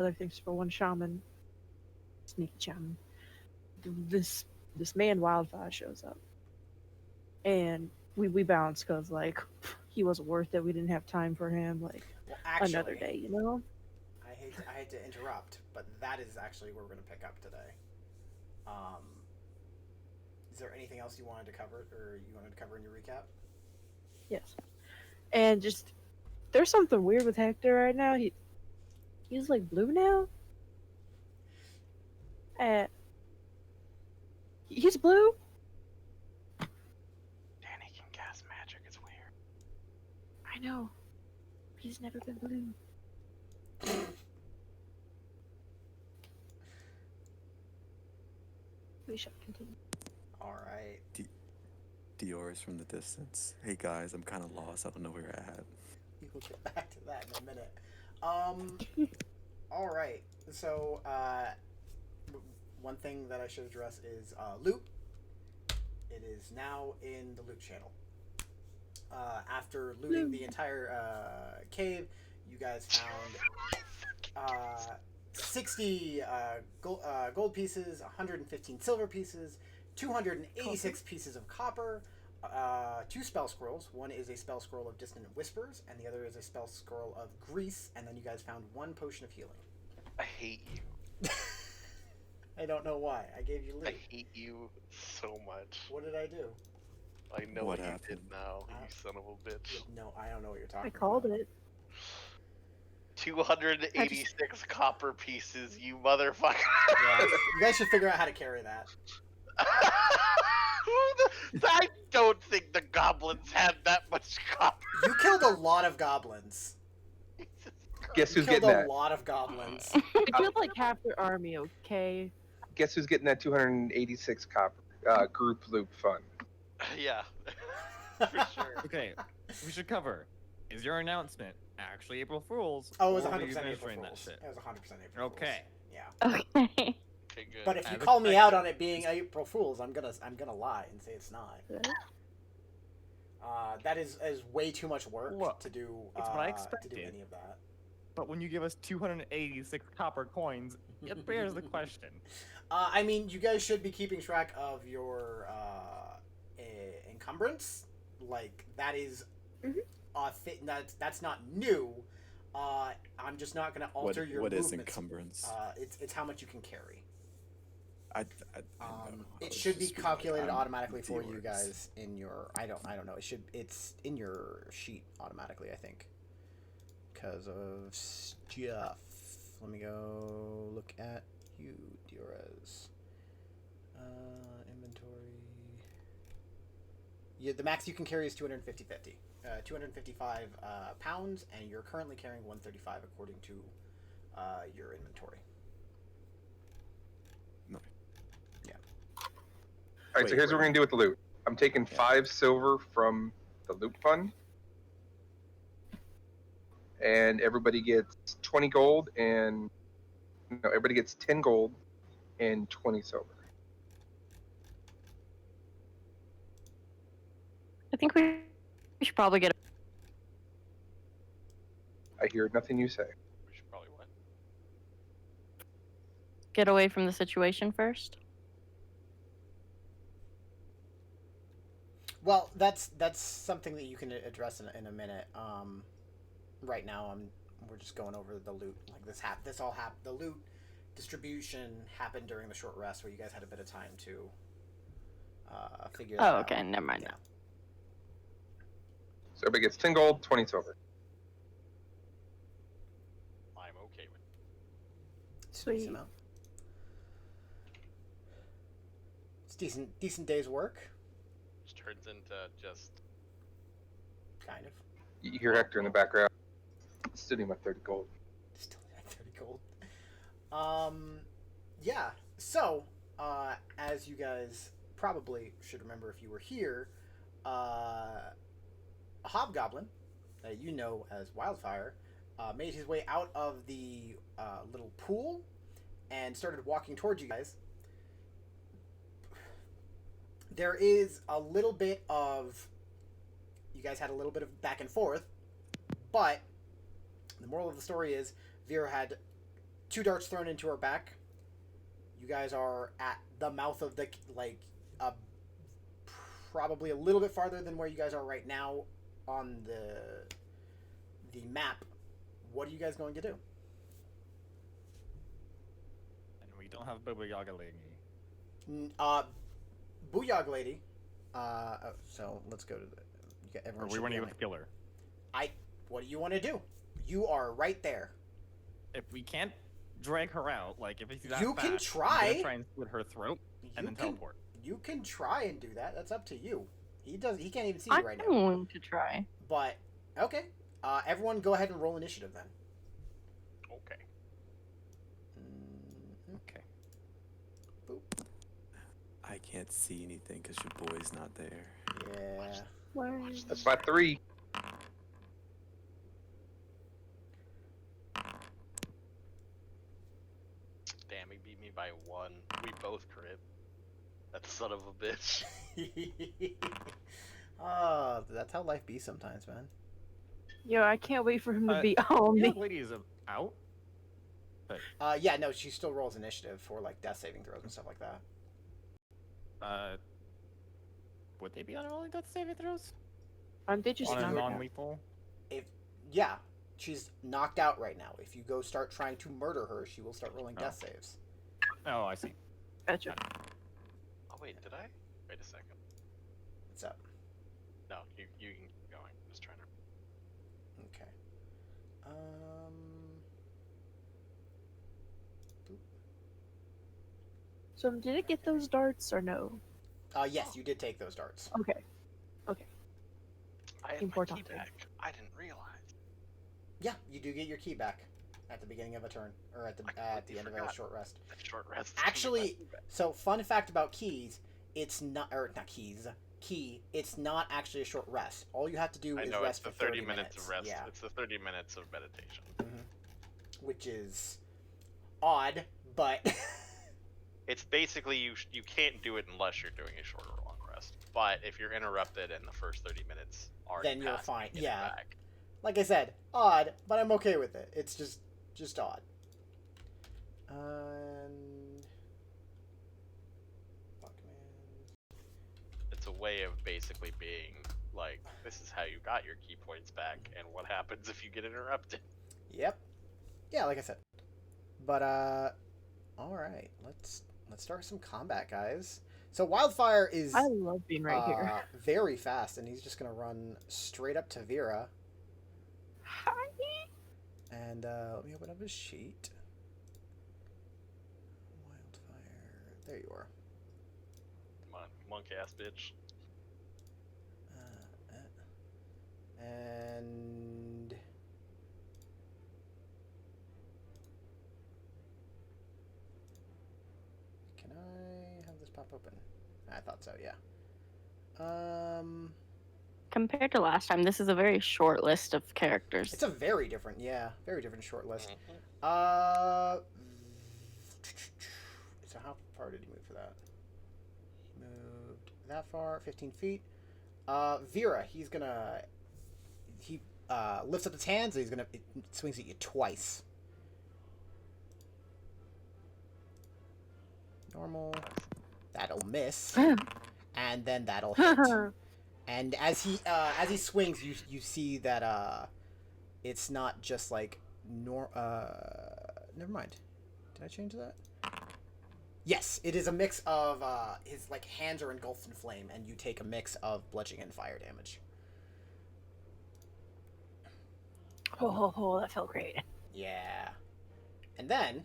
other things for one shaman, sneaky shaman. This this man Wildfire shows up, and we bounced because like he wasn't worth it. We didn't have time for him. Like Well, another actually, day, you know. I hate to interrupt, but that is actually where we're going to pick up today. Um, is there anything else you wanted to cover, or you wanted to cover in your recap? Yes, and just there's something weird with Hector right now. He's like blue now. Uh, he's blue. Danny can cast magic. It's weird. I know. He's never been blue. We shall continue. All right. Dior's from the distance. Hey guys, I'm kind of lost. I don't know where you're at. We'll get back to that in a minute. All right. So, one thing that I should address is loot. It is now in the loot channel. After looting the entire cave, you guys found 60 gold pieces, 115 silver pieces, 286 pieces of copper, 2 spell scrolls. One is a spell scroll of Dissonant Whispers, and the other is a spell scroll of Grease, and then you guys found 1 potion of healing. I hate you. I don't know why. I gave you loot. I hate you so much. What did I do? I know What what you happened? did now, you son of a bitch. No, I don't know what you're talking I about. called it. 286 copper pieces, you motherfucker. Yeah, you guys should figure out how to carry that. I don't think the goblins had that much copper. You killed a lot of goblins. Guess You who's killed getting a that? lot of goblins. I killed like half their army. Okay. Guess who's getting that 286 copper group loop fund? Yeah, for sure. Okay, we should cover. Is your announcement actually April Fool's? Oh, it was or were 100% you April administering that Fools. shit? It was 100% April Fools. Okay. Yeah. Okay. Okay, good. But if you As call me out expected. on it being April Fools, I'm gonna lie and say it's not. That is way too much work Look, to do. it's what I to do expected. any of that. But when you give us 286 copper coins, it bears the question. I mean, you guys should be keeping track of your encumbrance. Like that is, that's not new. I'm just not gonna alter your what is movements. encumbrance? It's how much you can carry. I don't know. I It was should be just being calculated I'm automatically for you Dior's. guys in your. I don't know. It's in your sheet automatically. I think. Because of stuff. Let me go look at you, Diorez. Inventory. Yeah, the max you can carry is 255 pounds, and you're currently carrying 135 according to your inventory. No. Yeah. Alright, so here's what we're gonna do with the loot. I'm taking Yeah. 5 silver from the loot fund. And everybody gets 20 gold and no, everybody gets 10 gold and 20 silver. I think we should probably I hear nothing you say. We should probably what? get away from the situation first. Well, that's something that you can address in a minute. Right now, we're just going over the loot. Like this all happened. The loot distribution happened during the short rest, where you guys had a bit of time to figure that Oh, out. okay, never mind. Yeah. So everybody gets 10 gold, 20 silver. I'm okay with Sweet. Amount. It's decent day's work, it. Which turns into just kind of. You hear Hector in the background. Still need my 30 gold. Still at 30 gold. Yeah. So, as you guys probably should remember if you were here, a hobgoblin that you know as Wildfire made his way out of the little pool and started walking towards you guys. There is a little bit of... You guys had a little bit of back and forth, but the moral of the story is Vera had 2 darts thrown into her back. You guys are at the mouth of the probably a little bit farther than where you guys are right now on the map. What are you guys going to do? And we don't have Baba Yaga Lady. Booyog Lady. So let's go to the. Or we want to with Killer. What do you want to do? You are right there. If we can't drag her out, like if it's that You can fast, try. I'm gonna try and slit her throat and then teleport. You can try and do that. That's up to you. He can't even see I'm you right now. going to try. But okay. Everyone, go ahead and roll initiative then. Okay. Okay. Boop. I can't see anything because your boy's not there. Yeah. That's my 3. Damn, he beat me by 1. We both crit. That son of a bitch. Oh, that's how life be sometimes, man. Yo, I can't wait for him to Uh, be on The me. lady is out. Yeah, no, she still rolls initiative for like death saving throws and stuff like that. Would they be on rolling death saving throws? Aren't they just On a knocked out? non-lethal? Yeah, she's knocked out right now. If you go start trying to murder her, she will start rolling death saves. Oh, I see. Gotcha. Oh wait, did I? Wait a second. What's up? No, you can keep going. Just trying to. Okay. So did it get those darts or no? Yes, you did take those darts. Okay. I had my Important. key back. I didn't realize. Yeah, you do get your key back at the beginning of a turn, or at the end of a forgot. short rest. That short rest. Actually, so fun fact about keys, it's not, or not keys, key, it's not actually a short rest. All you have to do I is know rest it's for the 30 minutes of rest. Yeah, It's the 30 minutes of meditation. which is odd, but It's basically you can't do it unless you're doing a short or long rest. But if you're interrupted in the first 30 minutes, then you're passed, fine. you get it Yeah, back. like I said, odd, but I'm okay with it. It's just odd. And fuck, man. It's a way of basically being like, this is how you got your key points back, and what happens if you get interrupted. Yep. Yeah, like I said. But all right, let's start some combat, guys. So Wildfire is I love being right here. very fast, and he's just gonna run straight up to Vera. Hi. And let me open up his sheet. Wildfire. There you are. Come on, monk ass bitch. And can I have this pop open? I thought so, yeah. Compared to last time, this is a very short list of characters. It's a very different short list. Mhm. So how far did he move for that? He moved that far, 15 feet. Vera, he lifts up his hands and it swings at you twice. Normal. That'll miss. And then that'll hit. And as he swings, you see that it's not just like never mind. Did I change that? Yes, it is a mix of his like hands are engulfed in flame, and you take a mix of bludgeoning and fire damage. Oh, that felt great. Yeah. And then,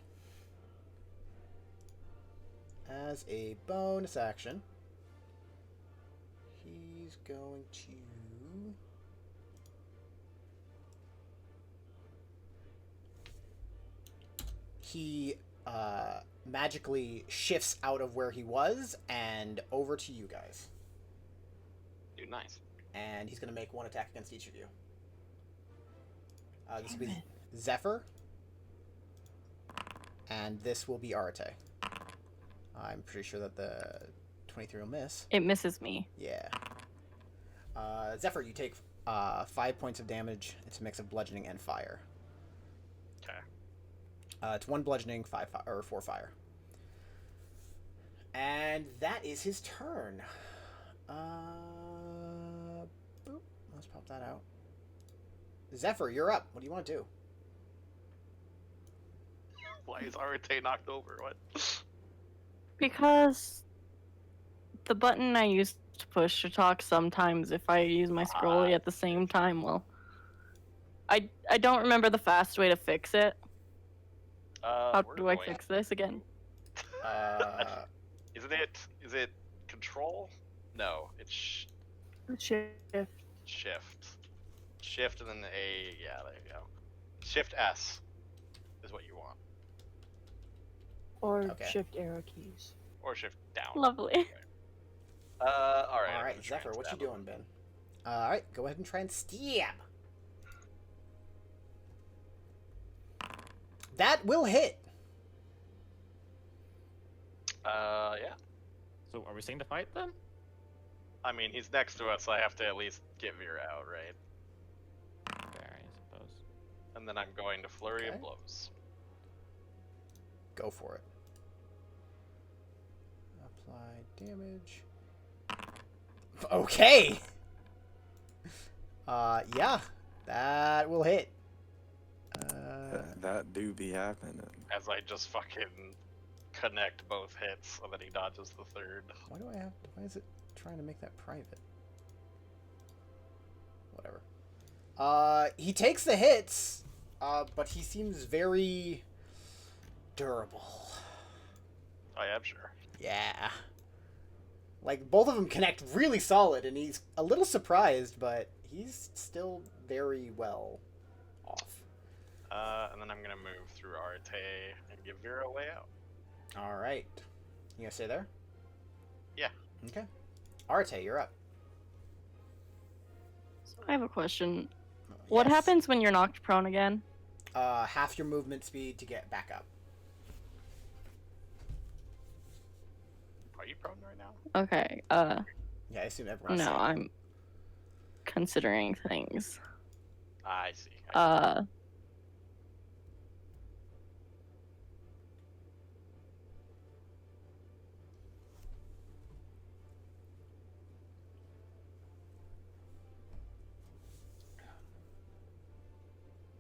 as a bonus action, he's going to magically shifts out of where he was and over to you guys. Dude, nice. And he's going to make one attack against each of you. This will be Zephyr. And this will be Arate. I'm pretty sure that the 23 will miss. It misses me. Yeah. Zephyr, you take 5 points of damage. It's a mix of bludgeoning and fire. Okay. It's 1 bludgeoning, 4 fire. And that is his turn. Boop. Let's pop that out. Zephyr, you're up. What do you want to do? Why is Arate knocked over? What? Because the button I used to push to talk sometimes, if I use my scrolly at the same time, well, I don't remember the fast way to fix it. How We're do I going- fix this again? Is it control? No, it's Shift. shift and then the A. Yeah, there you go. Shift S is what you want, Or Okay. shift arrow keys. or shift down. Lovely. All right. All I'm right, gonna try Zephyr, and what you stab him. doing, Ben? All right, go ahead and try and stab. That will hit. Yeah. So are we staying to fight then? I mean, he's next to us, so I have to at least get Vera out, right? Fair, I suppose. And then I'm going to flurry Okay. of blows. Go for it. Apply damage. Okay. Yeah, that will hit. That do be happening. As I just fucking connect both hits, and then he dodges the third. Why is it trying to make that private? Whatever. He takes the hits, but he seems very durable. I am sure. Yeah. Like, both of them connect really solid, and he's a little surprised, but he's still very well off. And then I'm gonna move through Arate and give Vera a way out. Alright. You gonna stay there? Yeah. Okay. Arte, you're up. I have a question. What Yes. happens when you're knocked prone again? Half your movement speed to get back up. Are you prone right now? Okay, Yeah, I assume everyone's no, safe. I'm considering things. I see.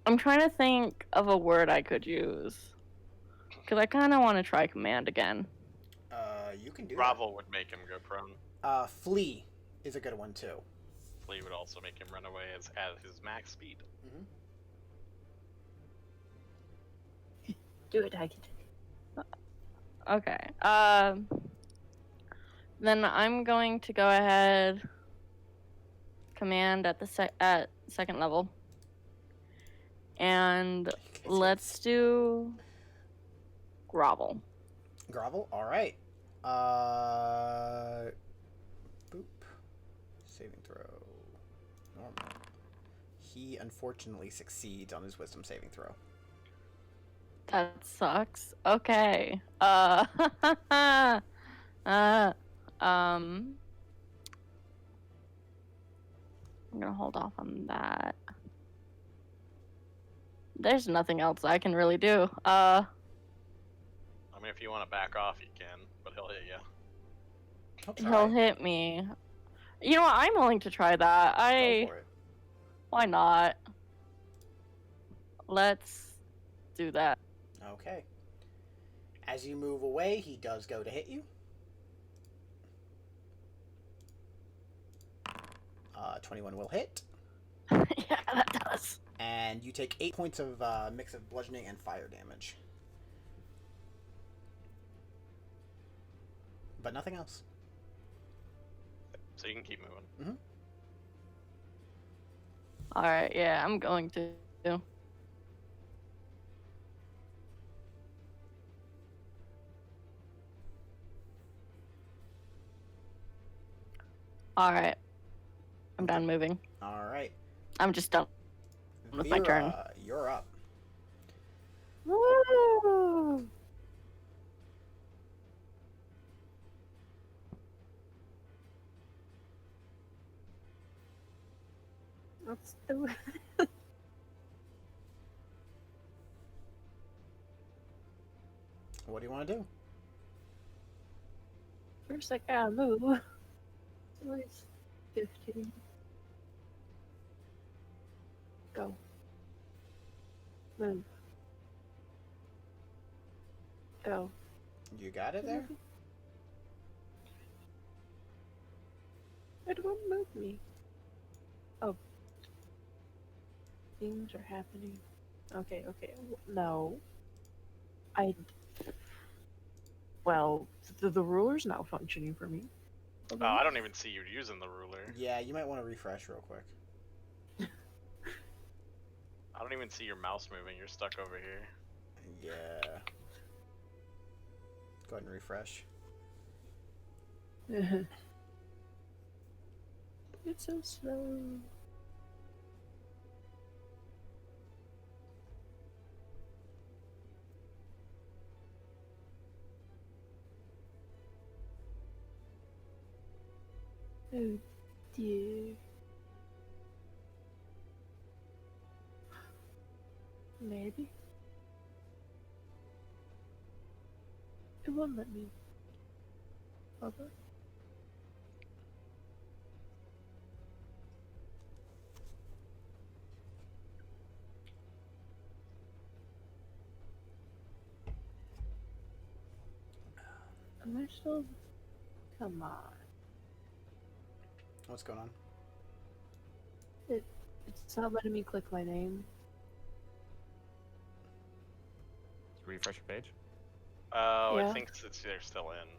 I'm trying to think of a word I could use. Because I kind of want to try command again. You can do Gravel would make him go prone. that. Flee is a good one, too. Flee would also make him run away at his max speed. Do it, I get it. Okay. Then I'm going to go ahead. Command at the at second level. And let's do grovel. Grovel? Alright. Boop. Saving throw. Normal. He unfortunately succeeds on his wisdom saving throw. That sucks. Okay. I'm gonna hold off on that. There's nothing else I can really do. I mean, if you want to back off, you can, but he'll hit you. He'll hit me. You know what? I'm willing to try that. Go for it. Why not? Let's do that. Okay. As you move away, he does go to hit you. 21 will hit. Yeah, that does. And you take 8 points of mix of bludgeoning and fire damage. But nothing else. So you can keep moving. Alright, yeah, I'm going to. Alright. I'm done moving. Alright. I'm just done with my turn. You're up. Woo! Let's do it. What do you want to do? First, I gotta move. So it's 15. Go. Move. Go. You got it there? It won't move me. Oh. Things are happening. Okay. No. Well, the ruler's now functioning for me. Oh, I don't even see you using the ruler. Yeah, you might want to refresh real quick. I don't even see your mouse moving. You're stuck over here. Yeah. Go ahead and refresh. It's so slow. Oh dear. Maybe. It won't let me. Hold on. Am I still? Come on. What's going on? It's not letting me click my name. Refresh your page. Oh, Yeah. I think they're still in.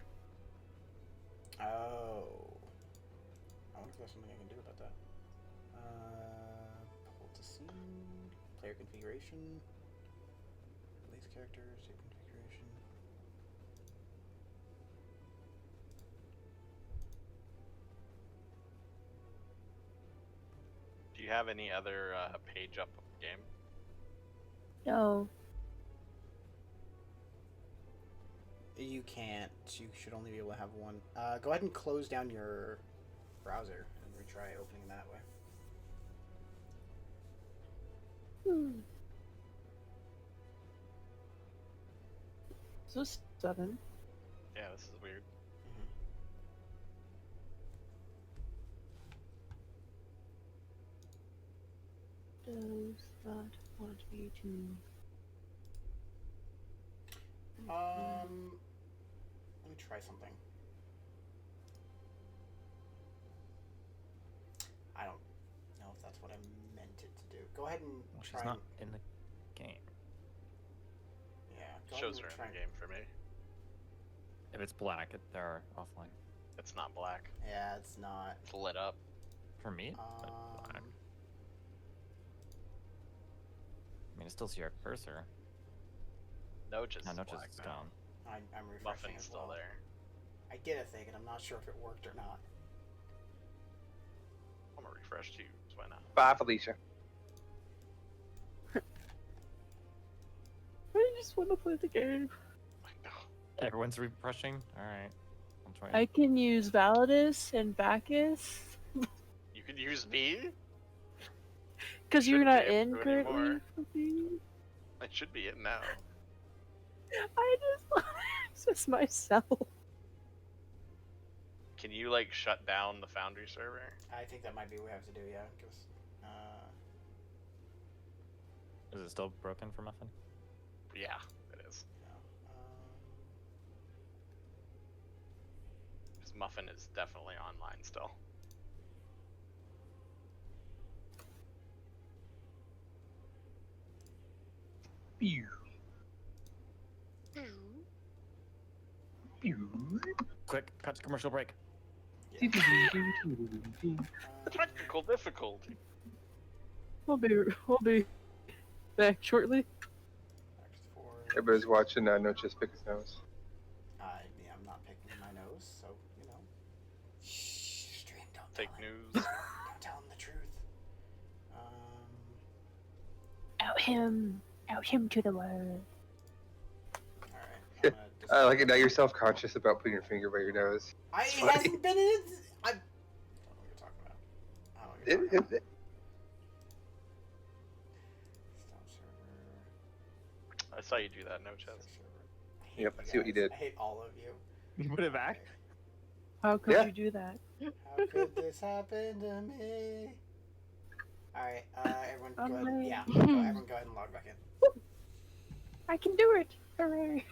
Oh. I wonder if there's something I can do about that. Pull to scene. Player configuration. Release character. Save configuration. Do you have any other page up of the game? No. You can't. You should only be able to have one. Go ahead and close down your browser and retry opening that way. So 7. Yeah, this is weird. Does not want me to. Let me try something. I don't know if that's what I meant it to do. Go ahead and Well, she's try. not in the game. Yeah. Go Shows ahead her and try. in the game for me. If it's black, they're offline. It's not black. Yeah, it's not. It's lit up. For me, it's black. I mean, I still see our cursor. No, just No, black just now. down. I'm refreshing Muffin's as still well. there. I did a thing, and I'm not sure if it worked or not. I'm gonna refresh too. So why not? Bye, Felicia. I just want to play the game. I know. Everyone's refreshing. All right. I'll try. I can use Validus and Bacchus. You could use me. Because you're Shouldn't not be able in to currently. anymore. for me. I should be in now. I just want to access myself. Can you like shut down the Foundry server? I think that might be what we have to do, yeah. Because, Is it still broken for Muffin? Yeah, it is. Because Muffin is definitely online still. Pew. Pew. Quick, cut to commercial break. Technical difficulty. We'll be back shortly. Everybody's watching No Just Pick His Nose. yeah, I'm not picking my nose, so, you know. Shh, stream, don't Fake tell him. news. Don't tell him the truth. Out him to the world. Alright. I like it now. You're self-conscious about putting your finger by your nose. It funny. hasn't been in it. I don't know what you're talking about. I don't know what you're talking about. Stop server. I saw you do that, no chance. Stop server. I Yep, I see what you did. I hate all of you. You put it back? How could Yeah. you do that? How could this happen to me? Alright, everyone go ahead. Alright. Yeah, everyone go ahead and log back in. I can do it! Hooray!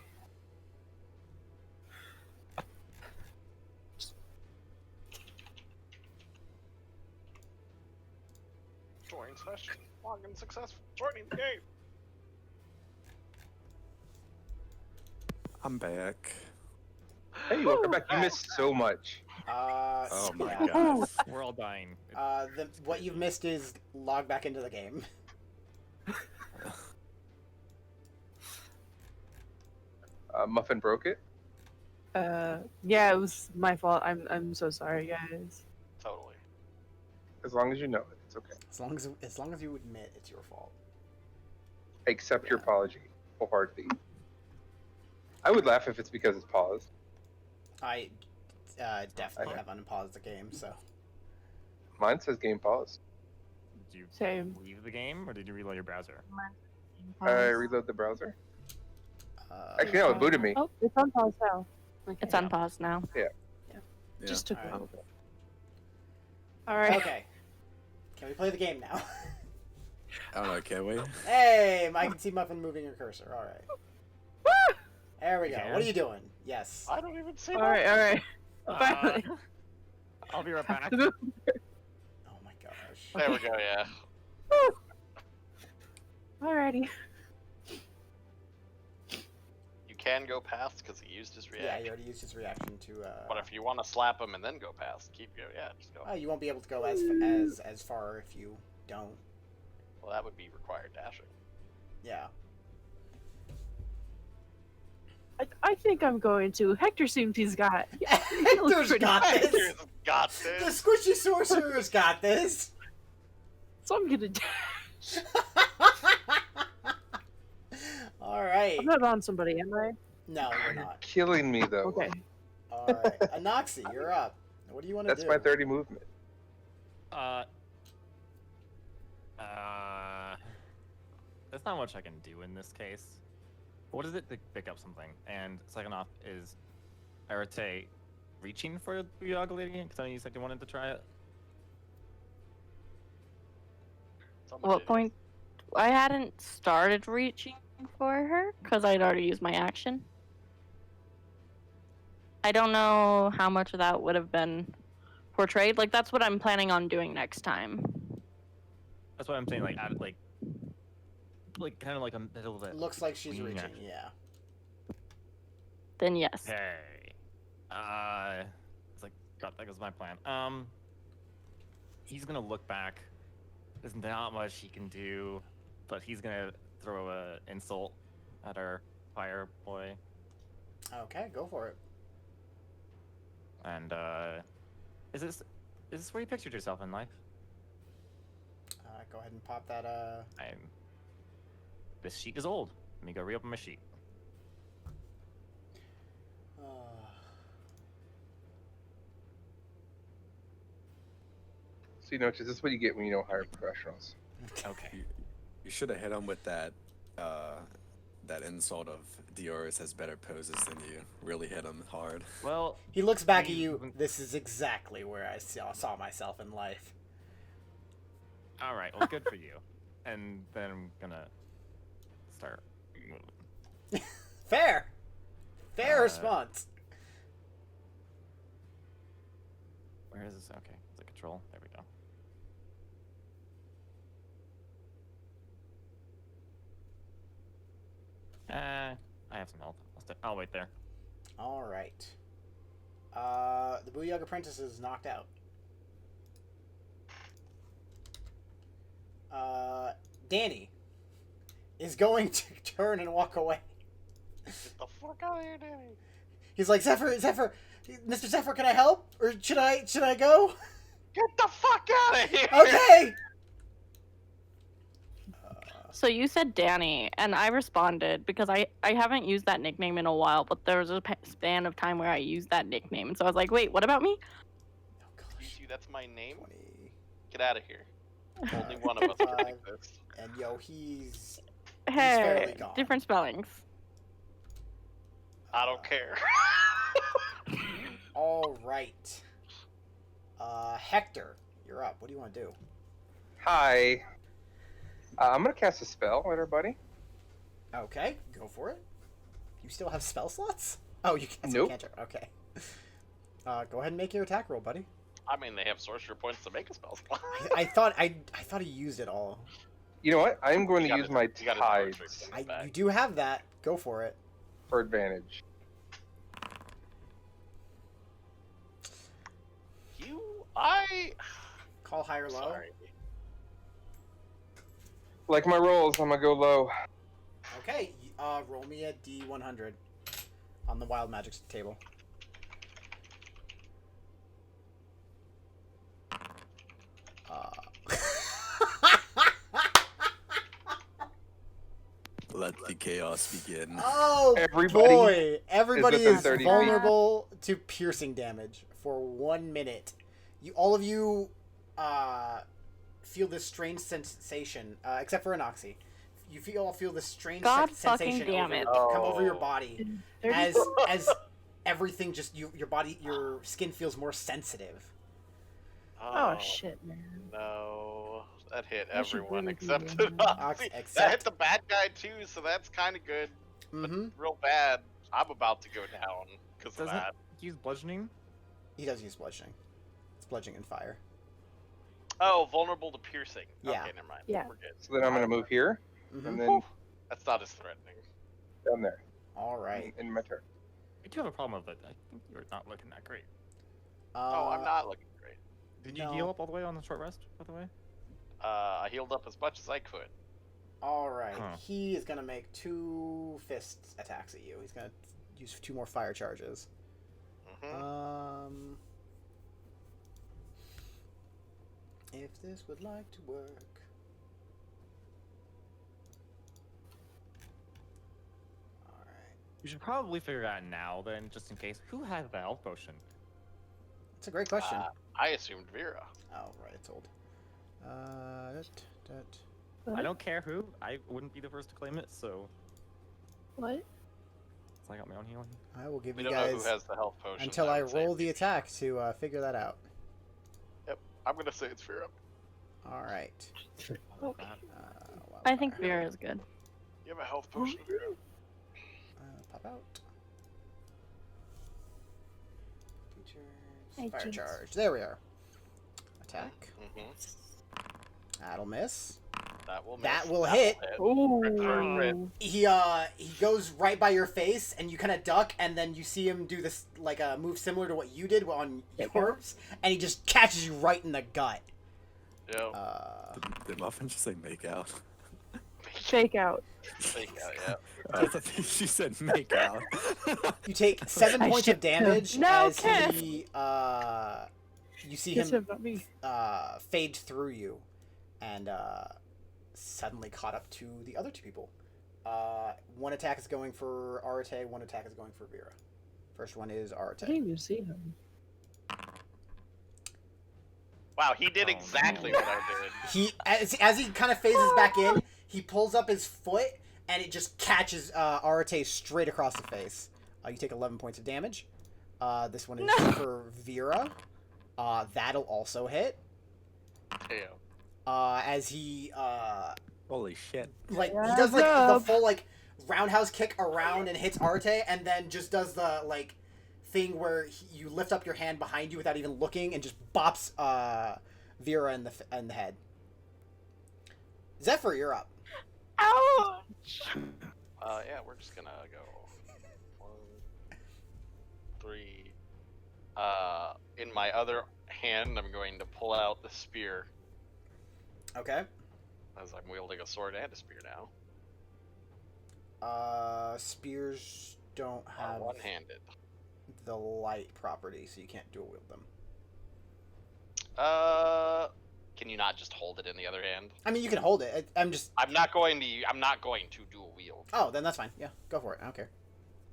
Join session. Login successful. Joining the game. I'm back. Hey, welcome back. You missed so much. Oh my yeah. god. We're all dying. What you've missed is log back into the game. Muffin broke it. Yeah, it was my fault. I'm so sorry, guys. Totally. As long as you know it, it's okay. As long as you admit it's your fault. I accept your apology wholeheartedly. I would laugh if it's because it's paused. I definitely have unpaused the game, so. Mine says game paused. Did you Same. leave the game or did you reload your browser? I reload the browser. Uh, Actually, no, it booted me. Oh, it's on pause now. Okay. It's on pause now. Yeah. Just took a Alright. little bit. Alright. Okay. Can we play the game now? I don't know, can we? Hey, I can see Muffin moving her cursor. Alright. There we go. You What are can? you doing? Yes. I don't even see Alright, alright. Uh, Finally. I'll be right back. Oh my gosh. There we go, yeah. Alrighty. You can go past because he used his Yeah, reaction. he already used his reaction to. But if you want to slap him and then go past, keep going. Yeah, just go. You won't be able to go as far if you don't. Well, that would be required dashing. Yeah. I think I'm going to. Hector seems he's got. Hector's got this. Hector's got The this. squishy sorcerer's got this. So I'm gonna dash. All right. I'm not on somebody, am I? No, you're not. Killing me though. Okay. All right. Anoxy, you're up. What do you want to do? That's my 30 movement. There's not much I can do in this case. What is it to pick up something? And second off, is Arate reaching for the Yoggle again? Because I know you said you wanted to try it. Someone What did. point? I hadn't started reaching for her because I'd already used my action. I don't know how much of that would have been portrayed. Like that's what I'm planning on doing next time. That's what I'm saying. Like, like kind of like a middle of it. Looks like she's Yeah. reaching. Yeah. Then yes. Hey, it's like that was my plan. He's gonna look back. There's not much he can do, but he's gonna throw a insult at our fire boy. Okay, go for it. And is this where you pictured yourself in life? Go ahead and pop that. This sheet is old. Let me go reopen my sheet. So you know, this is what you get when you don't hire professionals. Okay. You should have hit him with that that insult of Dioris has better poses than you. Really hit him hard. Well, He looks back at you. This is exactly where I saw myself in life. all right. Well, good for you. And then I'm gonna start moving. Fair. Fair Uh, response. Where is this? Okay, it's a control. There we go. I have some health. I'll wait there. All right. The Booyog Apprentice is knocked out. Danny is going to turn and walk away. Get the fuck out of here, Danny. He's like, Zephyr, Mr. Zephyr, can I help? Or should I go? Get the fuck out of here. Okay. So you said Danny, and I responded because I haven't used that nickname in a while, but there was a span of time where I used that nickname, and so I was like, wait, what about me? Oh gosh. You, that's my name. 20. Get out of here. Only one of us can 25. exist. And yo, he's Hey, fairly gone. different spellings. I don't care. All right. Hector, you're up. What do you want to do? Hi. I'm gonna cast a spell at everybody. Okay, go for it. You still have spell slots? Oh, you can't. Nope. Cantrip. Okay. Go ahead and make your attack roll, buddy. I mean, they have sorcerer points to make a spell slot. I thought he used it all. You know what? I'm going You to gotta use my you gotta dollar tides trick them back. You do have that. Go for it. for advantage. Call high or low. Sorry. Like my rolls, I'm gonna go low. Okay. Roll me a D100 on the wild magic table. Let the chaos begin. Oh Everybody boy! Everybody within is 30 feet. vulnerable to piercing damage for 1 minute. All of you, feel this strange sensation, except for Anoxy. You all feel this strange God sensation fucking damn it. come over your body There's as everything just your skin feels more sensitive. oh shit, man. No, that hit I should everyone really be except doing that. Anoxy. That Except- hit the bad guy too, so that's kind of good. Mm-hmm. Real bad. I'm about to go down because of Doesn't that. use bludgeoning? He does use bludgeoning. It's bludgeoning and fire. Oh, vulnerable to piercing. Yeah. Okay, never mind. Yeah. We're good. So then I'm gonna move here Mm-hmm. and then That's not as threatening. down there. All right. In my turn. I do have a problem with it. I think you're not looking that great. Oh, I'm not looking great. Did you no. heal up all the way on the short rest, by the way? I healed up as much as I could. All right. Huh. He is gonna make 2 fist attacks at you. He's gonna use 2 more fire charges. Hmm. If this would like to work. All right. You should probably figure it out now, then, just in case. Who has the health potion? That's a great question. I assumed Vera. Oh, right. It's old. I don't care who. I wouldn't be the first to claim it, so What? I got my own healing. I will give We you don't know guys who has the health potion. until I would say roll the attack to figure that out. I'm gonna say it's Vera. All right. Okay. I think Wildfire. Vera is good. You have a health potion, Vera. Pop out. Teachers. Hey, Fire Jinx. charge. There we are. Attack. Mm-hmm. That'll miss. That will miss. That will That hit. Ooh. He goes right by your face, and you kind of duck, and then you see him do this like a move similar to what you did on yours, and he just catches you right in the gut. Yeah. Did Muffin just say make out? Fake out. Fake out, yeah. I thought she said make out. You take 7 I points of shipped him. damage No, as Kev. he you see Kiss him him, not me. fade through you, and suddenly caught up to the other 2 people. 1 attack is going for Arate, 1 attack is going for Vera. First one is I Arate. didn't even see him. Wow, he did Oh, exactly no. what I did. He as he kind of phases back in, he pulls up his foot and it just catches Arate straight across the face. You take 11 points of damage. This one is No. for Vera. That'll also hit. Damn. As he Holy shit. like he Yeah, does like the Rob. full like roundhouse kick around and hits Arate, and then just does the like thing where you lift up your hand behind you without even looking and just bops Vera in the head. Zephyr, you're up. Ouch! Yeah, we're just gonna go 1, 3. In my other hand, I'm going to pull out the spear, Okay. as I'm wielding a sword and a spear now. Spears don't have One-handed. the light property, so you can't dual wield them. Can you not just hold it in the other hand? I mean, you can hold it. I'm I'm not going to dual wield. Oh, then that's fine. Yeah, go for it. I don't care.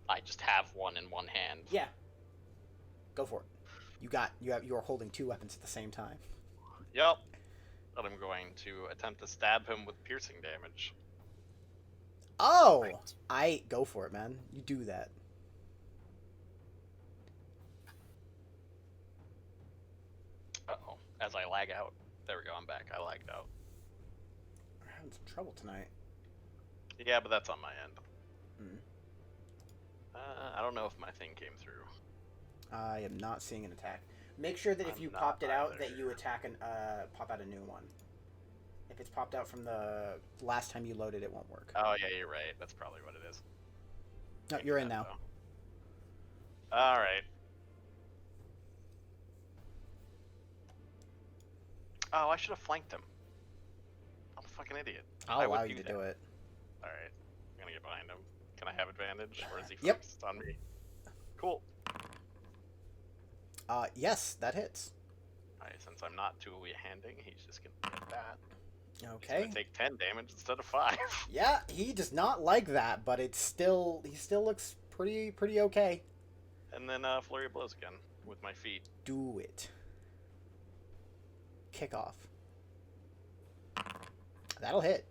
I just have one in one hand. Yeah. Go for it. You are holding 2 weapons at the same time. Yep. And I'm going to attempt to stab him with piercing damage. Oh, Right. I go for it, man. You do that. as I lag out. There we go. I'm back. I lagged out. We're having some trouble tonight. Yeah, but that's on my end. Hmm. I don't know if my thing came through. I am not seeing an attack. Make sure that if I'm you not popped it out, either. that you attack and pop out a new one. If it's popped out from the last time you loaded, it won't work. Oh yeah, you're right. That's probably what it is. No, you're in now. All right. Oh, I should have flanked him. I'm a fucking idiot. I I'll would allow you to that. do it. All right. I'm gonna get behind him. Can I have advantage, or is he Yep. focused on me? Cool. Yes, that hits. Alright, since I'm not two-handing, he's just gonna get that. He's Okay. gonna take 10 damage instead of 5. Yeah, he does not like that, but it's still he still looks pretty okay. And then flurry of blows again with my feet. Do it. Kick off. That'll hit.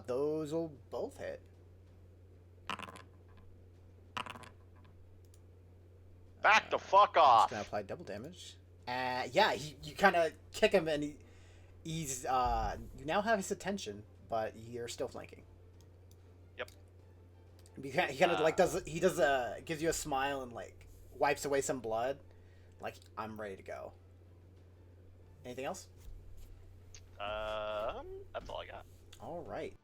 Those will both hit. Back the fuck Just off! gonna apply double damage. Yeah, you kind of kick him, and he's you now have his attention, but you're still flanking. Yep. He kind of like gives you a smile and like wipes away some blood, like I'm ready to go. Anything else? That's all I got. All right.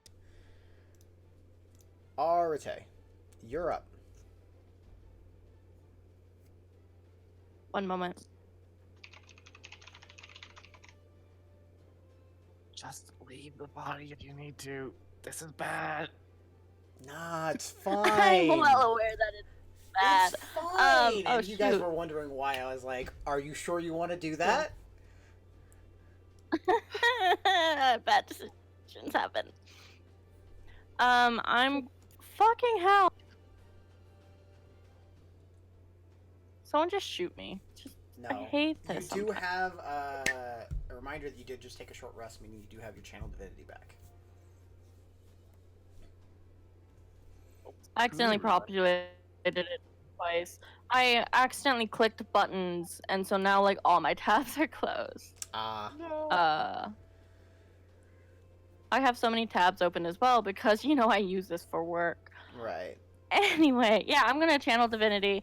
Arate, you're up. One moment. Just leave the body if you need to. This is bad. Nah, it's fine. I'm well aware that it's bad. It's fine. Oh, and you guys shoot. were wondering why. I was like, "Are you sure you want to do that?" Bad decisions happen. I'm fucking hell. Someone just shoot me. No. I hate You this. do sometimes. have a reminder that you did just take a short rest, meaning you do have your channel divinity back. I accidentally populated it twice. I accidentally clicked buttons, and so now like all my tabs are closed. I have so many tabs open as well because I use this for work. Right. Anyway, yeah, I'm gonna channel divinity.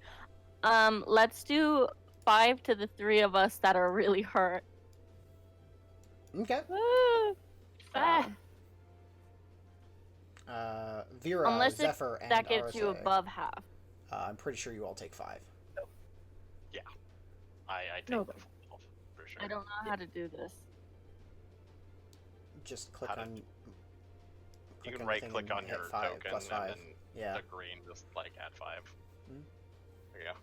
Let's do 5 to the 3 of us that are really hurt. Okay. Woo! Vera, Unless Zephyr, and that gets you RSA. above half. I'm pretty sure you all take 5. I take No. the full health, for sure. I don't know how to do this. Just click How to- on. You click can on the right thing click and on hit your 5, token plus 5. and then Yeah. the green just like add 5. Mhm. There you go.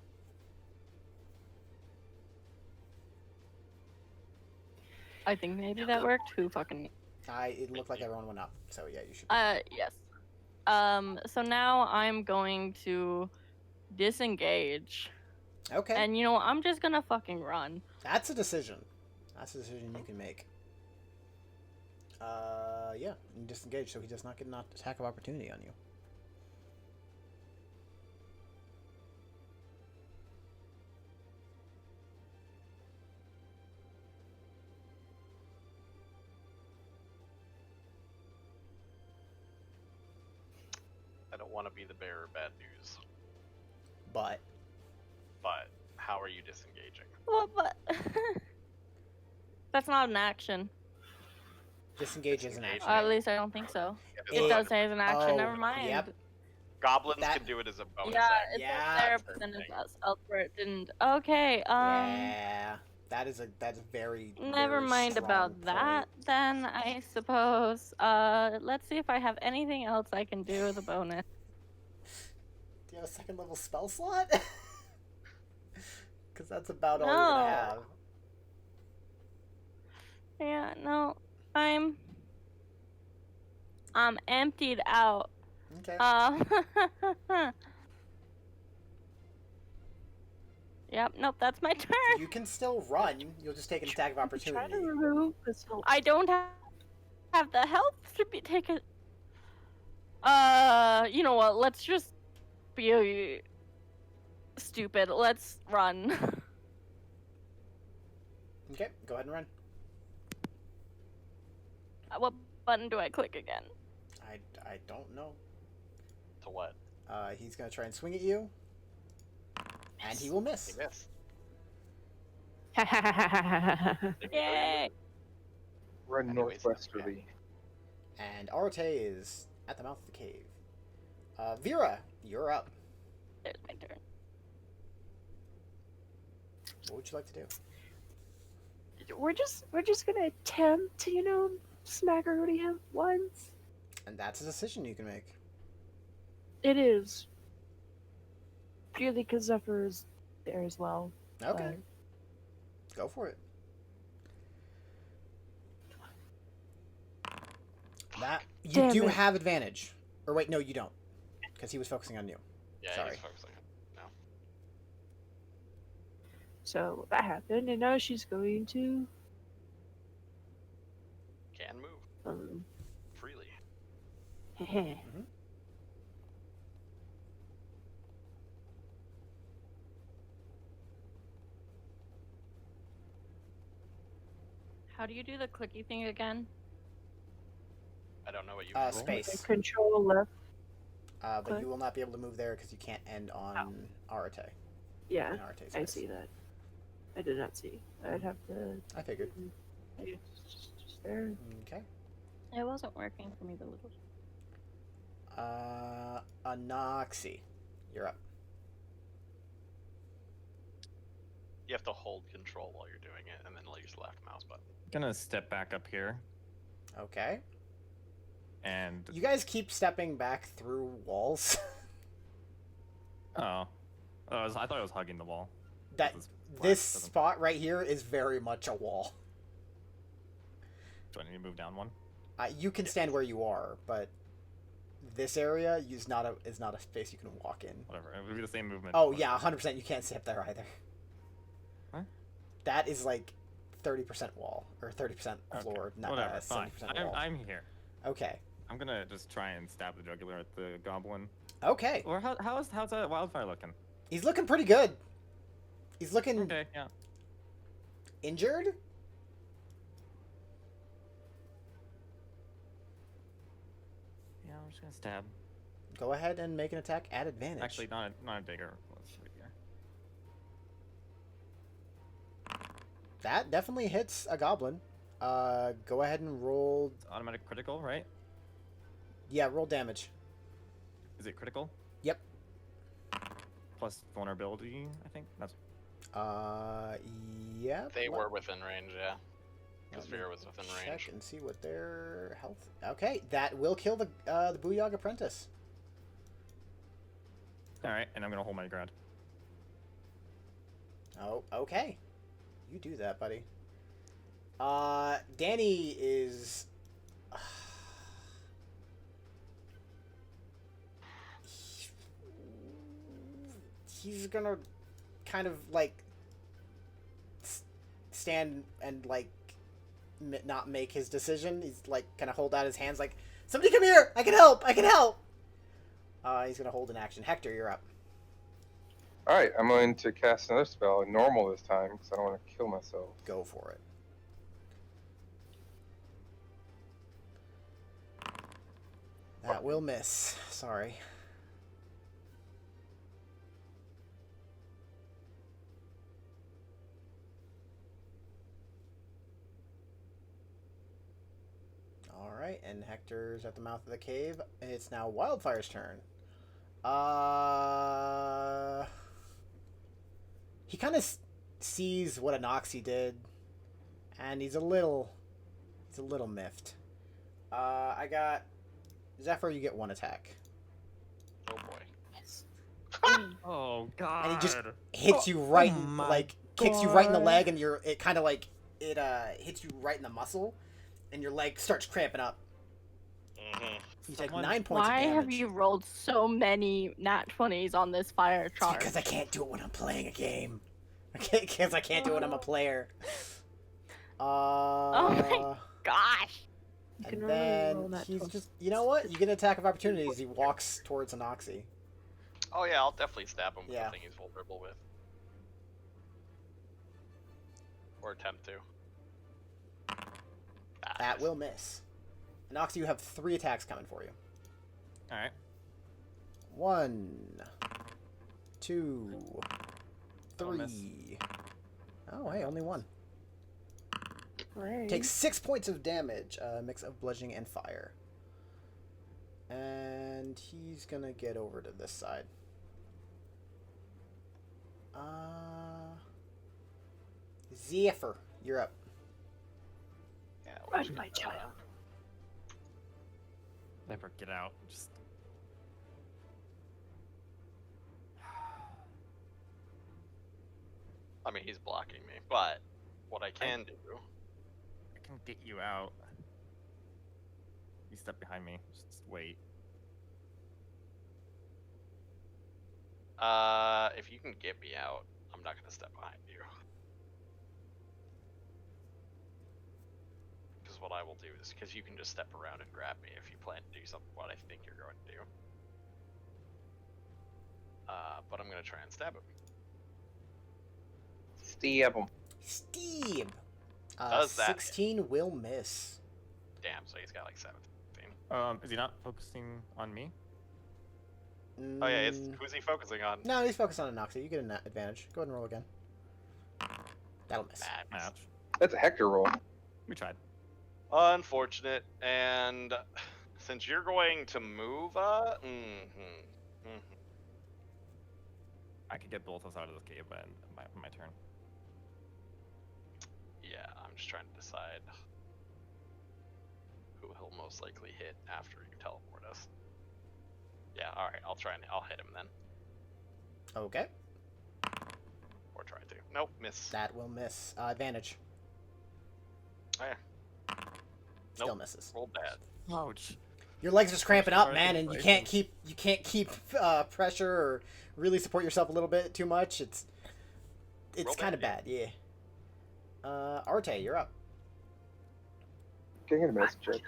I think maybe that worked. Who fucking... It looked like everyone went up, so yeah, you should. Yes. So now I'm going to disengage. Okay. And I'm just gonna fucking run. That's a decision. That's a decision you can make. Yeah, you disengage so he does not get an attack of opportunity on you. I don't want to be the bearer of bad news, But but how are you disengaging? Well, but that's not an action. disengage is an Disengage. action. At least I don't think so. It It does say it's an action. Oh, Never mind. yep. Goblins That- can do it as a bonus Yeah, action. it Yeah. says there, but then it says elsewhere it didn't. Okay. Yeah, that's very. Never very mind strong about point. that. Then I suppose. Let's see if I have anything else I can do as a bonus. Do you have a second level spell slot? Because that's about all you're No. gonna have. Yeah, no, I'm emptied out. Okay. Yep, nope, that's my turn. You can still run. You'll just take an attack of Try opportunity. to remove this whole. I don't have the health to be taken. You know what? Let's just be stupid. Let's run. Okay, go ahead and run. What button do I click again? I don't know. To what? He's gonna try and swing at you, and he will He miss. missed. Yay! Run Anyways, northwesterly. And Arate is at the mouth of the cave. Vera, you're up. There's my turn. What would you like to do? We're just gonna attempt to, smackarooty him once. And that's a decision you can make. It is. Purely because Zephyr is there as well. Okay, go for it. That you Damn do it. have advantage. Or wait, no, you don't, because he was focusing on you. Yeah, Sorry. he's focusing. No. So that happened, and now she's going to. Can move Um, freely. How do you do the clicky thing again? I don't know what you Space. Control left. But Okay. you will not be able to move there because you can't end on Arate. Yeah, in Arate's I case. see that. I did not see. I'd have to. I figured. I guess just there. Okay. It wasn't working for me the little. Anoxy, you're up. You have to hold control while you're doing it, and then use the left mouse button. Gonna step back up here Okay. and You guys keep stepping back through walls. I thought I was hugging the wall. That This is flat, this doesn't- spot right here is very much a wall. Do I need to move down one? You can stand where you are, but this area is not a space you can walk in. Whatever. It would be the same movement. Oh but- yeah, 100%. You can't step there either. Huh? That is like 30% wall or 30% Okay, floor, not Whatever. Fine. 70% wall. I'm here. Okay. I'm gonna just try and stab the jugular at the goblin. Okay. Or how's that wildfire looking? He's looking pretty good. He's looking Okay, yeah. injured. Yeah, I'm just gonna stab. Go ahead and make an attack at advantage. Actually, not a dagger. Let's see here. That definitely hits a goblin. Go ahead and roll. It's automatic critical, right? Yeah, roll damage. Is it critical? Yep. Plus vulnerability, I think. That's Yeah. They were within range, yeah. Because Let me Vera was within check range. and see what their health. Okay, that will kill the Booyog Apprentice. alright, and I'm gonna hold my ground. Oh, okay. You do that, buddy. Danny is. He's gonna kind of like stand and like not make his decision. He's like gonna hold out his hands like, somebody come here! I can help! I can help! He's gonna hold an action. Hector, you're up. Alright, I'm going to cast another spell, normal this time, because I don't want to kill myself. Go for it. That will miss. Sorry. Alright, and Hector's at the mouth of the cave. It's now Wildfire's turn. He kind of sees what Anoxy did, and he's a little miffed. I got Zephyr. You get one attack, Oh boy. Yes. Oh god. and he just hits you right, oh my like kicks you right in the God. leg, and it kind of like it hits you right in the muscle, and your leg starts cramping up. Mm-hmm. You take Someone- 9 points Why of damage. have you rolled so many nat 20s on this fire chart? Because I can't do it when I'm playing a game. Because I can't do it when I'm a player. my Gosh. You can And only then roll that he's twice. just, you know what? You get an attack of opportunity as he walks towards Anoxy. Oh yeah, I'll definitely stab him with Yeah. the thing he's vulnerable with. Or attempt to. Ah, That miss. will miss. Nox, you have 3 attacks coming for you. All right. 1, 2, I'll miss. 3. Oh, hey, only 1. Right. Takes 6 points of damage, a mix of bludgeoning and fire. And he's gonna get over to this side. Zephyr, you're up. Yeah, Run, my child. Never get out. Just. I mean, he's blocking me, but what I can do. I can get you out. You step behind me. Just wait. If you can get me out, I'm not gonna step behind you. Because what I will do is, because you can just step around and grab me if you plan to do something what I think you're going to do. But I'm gonna try and stab him. Stab him. Steve! Does that hit? 16 will miss. Damn, so he's got like 17. Is he not focusing on me? Oh yeah, who's he focusing on? No, he's focused on Anoxia. You get an advantage. Go ahead and roll again. That'll miss. Nah, Ouch. That's a Hector roll. We tried. unfortunate, and since you're going to move, I could get both of us out of this cave by my turn. yeah, I'm just trying to decide who he'll most likely hit after you teleport us. Yeah, all right, I'll hit him then, Okay. or try to. Nope, miss. That will miss. Advantage. Oh, yeah. Still Nope. misses. Rolled bad. Ouch. Your legs are cramping up, man, Sorry, and you sorry. can't keep pressure or really support yourself a little bit too much. It's Roll kind of bad, bad, yeah. Arte, you're up. Can I get a message? Check?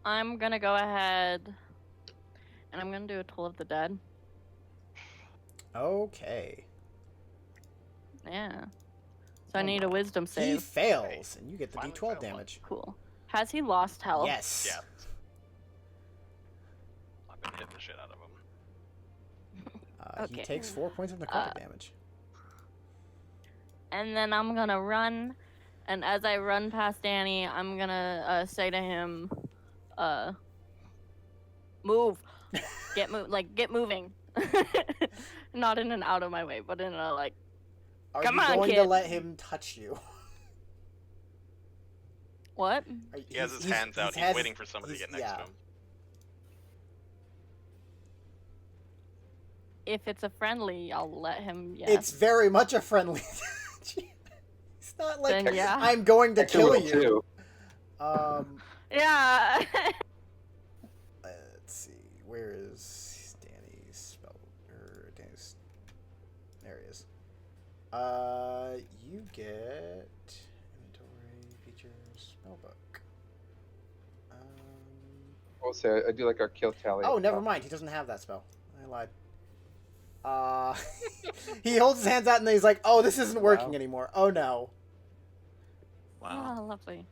I'm gonna go ahead and I'm gonna do a Toll of the Dead. Okay. Yeah. So I need a Wisdom He save. fails, and you get the Finally D12 failed one. damage. Cool. Has he lost health? Yes. Yeah. I've been hitting the shit out of him. He Okay. takes 4 points of necrotic damage. And then I'm gonna run, and as I run past Danny, I'm gonna say to him, "Move, get moving." Not in an out of my way, but in a like. Are Come you on, going to kid. let him touch you? What? He has his hands out. He's waiting for somebody to get next to him. If it's a friendly, I'll let him. Yes. It's very much a friendly. It's not like Then, yeah. I'm going to Hector kill will you. too. Yeah. Let's see. Where is Danny's spell? Danny's. There he is. You get inventory features spellbook. Also, I do like our kill tally. Oh, never mind. He doesn't have that spell. I lied. He holds his hands out and then he's like, "Oh, this isn't working anymore. Oh no." Wow. Oh, lovely.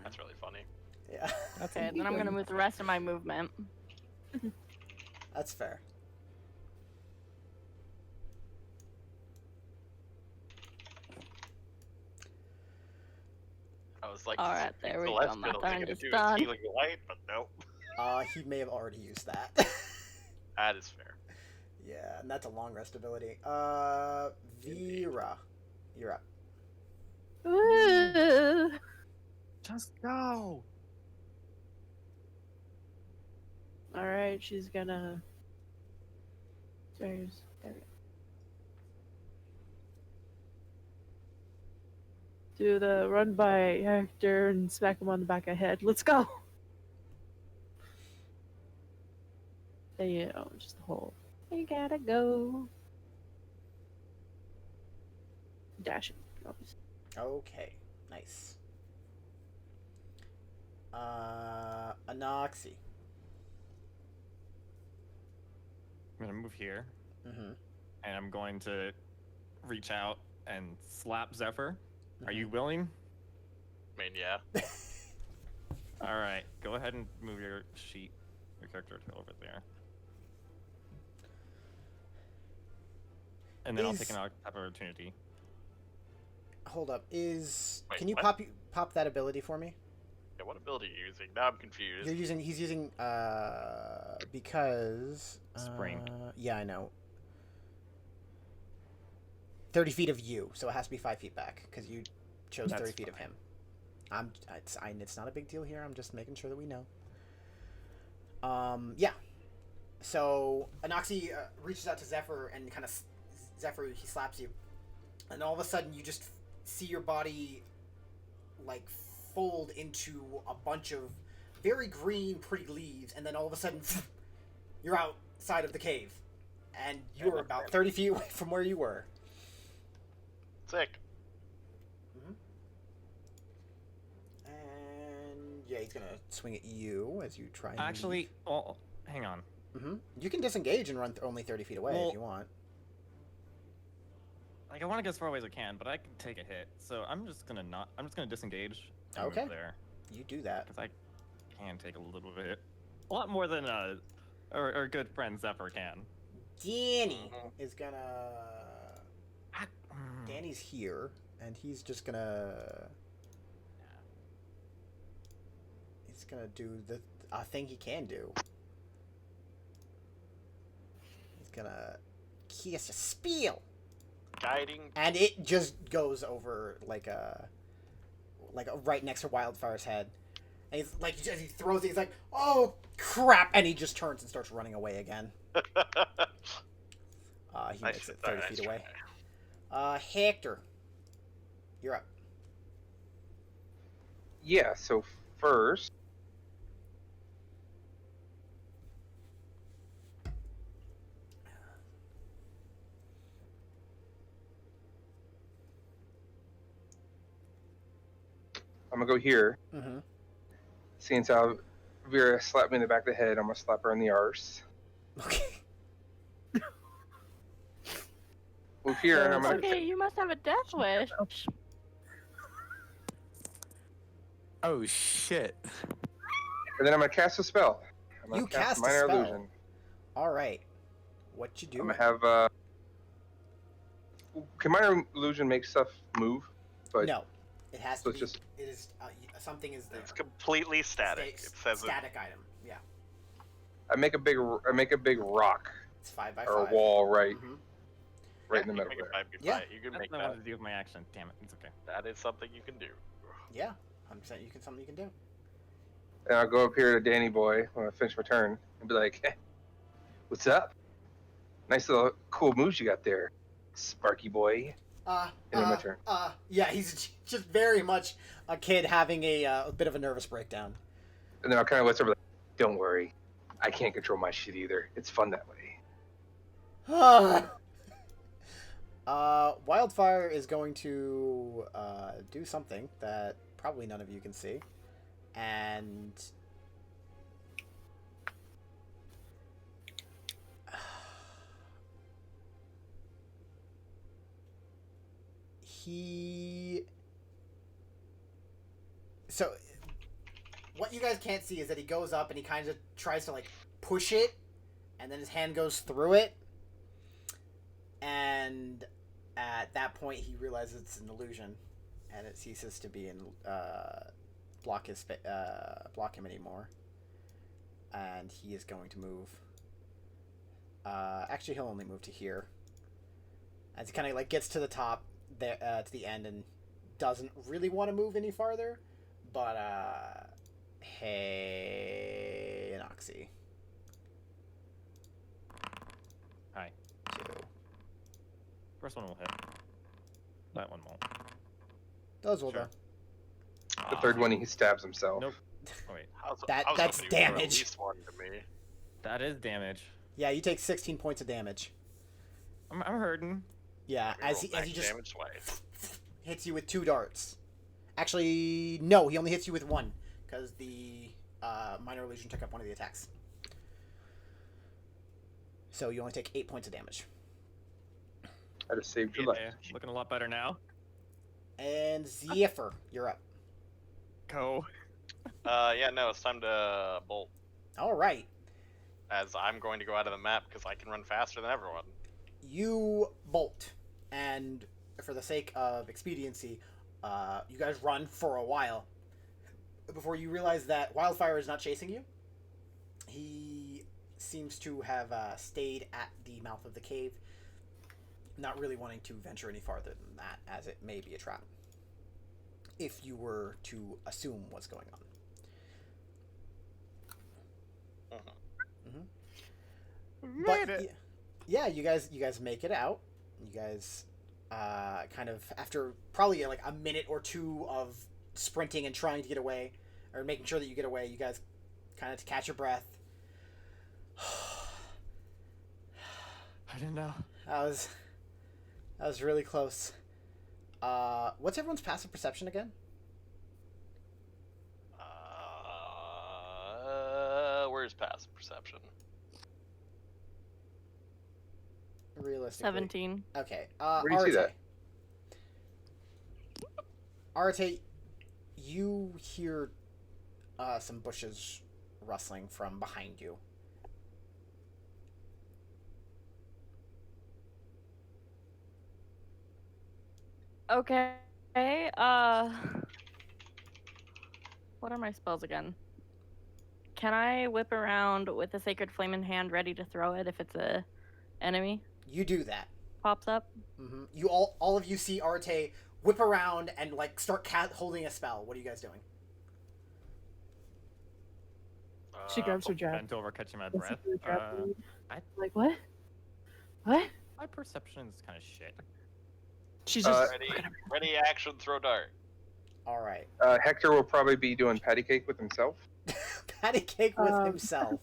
That's really funny. Yeah. Okay, then I'm gonna move the rest of my movement. That's fair. I was like, All right, there we go. Celestial My is turn gonna is do done. his healing light, but nope. He may have already used that. That is fair. Yeah, and that's a long rest ability. Vera, you're up. Ooh. Just go. All right, she's gonna. There we go. Do the run by Hector and smack him on the back of the head. Let's go. There you know, just the whole. You gotta go. Dash it. Okay, nice. Anoxy. I'm gonna move here. Mm-hmm. and I'm going to reach out and slap Zephyr. Are Mm-hmm. you willing? I mean, yeah. All right, go ahead and move your character to over there. And then I'll take an attack opportunity. Hold up. Is Wait, can you what? pop that ability for me? Yeah, what ability are you using? Now I'm confused. He's using because Spring. Yeah, I know. 30 feet of you, so it has to be 5 feet back because you chose That's 30 feet of fine. him. It's not a big deal here. I'm just making sure that we know. Yeah. So Anoxie reaches out to Zephyr and kind of Zephyr, he slaps you, and all of a sudden you just see your body like fold into a bunch of very green, pretty leaves, and then all of a sudden you're outside of the cave, and you're about 30 feet away from where you were. Sick. And yeah, he's gonna swing at you as you try and Actually, well, hang on. You can disengage and run only 30 feet away Well, if you want. Like, I want to go as far away as I can, but I can take a hit. So I'm just gonna disengage. And Okay. Move there, You do that. because I can take a little bit, a lot more than our good friend Zephyr can. Danny Mhm. is gonna. Mm. Danny's here, and he's just gonna. He's gonna do the thing he can do. He's gonna cast a spell, Guiding. and it just goes over like a right next to Wildfire's head, and he's like as he throws it, he's like, "Oh crap!" and he just turns and starts running away again. He makes it 30 feet away. Hector, you're up. Yeah, so first, I'm gonna go here. Mm-hmm. Since Vera slapped me in the back of the head, I'm gonna slap her in the arse. Okay. Move here, and I'm gonna. Okay, you must have a death wish. Oh shit! And then I'm gonna cast a spell. I'm gonna You cast a minor spell. illusion. All right. What you do? I'm gonna have. Can minor illusion make stuff move? But No, it has so to it's be. just- It is something is there. It's completely static. It says it. static item. Yeah, I make a big rock it's 5 by 5. or a wall right Mhm. right in the You middle can there. make it 5 Yeah. You can That's make what I wanted that. to do with my action. Damn it, it's okay. That is something you can do. Yeah, 100%. Something you can do. And I'll go up here to Danny Boy when I finish my turn and be like, "Hey, what's up? Nice little cool moves you got there, Sparky Boy." And then my turn. Yeah, he's just very much a kid having a bit of a nervous breakdown. And then I'll kind of let somebody like, "Don't worry, I can't control my shit either. It's fun that way." Wildfire is going to do something that probably none of you can see, and so what you guys can't see is that he goes up and he kind of tries to like push it, and then his hand goes through it, and at that point he realizes it's an illusion, and it ceases to be block him anymore, and he is going to move. Actually, he'll only move to here, as he kind of like gets to the top there to the end and doesn't really want to move any farther. But hey, Anoxie. Hi. 2. First one will hit. That one won't. Those will Sure. The third one, he stabs himself. Nope. Oh, wait. How's, That's somebody would throw damage. At least one to me. That is damage. Yeah, you take 16 points of damage. I'm hurting. Yeah, Let me as roll he back just damage twice. hits you with 2 darts. Actually, no, he only hits you with 1 because the minor illusion took up one of the attacks. So you only take 8 points of damage. I just saved your life. Yeah, looking a lot better now. And Zephyr, you're up. Go. Yeah, no, it's time to bolt. All right. As I'm going to go out of the map because I can run faster than everyone. You bolt, and for the sake of expediency, you guys run for a while before you realize that Wildfire is not chasing you. He seems to have stayed at the mouth of the cave, not really wanting to venture any farther than that, as it may be a trap, if you were to assume what's going on. But yeah, you guys make it out. You guys kind of, after probably like a minute or two of sprinting and trying to get away, or making sure that you get away, you guys kind of catch your breath. I didn't know. That was really close. What's everyone's passive perception again? Where's passive perception? Realistically. 17. Okay. Where do you see that? Arate, you hear some bushes rustling from behind you. Okay. What are my spells again? Can I whip around with a sacred flame in hand, ready to throw it if it's a enemy You do that. pops up? Mm-hmm. You all of you see Arte whip around and like start holding a spell. What are you guys doing? She grabs her jab. Bent over, catching my Listen breath. to the jab lead. I- Like, what? What? My perception is kind of shit. She's just Ready, action, throw dart. All right. Hector will probably be doing patty cake with himself. Patty cake with himself.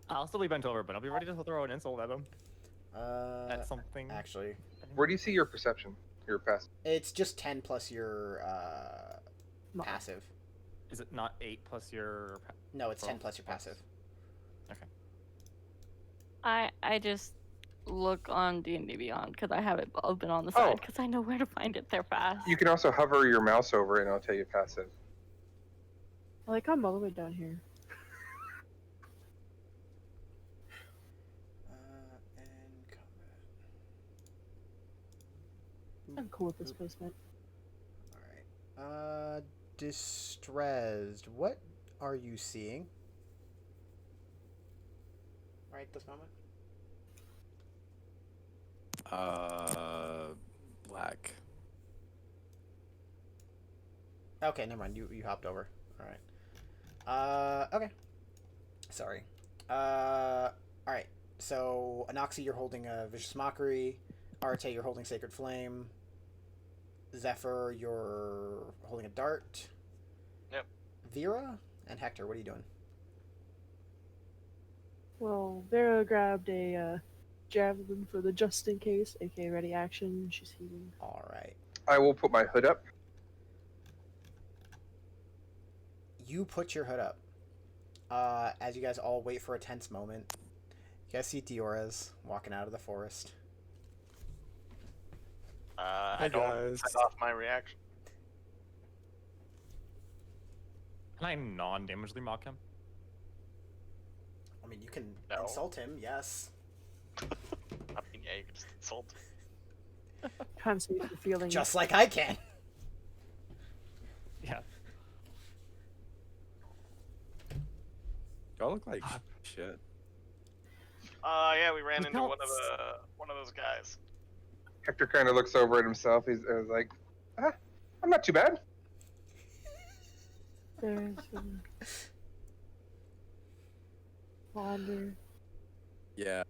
I'll still be bent over, but I'll be ready to throw an insult at him. At something. Actually, Where do you see your perception? Your passive? it's just 10 plus your passive. Is it not 8 plus your? No, it's 10 Well, plus your passive. Okay. I just look on D&D Beyond because I have it open on the side because I know where to find it there fast. You can also hover your mouse over it and it'll tell you passive. like, I'm all the way down here. And combat. I'm cool with this placement. All right. Distressed. What are you seeing? Right this moment. Black. Okay, never mind. You hopped over. All right. Okay. Sorry. All right. So Anoxy, you're holding a Vicious Mockery. Arte, you're holding Sacred Flame. Zephyr, you're holding a dart. Yep. Vera and Hector, what are you doing? Well, Vera grabbed a javelin for the just in case, aka ready action. She's healing. All right. I will put my hood up. You put your hood up. As you guys all wait for a tense moment, you guys see Diorez walking out of the forest. I don't guys. set off my reaction. Can I non-damagely mock him? I mean, you can No. insult him, yes. I mean, yeah, you can just insult. Kind of saves the feeling. Just like I can. Yeah. Y'all look like shit. Yeah, we ran We into don't one of those guys. Hector kind of looks over at himself. He's like, I'm not too bad. There's some wander. Yeah.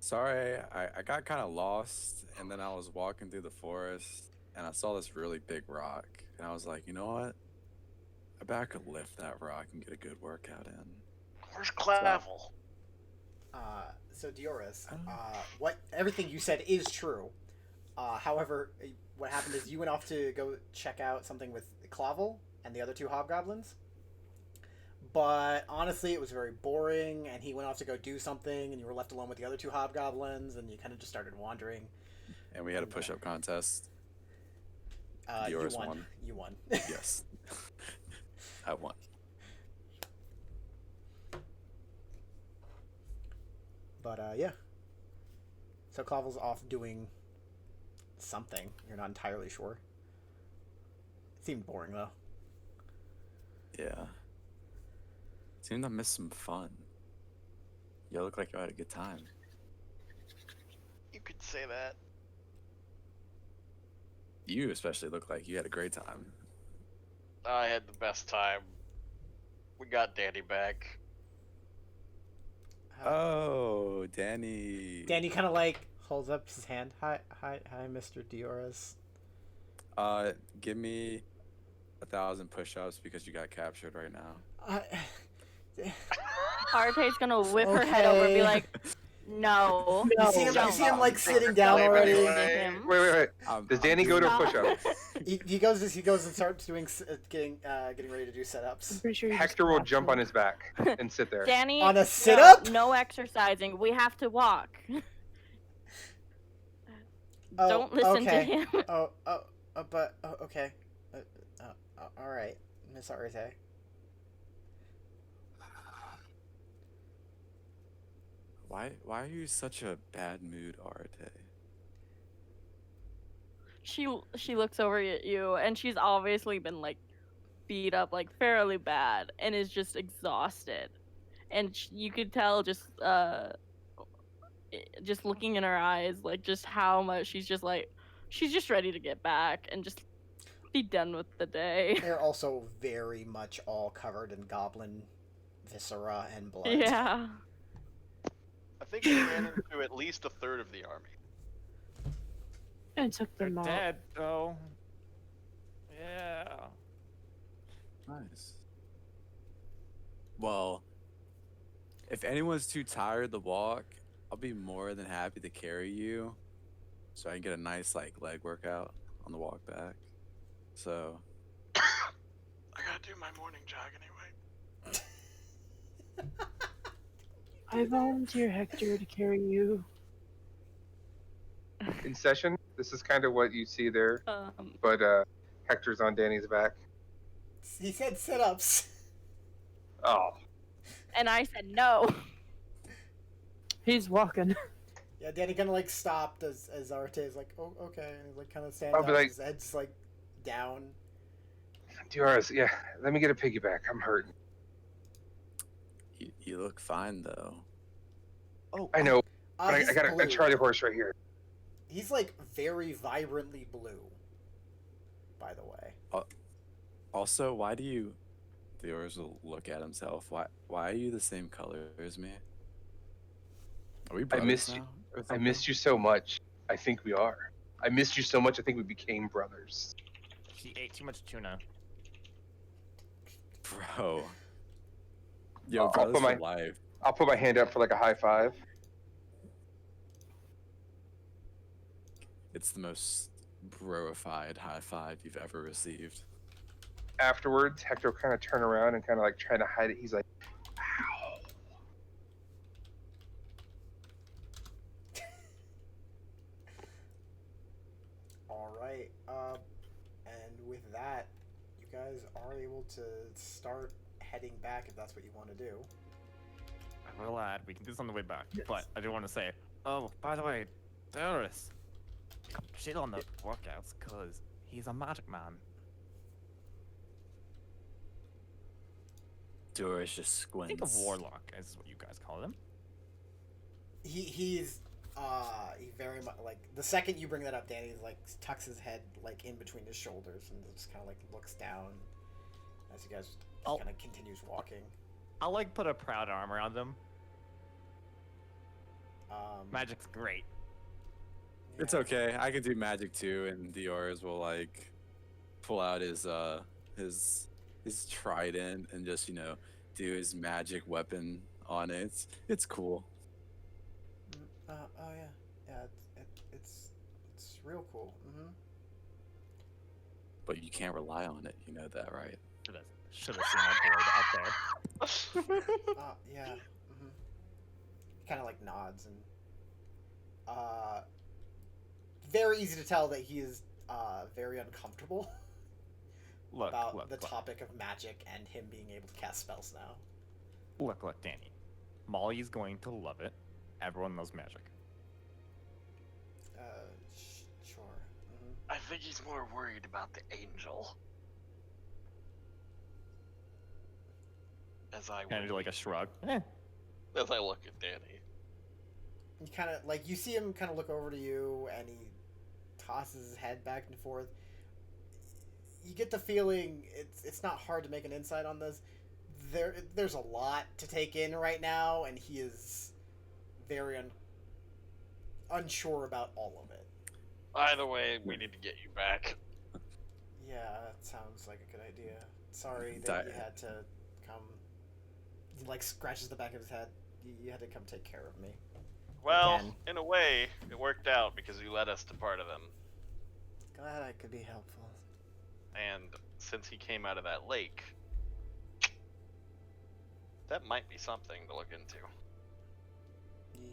Sorry, I got kind of lost, and then I was walking through the forest, and I saw this really big rock, and I was like, you know what? I bet I could lift that rock and get a good workout in. Where's Clavel? So Diorez, what everything you said is true. However, what happened is you went off to go check out something with Clavel and the other two hobgoblins. But honestly, it was very boring, and he went off to go do something, and you were left alone with the other two hobgoblins, and you kind of just started wandering. And we had a push-up contest. You Yours won. won. You won. Yes. I won. But yeah. So Clavel's off doing something. You're not entirely sure. Seemed boring though. Yeah. Seemed I missed some fun. You look like you had a good time. You could say that. You especially look like you had a great time. I had the best time. We got Danny back. Oh, Danny. Danny kind of like holds up his hand. Hi, Mr. Dioras. Give me 1,000 push-ups because you got captured right now. Arte's gonna whip her head over and be Okay. like, no. You see him like sitting down Don't already. anyway. Listen to him. Wait. Does Danny go to a Stop. push-up? He goes and starts doing getting ready to do I'm setups. pretty sure you just Hector will clapped jump him. on his back and sit there. Danny, On a no, sit-up? No exercising. We have to walk. Oh, Don't listen to okay. him. Okay. All right, Miss Arte. Why are you such a bad mood, Arte? She looks over at you, and she's obviously been like beat up like fairly bad, and is just exhausted. And you could tell just looking in her eyes, like just how much she's just ready to get back and just be done with the day. They're also very much all covered in goblin viscera and blood. Yeah. I think we ran into at least a third of the army. And took They're them all. dead, though. Yeah. Nice. Well, if anyone's too tired to walk, I'll be more than happy to carry you, so I can get a nice leg workout on the walk back. So. I gotta do my morning jog anyway. I volunteer Hector to carry you. In session, this is kind of what you see there, Um, but Hector's on Danny's back. He said sit-ups. Oh, and I said no. He's walking. Yeah, Danny kind of like stopped as Arte is like, oh, okay, and he like kind of stands I'll up, be like- his head's like down. Dioras, yeah, let me get a piggyback. I'm hurting. You look fine though. Oh, I know, but I he's got a blue. Charlie horse right here. He's like very vibrantly blue. By the way, Also, why do you? Viewers will look at himself. Why are you the same color as me? Are we brothers missed you. now or I something? missed you so much. I think we are. I missed you so much. I think we became brothers. She ate too much tuna. Bro. Yo, I'll brothers put for my- life. I'll put my hand up for like a high five. It's the most broified high five you've ever received. Afterwards, Hector kind of turn around and kind of like trying to hide it. He's like, "Ow." all right. And with that, you guys are able to start heading back if that's what you want to do. I will add, we can do this on the way back, Yes. but I do want to say, oh, by the way, Doris, shit on the workouts, because he's a magic man. Doris just squints. Think of Warlock, is what you guys call him. He's he very much like the second you bring that up, Danny like tucks his head like in between his shoulders and just kind of like looks down as you guys Oh. kind of continues walking. I'll like put a proud arm around him. Magic's great. It's yeah. okay. I can do magic too, and Dioras will like pull out his trident and just do his magic weapon on it. It's cool. Oh yeah, it's real cool. Mm-hmm. But you can't rely on it. You know that, right? Should have seen my board out there. Yeah. Mm-hmm. Kind of like nods and very easy to tell that he is very uncomfortable Look, about look, the look. topic of magic and him being able to cast spells now. Look, Danny. Molly's going to love it. Everyone knows magic. Sure. Mhm. I think he's more worried about the angel. As I Kind of do like a shrug. Eh. as I look at Danny. You kind of like you see him kind of look over to you, and he tosses his head back and forth. You get the feeling it's not hard to make an insight on this. There's a lot to take in right now, and he is very unsure about all of it. Either way, we need to get you back. Yeah, that sounds like a good idea. Sorry that you had to come. He like scratches the back of his head. You had to come take care of me. Well, Again. in a way, it worked out because you led us to part of them. Glad I could be helpful. And since he came out of that lake, that might be something to look into.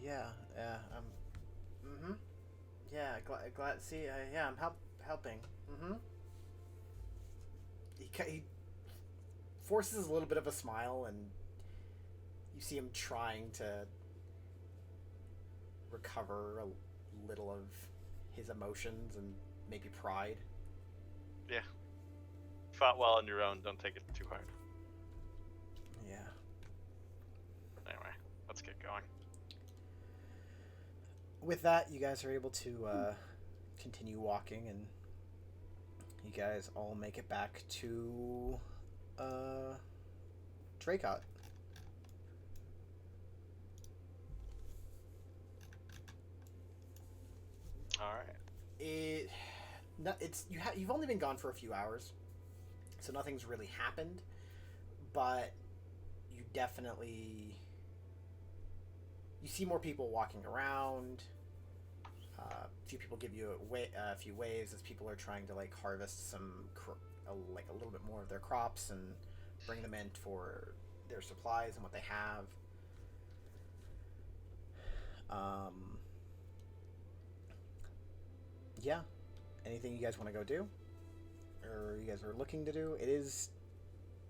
Yeah. Yeah, glad. See, yeah, I'm helping. He forces a little bit of a smile, and you see him trying to recover a little of his emotions and maybe pride. Yeah. Fought well on your own. Don't take it too hard. Yeah. Anyway, let's get going. With that, you guys are able to continue walking, and you guys all make it back to Dracot. All right. You've only been gone for a few hours, so nothing's really happened, but you definitely see more people walking around. A few people give you a few waves as people are trying to like harvest some like a little bit more of their crops and bring them in for their supplies and what they have. Yeah. Anything you guys want to go do? Or you guys are looking to do? It is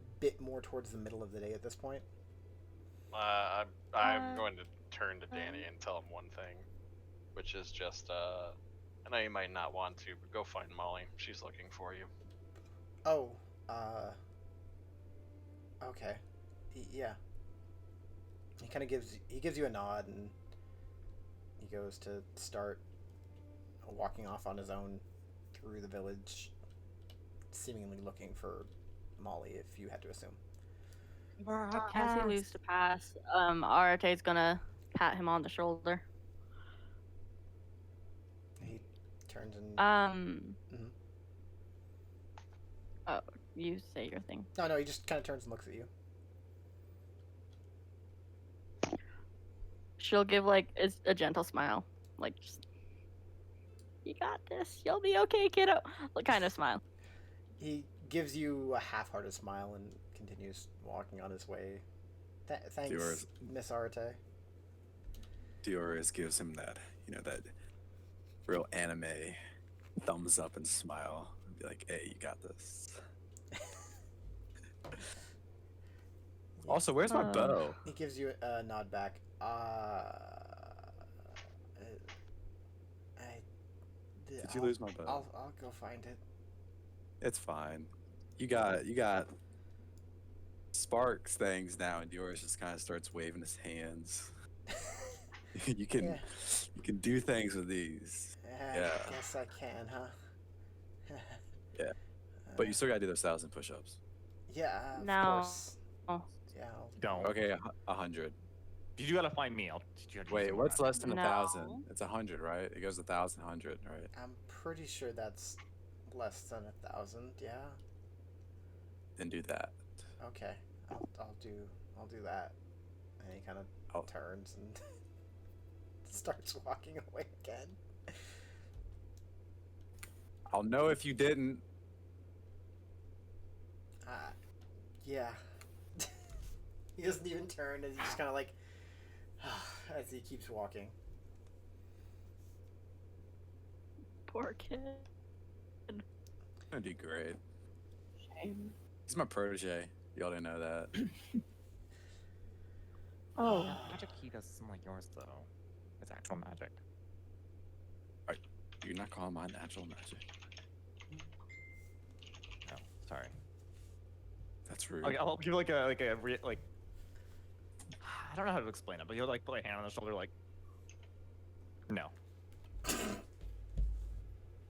a bit more towards the middle of the day at this point. I'm going to turn to Danny and tell him one thing, which is just, I know you might not want to, but go find Molly. She's looking for you. Oh, okay. Yeah. He gives you a nod, and he goes to start walking off on his own through the village, seemingly looking for Molly, if you had to assume. As he leaves to pass, Arate's gonna pat him on the shoulder. He turns and... Mhm. Oh, you say your thing. No, he just kind of turns and looks at you. She'll give like a gentle smile, like just, you got this. You'll be okay, kiddo. Kind of smile. He gives you a half-hearted smile and continues walking on his way. Thanks, Miss Arate. Dioris gives him that, that real anime thumbs up and smile. And be like, hey, you got this. Also, where's my bow? He gives you a nod back. Did you lose my bow? I'll go find it. It's fine. You got sparks things now, and Dioris just kind of starts waving his hands. you can do things with these. Yeah. I guess I can, huh? Yeah. But you still gotta do those 1,000 push-ups. Yeah, of No. course. Oh. Yeah. Don't. Okay, 100. You gotta find me. I'll teach you how to Wait, use what's the less than No. 1,000? It's 100, right? It goes 1,000, 100, right? I'm pretty sure that's less than 1,000. Yeah. Then do that. Okay. I'll do that. And he kind of turns and starts walking away again. I'll know if you didn't. Yeah. He doesn't even turn, and he's just kind of like, as he keeps walking. Poor kid. Gonna do great. Shame. He's my protege. Y'all didn't know that. Oh, Magic key does something like yours though. It's actual magic. You're not calling mine natural magic. Oh, sorry. That's rude. Okay, I'll give like I don't know how to explain it, but you'll like put a hand on the shoulder like. No.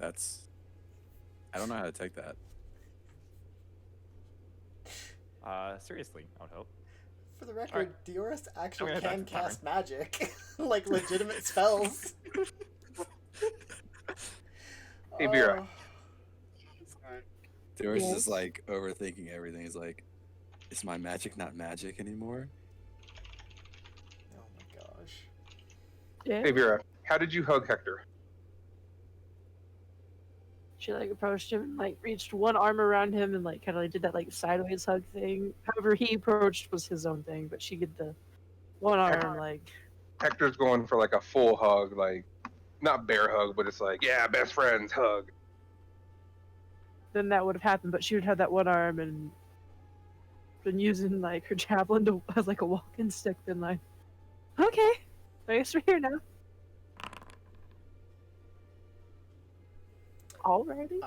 I don't know how to take that. Seriously, I would hope. For the record, Alright. Dioris actually I'm gonna can head back to the cast magic, like legitimate spells. Hey, Vera. Oh. Doris Yes. is like overthinking everything. He's like, is my magic not magic anymore? Oh my gosh. yeah. Hey, Vera. How did you hug Hector? She like approached him and like reached one arm around him and like kind of like did that like sideways hug thing. However, he approached was his own thing, but she did the one arm like. Hector's going for like a full hug, like not bear hug, but it's like, yeah, best friends hug. Then that would have happened, but she would have that one arm and been using like her javelin to, as like a walking stick. Been like, okay, I guess we're here now. Alrighty.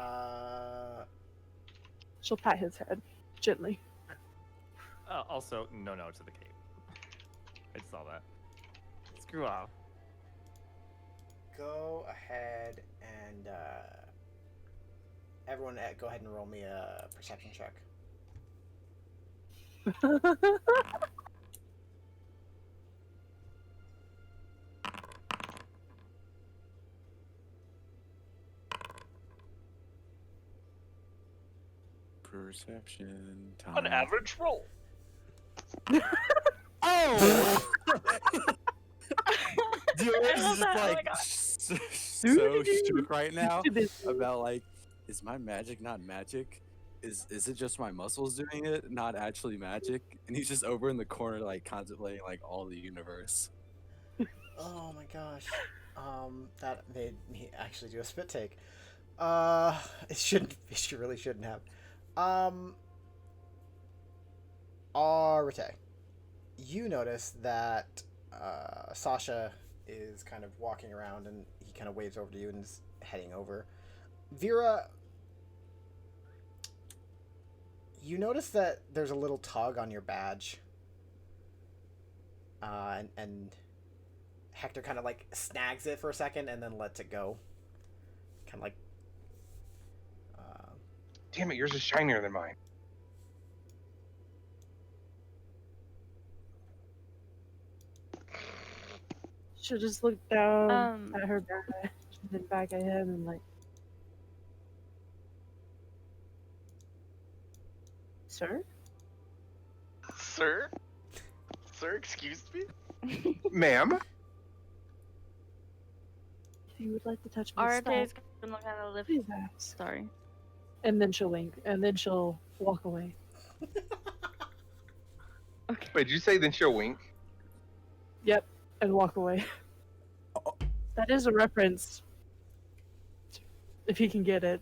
She'll pat his head gently. Also, no to the cape. I saw that. Screw off. Go ahead and everyone, go ahead and roll me a perception check. Perception time. An average roll. Oh! Doris is love just that. Oh my like God. so shook right now Too busy. about like, is my magic not magic? Is it just my muscles doing it, not actually magic? And he's just over in the corner like contemplating like all the universe. Oh my gosh. That made me actually do a spit take. It really shouldn't have. Arete, you notice that Sasha is kind of walking around and he kind of waves over to you and is heading over. Vera, you notice that there's a little tug on your badge. And Hector kind of like snags it for a second and then lets it go. Kind of like. Damn it, yours is shinier than mine. She'll just look down Um. at her badge and then back at him and like, sir? Sir? Sir, excuse me? Ma'am? If you would like to touch my Arte's scalp, gonna kind of lift. please ask. Sorry. And then she'll wink, and then she'll walk away. Okay. Wait, did you say then she'll wink? Yep, and walk away. That is a reference. If he can get it.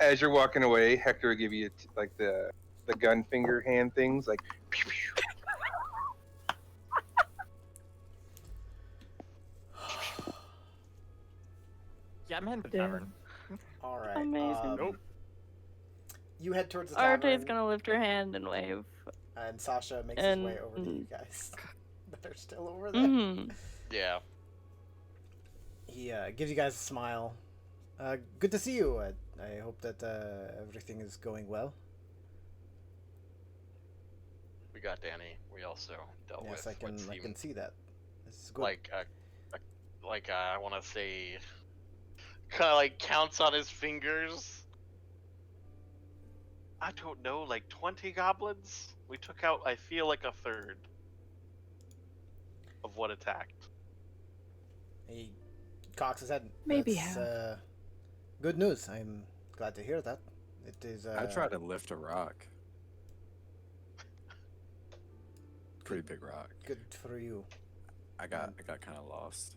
As you're walking away, Hector will give you like the gun finger hand things, like pew, pew. Yeah, I'm heading to the Damn. tavern. All right. Amazing. Nope. You head towards the tavern, Arte's gonna lift her hand and wave. and Sasha makes his way over to you guys that are still over there. Mm-hmm. Yeah. He gives you guys a smile. Good to see you. I hope that everything is going well. We got Danny. We also dealt Yes, with I can. what I seemed can see that. This is good. like I want to say, kind of like counts on his fingers. I don't know, like 20 goblins. We took out, I feel like a third of what attacked. He cocks his head. Maybe That's, half. good news. I'm glad to hear that. It is. I tried to lift a rock. Pretty big rock. Good for you. I got kind of lost.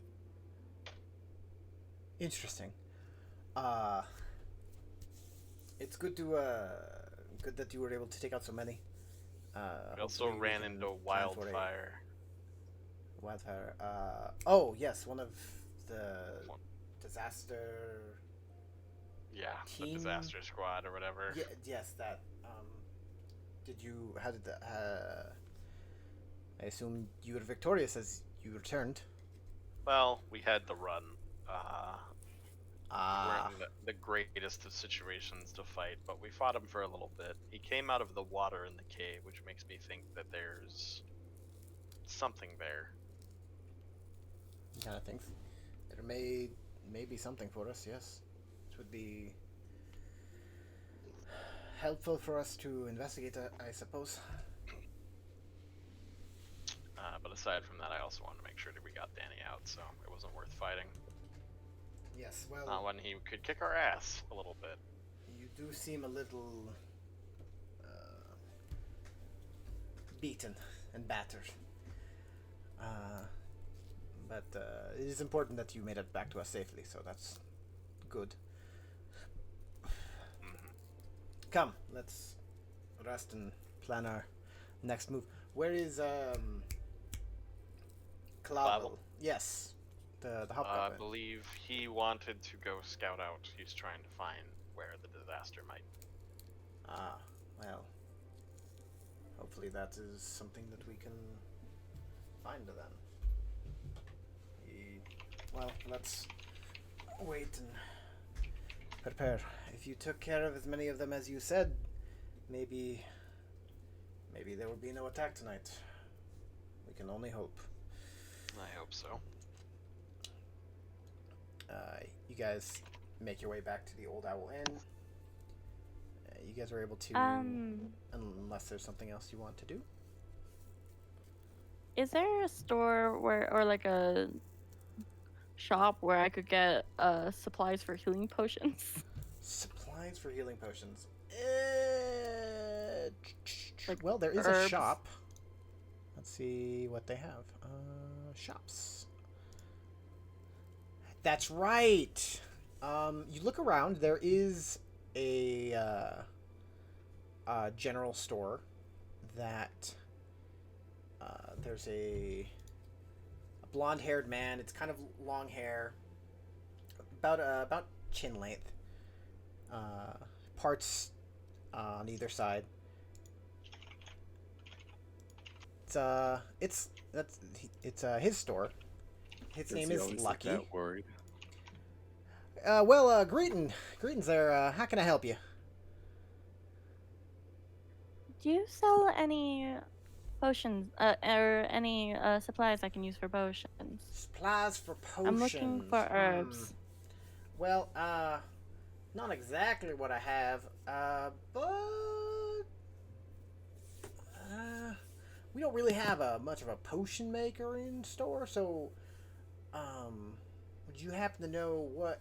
Interesting. It's good to good that you were able to take out so many. We also Hopefully we ran can into plan for a Wildfire. Wildfire. Oh yes, one of the disaster. Yeah, the Team- disaster squad or whatever. Yeah, yes, that. Did you? How did that? I assume you were victorious as you returned. Well, we had the run. We Ah, weren't in the greatest of situations to fight, but we fought him for a little bit. He came out of the water in the cave, which makes me think that there's something there. kind of things. There may be something for us. Yes, it would be helpful for us to investigate. I suppose. But aside from that, I also wanted to make sure that we got Danny out, so it wasn't worth fighting. Yes. Well, Not when he could kick our ass a little bit. you do seem a little beaten and battered. But it is important that you made it back to us safely, so that's good. Come, let's rest and plan our next move. Where is Clavel? Yes, the I hobgoblin. believe he wanted to go scout out. He's trying to find where the disaster might. Ah, well. Hopefully that is something that we can find then. Well, let's wait and prepare. If you took care of as many of them as you said, maybe there will be no attack tonight. We can only hope. I hope so. You guys make your way back to the Old Owl Inn. You guys are able to, unless there's something else you want to do. Is there a store where, or like a shop where I could get supplies for healing potions? Supplies for healing potions. Like Well, there is a herbs. shop. Let's see what they have. Shops. That's right. You look around. There is a general store that there's a blonde-haired man. It's kind of long hair, about chin length. Parts on either side. It's his store. His Does name he is always look Lucky. that worried? Greetings there. How can I help you? Do you sell any potions or any supplies I can use for potions? Supplies for potions. I'm looking for herbs. Well, not exactly what I have, but we don't really have much of a potion maker in store, so would you happen to know what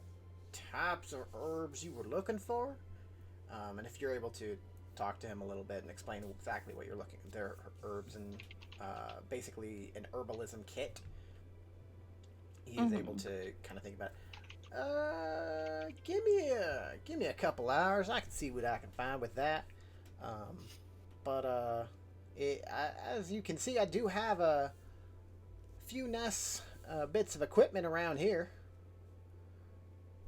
types of herbs you were looking for? And if you're able to talk to him a little bit and explain exactly what you're looking at, their herbs and basically an herbalism kit, he's able to kind of think about it. Give me a couple hours. I can see what I can find with that. As you can see, I do have a few nice bits of equipment around here,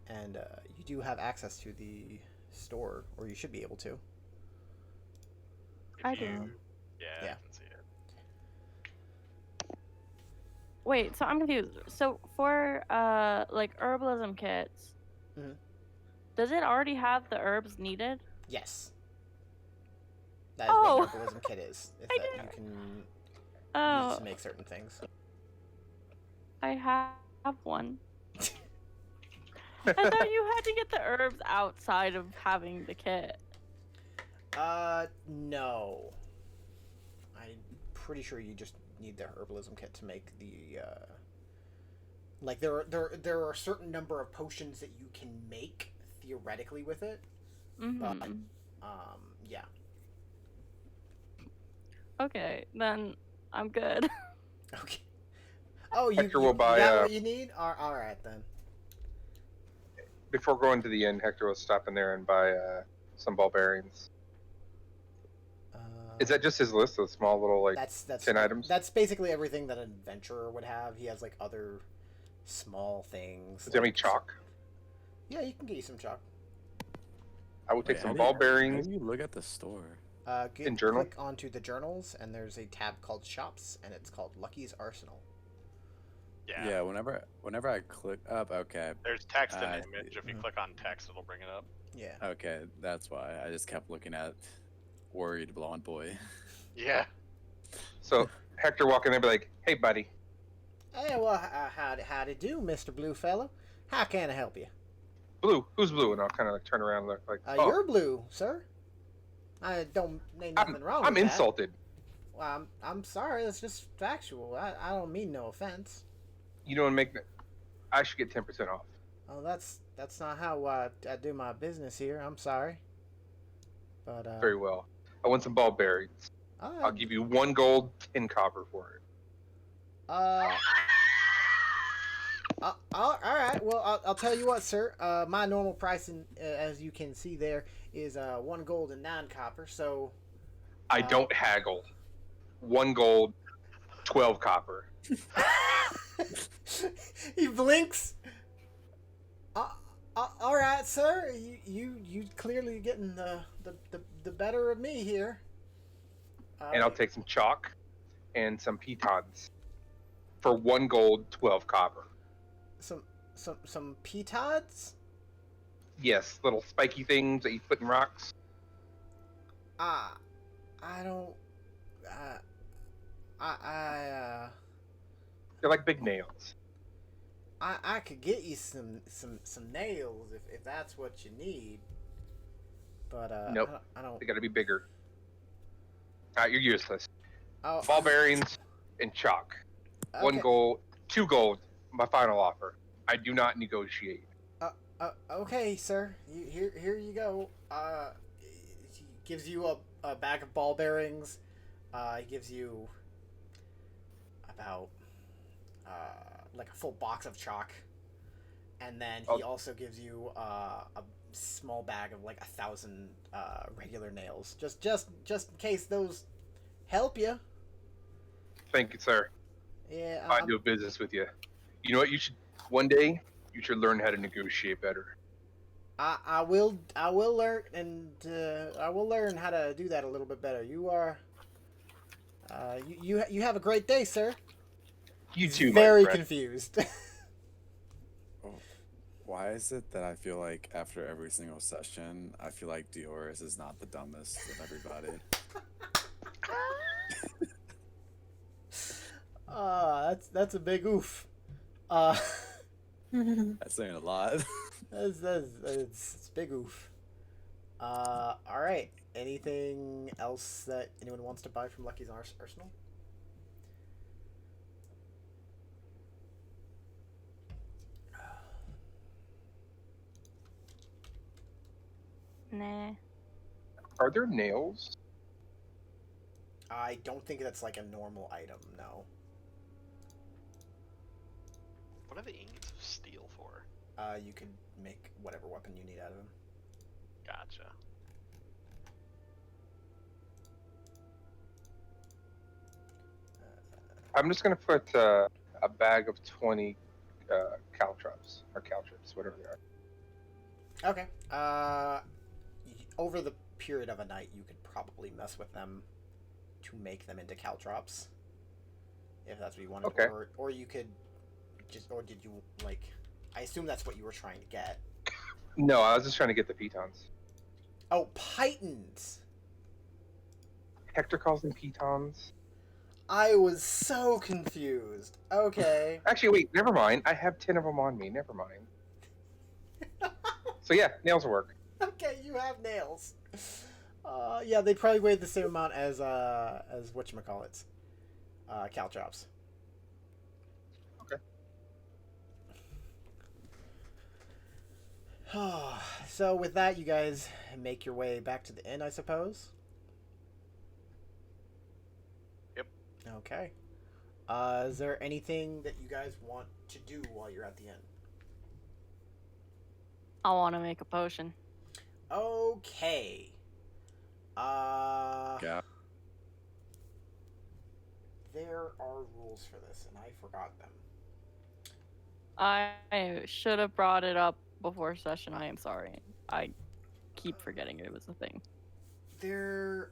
and you do have access to the store, or you should be able to. If I you, do. Yeah, Yeah. I can see it. Wait, so I'm confused. So for like herbalism kits, Mhm. does it already have the herbs needed? Yes. That is Oh. what an herbalism kit is. Is I that you didn't- can use Oh, to make certain things. I have one. I thought you had to get the herbs outside of having the kit. No. I'm pretty sure you just need the herbalism kit to make the like there are a certain number of potions that you can make theoretically with it. Mm-hmm. Yeah. Okay, then I'm good. Okay. Oh, Hector will you buy, got what you need? All right then. before going to the inn, Hector will stop in there and buy some ball bearings. Is that just his list of small little like that's 10 items? That's basically everything that an adventurer would have. He has like other small things. Is there any chalk? Yeah, you can get you some chalk. I would take Wait, some how do ball you- bearings How do you look at the store? in journal. Click onto the journals, and there's a tab called Shops, and it's called Lucky's Arsenal. Yeah. Yeah, whenever I click up, okay, There's text and I image. see. If you click on text, it'll bring it up. Yeah. okay, that's why I just kept looking at worried blonde boy. Yeah. So Hector walking there, be like, "Hey, buddy, Hey, well, howdy do, Mr. Blue Fellow. How can I help you? Blue. Who's Blue?" And I'll kind of like turn around and look like, "Oh, You're blue, sir. I don't ain't nothing wrong I'm with that. insulted. Well, I'm sorry. That's just factual. I don't mean no offense. You don't make. I should get 10% off." Oh, that's not how I do my business here. I'm sorry. But Very well. I want some ball bearings. I'll give you 1 gold, 10 copper for it. All right. Well, I'll tell you what, sir. My normal pricing, as you can see there, is 1 gold and 9 copper. So I don't haggle. 1 gold, 12 copper. he blinks. All right, sir. You clearly getting the better of me here. And I'll take some chalk and some pitons for 1 gold, 12 copper. some petods. Yes, little spiky things that you put in rocks. I don't. They're like big nails. I could get you some nails if that's what you need. But Nope. I don't. They gotta be bigger. You're useless. Oh, Ball bearings and chalk. 1 okay. gold, 2 gold. My final offer. I do not negotiate. Okay, sir. Here you go. He gives you a bag of ball bearings. He gives you about like a full box of chalk, and then he also gives you a small bag of like 1,000 regular nails, just in case those help you. Thank you, sir. Yeah. I do business with you. You know what? You should one day. You should learn how to negotiate better. I will learn, and I will learn how to do that a little bit better. You are. You have a great day, sir. You too, Very my friend. confused. Why is it that I feel like after every single session, I feel like Dioris is not the dumbest of everybody? That's a big oof. That's saying a lot. It's a big oof. All right. Anything else that anyone wants to buy from Lucky's Arsenal? Nah. Are there nails? I don't think that's like a normal item. No. What are the ingots of steel for? You can make whatever weapon you need out of them. Gotcha. I'm just gonna put a bag of 20 caltrops or caltrops, whatever they are. Okay. Over the period of a night, you could probably mess with them to make them into caltrops, if that's what you wanted. Okay. Or you could just, or did you like? I assume that's what you were trying to get. No, I was just trying to get the pitons. Oh, pythons. Hector calls them pitons. I was so confused. Okay. Actually, wait, never mind. I have 10 of them on me. Never mind. So yeah, nails will work. Okay, you have nails. Yeah, they probably weigh the same amount as whatchamacallits. Caltrops. Okay. So with that, you guys make your way back to the inn, I suppose? Yep. Okay. Is there anything that you guys want to do while you're at the inn? I want to make a potion. Okay. Yeah. There are rules for this, and I forgot them. I should have brought it up before session. I am sorry. I keep forgetting it was a thing. There,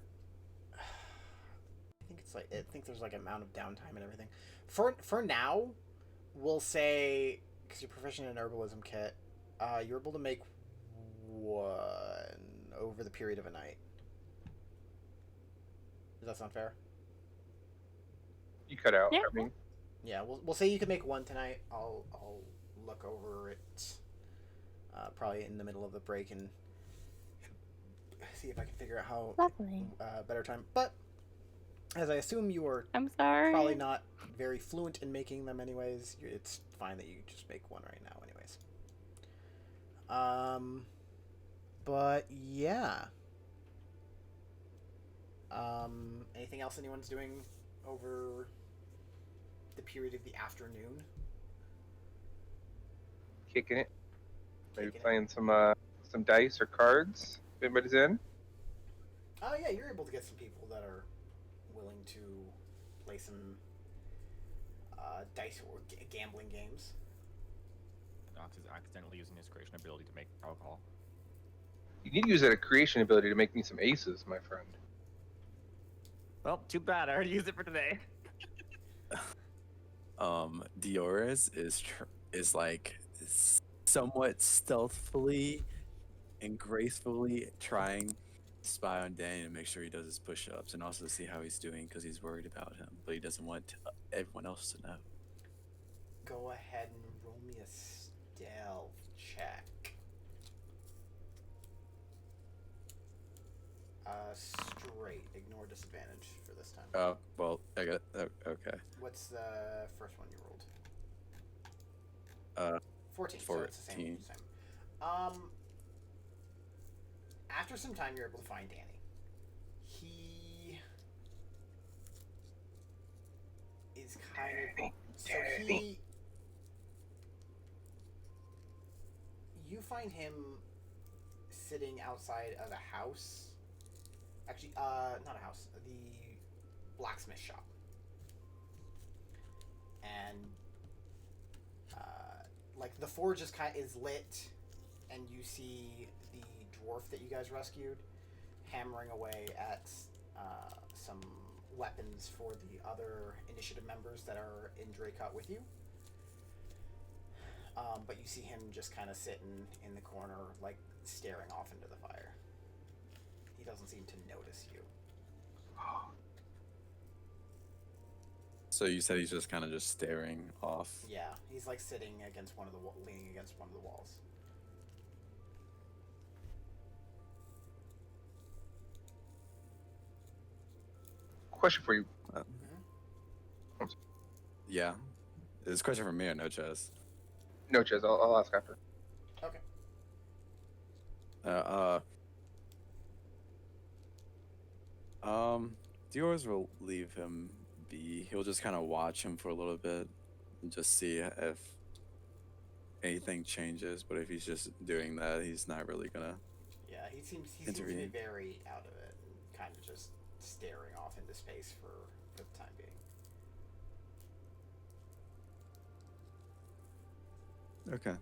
I think there's like amount of downtime and everything. For now, we'll say because you're proficient in herbalism kit, you're able to make one over the period of a night. Does that sound fair? You cut out. Yeah. I mean, Yeah, we'll say you can make one tonight. I'll look over it probably in the middle of the break and see if I can figure out how Lovely. better time. But as I assume you are I'm sorry. probably not very fluent in making them anyways, it's fine that you just make one right now anyways. But yeah. Anything else anyone's doing over the period of the afternoon? kicking it. Maybe Kicking it. playing some dice or cards. If anybody's in. Oh yeah, you're able to get some people that are willing to play some dice or gambling games. Nox is accidentally using his creation ability to make alcohol. You need to use that creation ability to make me some aces, my friend. Well, too bad. I already used it for today. Dioris is like somewhat stealthily and gracefully trying to spy on Danny to make sure he does his push-ups and also see how he's doing because he's worried about him, but he doesn't want everyone else to know. Go ahead and roll me a stealth check. Straight. Ignore disadvantage for this time. Oh, well, I got okay. What's the first one you rolled? 14. So it's the 14. same. After some time, you're able to find Danny. He is kind of so he. You find him sitting outside of a house. Actually, not a house. The blacksmith shop. And like the forge is lit, and you see the dwarf that you guys rescued hammering away at some weapons for the other initiative members that are in Dracot with you. But you see him just kind of sitting in the corner, like staring off into the fire. He doesn't seem to notice you. So you said he's just kind of just staring off. Yeah, he's like sitting against leaning against one of the walls. Question for you. Yeah. Is this a question for me or no, Chess? No, Chaz, I'll ask after. Okay. Dior's will leave him be. He'll just kind of watch him for a little bit and just see if anything changes. But if he's just doing that, he's not really gonna. Yeah, he seems to be very out of it and kind of just staring off into space for the time being. Okay.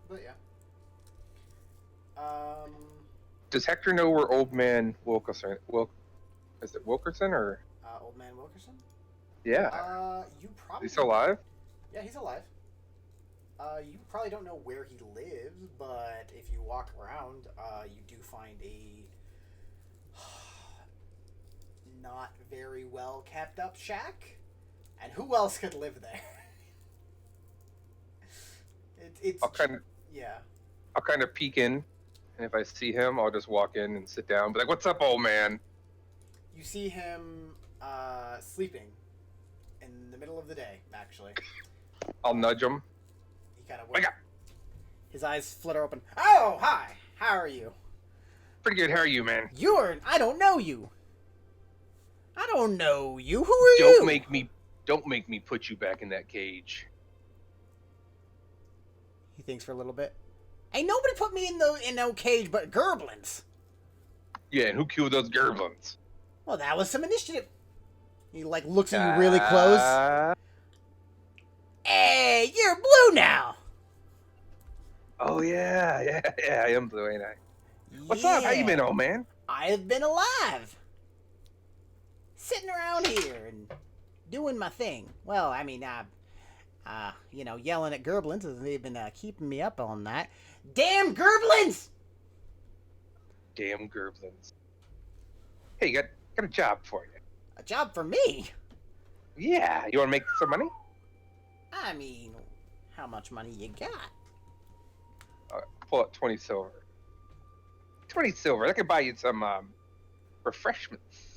But yeah. Does Hector know where Old Man Wilkerson? Is it Wilkerson or? Old Man Wilkerson? Yeah. You probably. Is he still alive? Yeah, he's alive. You probably don't know where he lives, but if you walk around, you do find a not very well kept up shack. And who else could live there? It's I'll kind of peek in, and if I see him, I'll just walk in and sit down. Be like, "What's up, old man?" You see him sleeping in the middle of the day. Actually, I'll nudge him. he kind of Wake up! His eyes flutter open. Oh, hi. How are you? Pretty good. How are you, man? I don't know you. I don't know you. Who are you? Don't make me put you back in that cage. He thinks for a little bit. Ain't nobody put me in no cage but Gerblins. Yeah, and who killed those Gerblins? Well, that was some initiative. He like looks at you really close. Hey, you're blue now. Oh yeah. I am blue, ain't I? What's up? How you been, old man? I've been alive. Sitting around here and doing my thing. Well, I mean, yelling at Gerblins as they've been keeping me up all night. Damn Gerblins! Damn Gerblins. Hey, got a job for you. A job for me? Yeah, you want to make some money? I mean, how much money you got? Pull out 20 silver. 20 silver. I could buy you some refreshments.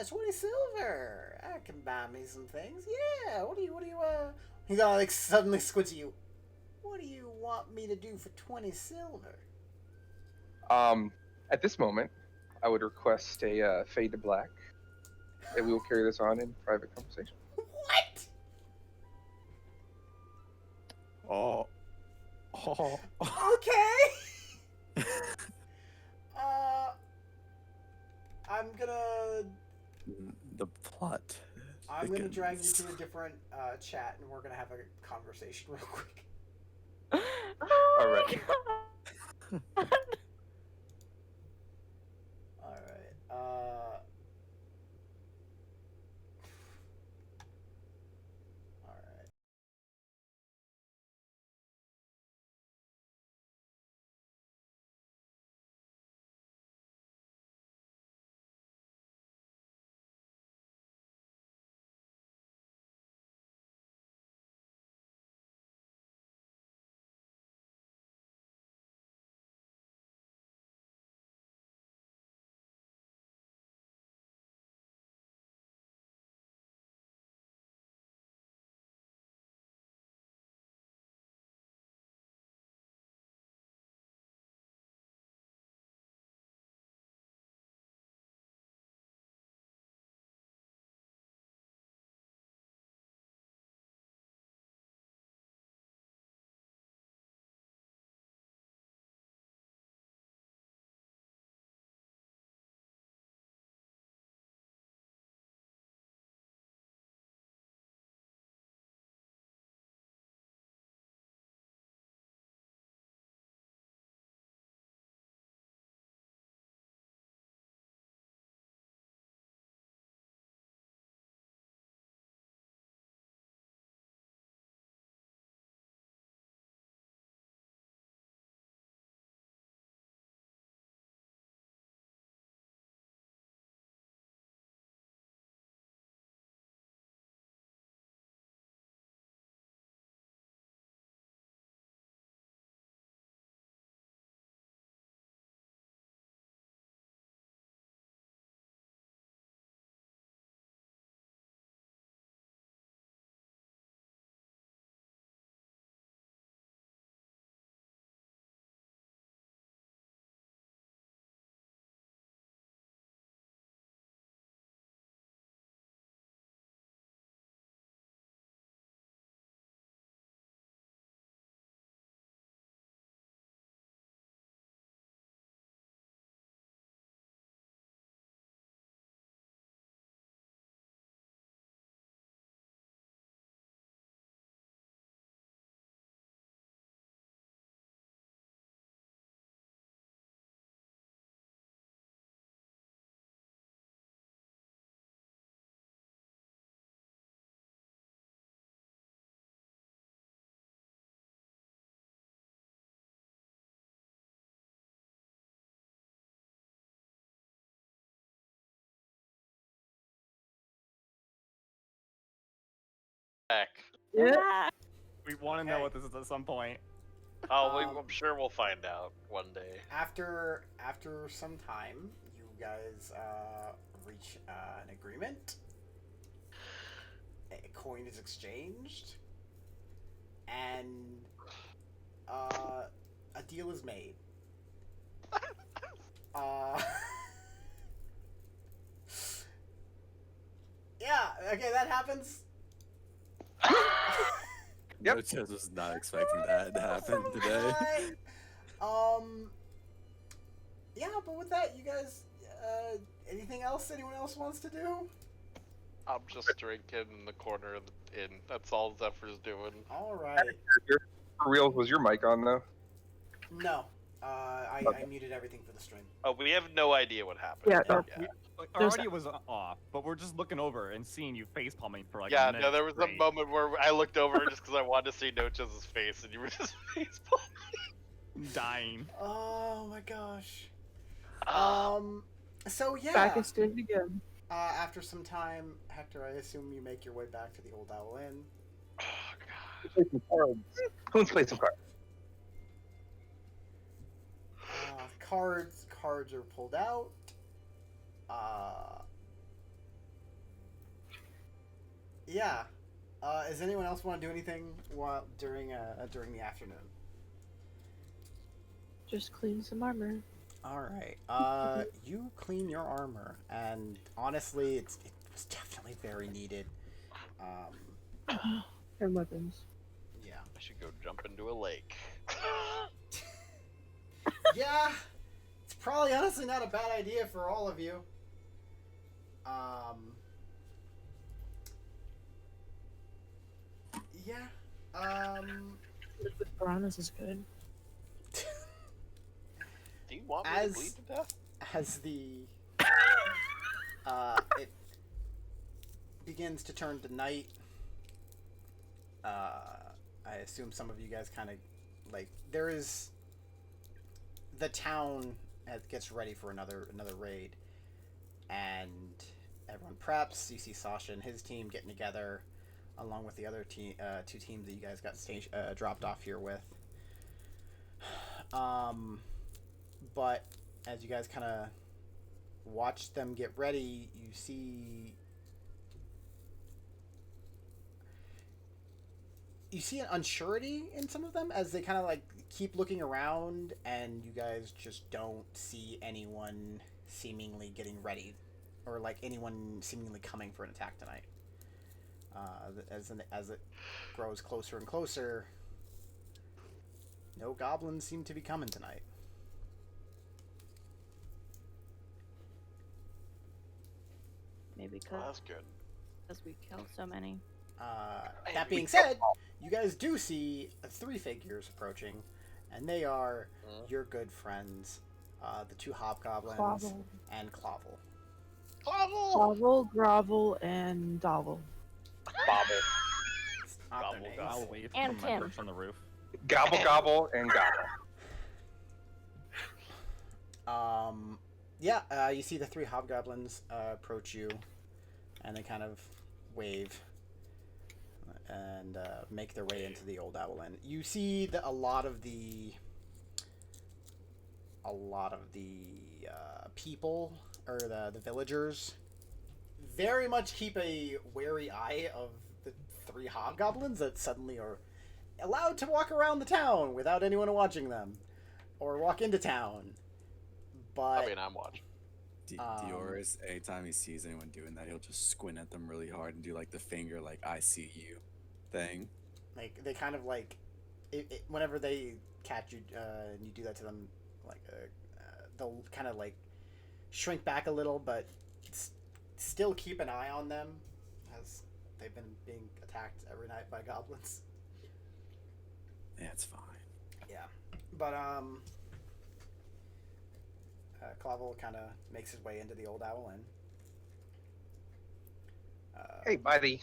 20 silver. I can buy me some things. Yeah. What do you He's all like suddenly squints at you. What do you want me to do for 20 silver? At this moment, I would request a fade to black, and we will carry this on in private conversation. What? Oh. Okay. I'm gonna The plot. drag you to a different chat, and we're gonna have a conversation real quick. Oh All my right. God. All right. All right. Heck. Yeah. We want to know what this is at some point. I'm sure we'll find out one day. After some time, you guys reach an agreement. A coin is exchanged, and a deal is made. Yeah. Okay, that happens. Yep. No Chaz was not expecting that to happen today. Yeah, but with that, you guys, anything else anyone else wants to do? I'm just drinking in the corner of the inn. That's all Zephyr's doing. All right. For real, was your mic on though? No, I Okay. muted everything for the stream. Oh, we have no idea what happened. Yeah, no. Like, our There's- audio was off, but we're just looking over and seeing you face palming for like Yeah, a minute no, there was straight. a moment where I looked over just because I wanted to see Noch's face, and you were just face palming. dying. Oh my gosh. Ah. So yeah. Back and stand again. After some time, Hector, I assume you make your way back to the Old Owl Inn. Oh, God. Play some cards. Let's play some cards. Cards are pulled out. Yeah. Does anyone else want to do anything during the afternoon? Just clean some armor. All right. You clean your armor, and honestly, it was definitely very needed. And weapons. Yeah. I should go jump into a lake. Yeah. It's probably honestly not a bad idea for all of you. Yeah. Liquid piranhas is good. Do you want me As- to bleed to death? As the it begins to turn to night, I assume some of you guys kind of like there is the town gets ready for another raid, and everyone preps. You see Sasha and his team getting together, along with the other two teams that you guys got dropped off here with. But as you guys kind of watch them get ready, you see an unsurety in some of them as they kind of like keep looking around, and you guys just don't see anyone seemingly getting ready, or like anyone seemingly coming for an attack tonight. As it grows closer and closer, no goblins seem to be coming tonight. Maybe Well, that's good. because we killed so many. That being said, you guys do see three figures approaching, and they are your good friends, the two hobgoblins Clovel. and Clovel. Clovel! Clovel, Grovel, and Doggle. Bobble. It's not their Gobble, names. gobble. I'll wave And from my Tim. perch on the roof. Gobble, gobble, and gobble. Yeah, you see the three hobgoblins approach you, and they kind of wave and make their way into the Old Owl Inn. You see that a lot of the people, or the villagers, very much keep a wary eye of the three hobgoblins that suddenly are allowed to walk around the town without anyone watching them, or walk into town. But I mean, I'm watching. Dioris, anytime he sees anyone doing that, he'll just squint at them really hard and do like the finger, like I see you thing. like they kind of like whenever they catch you and you do that to them, like they'll kind of like shrink back a little, but still keep an eye on them as they've been being attacked every night by goblins. Yeah, it's fine. Yeah, but Clavel kind of makes his way into the Old Owl Inn. Hey, buddy.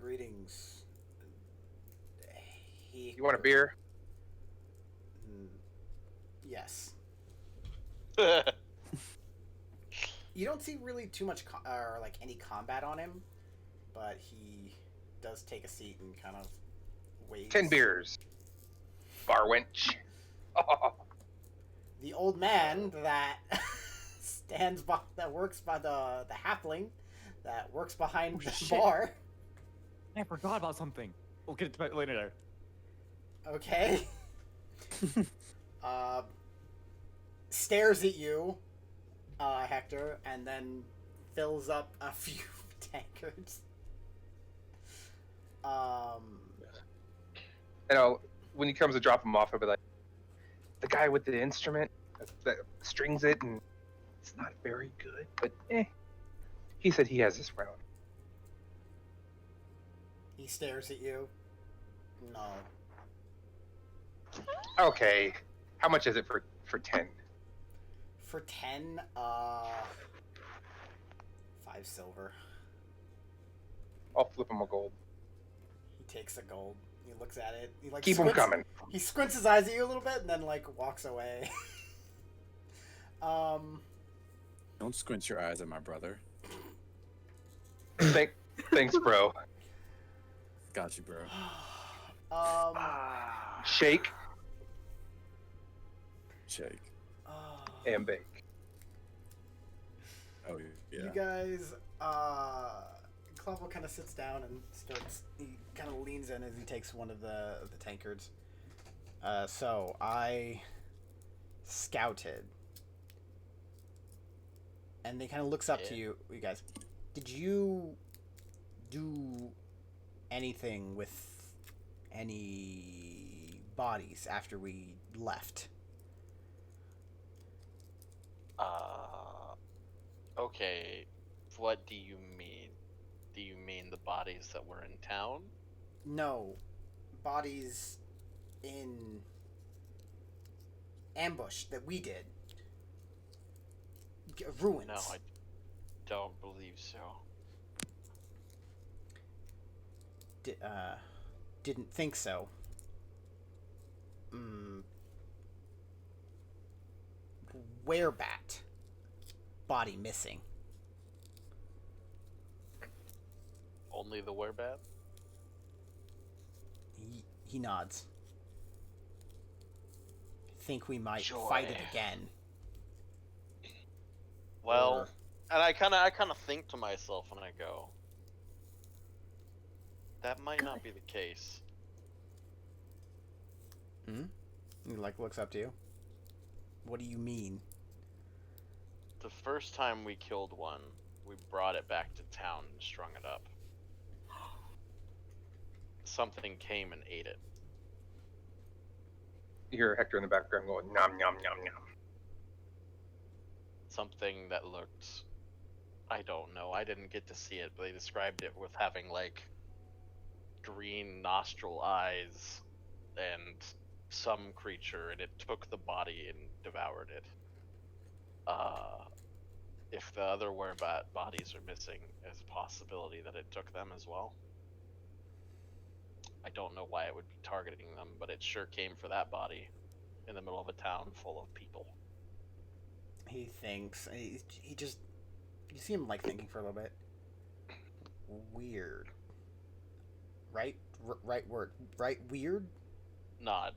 Greetings. You want a beer? Yes. You don't see really too much or like any combat on him, but he does take a seat and kind of waves. 10 beers. Bar wench. The old man that that works by the halfling that works behind the shit. bar. I forgot about something. We'll get to that later. Okay. Stares at you, Hector, and then fills up a few tankards. And when he comes to drop him off, I'll be like, the guy with the instrument that strings it, and it's not very good, but he said he has this round. He stares at you. No. Okay, how much is it for 10? For 10, 5 silver. I'll flip him a gold. He takes a gold. He looks at it. He like Keep him coming. He squints his eyes at you a little bit and then like walks away. Don't squint your eyes at my brother. Thanks, bro. Got you, bro. Shake Shake. and bake. Oh yeah. You guys, Clavel kind of sits down and starts. He kind of leans in as he takes one of the tankards. So I scouted, and he kind of looks up to you guys. Did you do anything with any bodies after we left? Okay. What do you mean? Do you mean the bodies that were in town? No, bodies in ambush that we did. Ruins. No, I don't believe so. Didn't think so. Werebat. Body missing. Only the werebat? He nods. Think we might Joy. fight it again. Well, and I kind of think to myself and I go, that might not be the case. He like looks up to you. What do you mean? The first time we killed one, we brought it back to town and strung it up. Something came and ate it. You hear Hector in the background going, nom, nom, nom, nom. Something that looked, I don't know, I didn't get to see it, but they described it with having like green nostril eyes and some creature, and it took the body and devoured it. If the other werebat bodies are missing, there's a possibility that it took them as well. I don't know why it would be targeting them, but it sure came for that body in the middle of a town full of people. He thinks. He just. You see him like thinking for a little bit. Weird. Right? Right word. Right? Weird? Nod.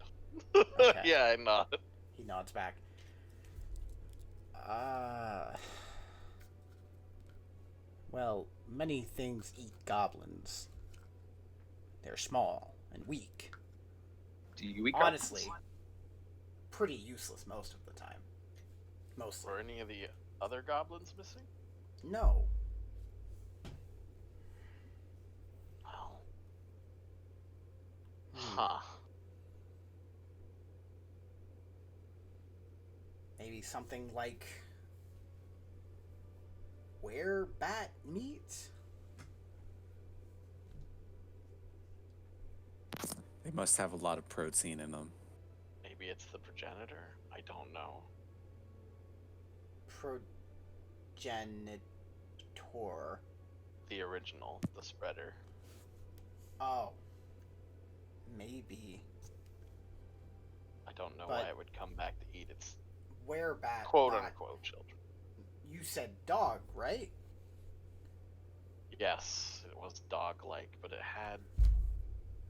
Okay. Yeah, I nod. He nods back. Well, many things eat goblins. They're small and weak. Do you eat Honestly, goblins? pretty useless most of the time. Mostly. Were any of the other goblins missing? No. Well. Huh. Maybe something like werebat meat? They must have a lot of protein in them. Maybe it's the progenitor? I don't know. Progenitor. The original, the spreader. Oh. Maybe. I don't know But- why it would come back to eat its Werebat. quote not- unquote children. You said dog, right? Yes, it was dog like, but it had.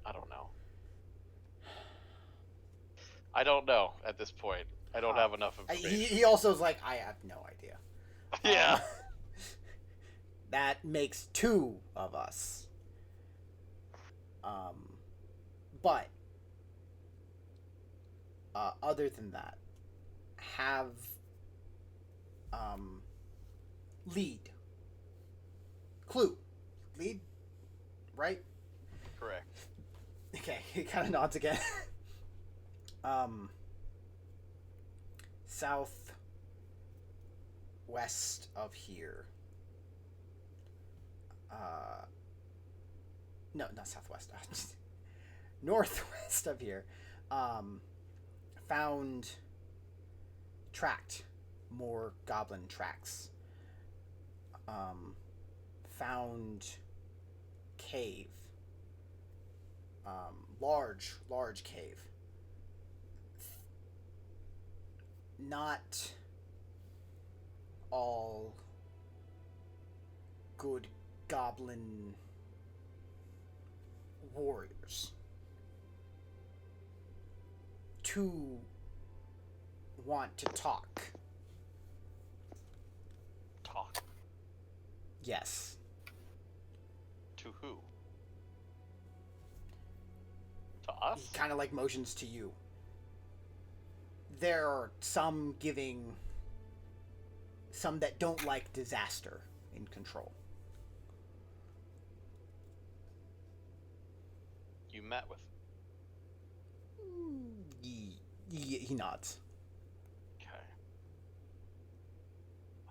I don't know. I don't know at this point. I don't have enough information. He also is like, I have no idea. Yeah. That makes 2 of us. But other than that, have lead. Clue. Lead? Right? Correct. Okay. He kind of nods again. Southwest of here. No, not southwest. Northwest of here. Found tracked more goblin tracks. Found cave. Large cave. Not all good goblin warriors. Two want to talk. Talk Yes. to who? To us? He kind of like motions to you. There are some giving, some that don't like disaster in control. You met with. He nods. Okay.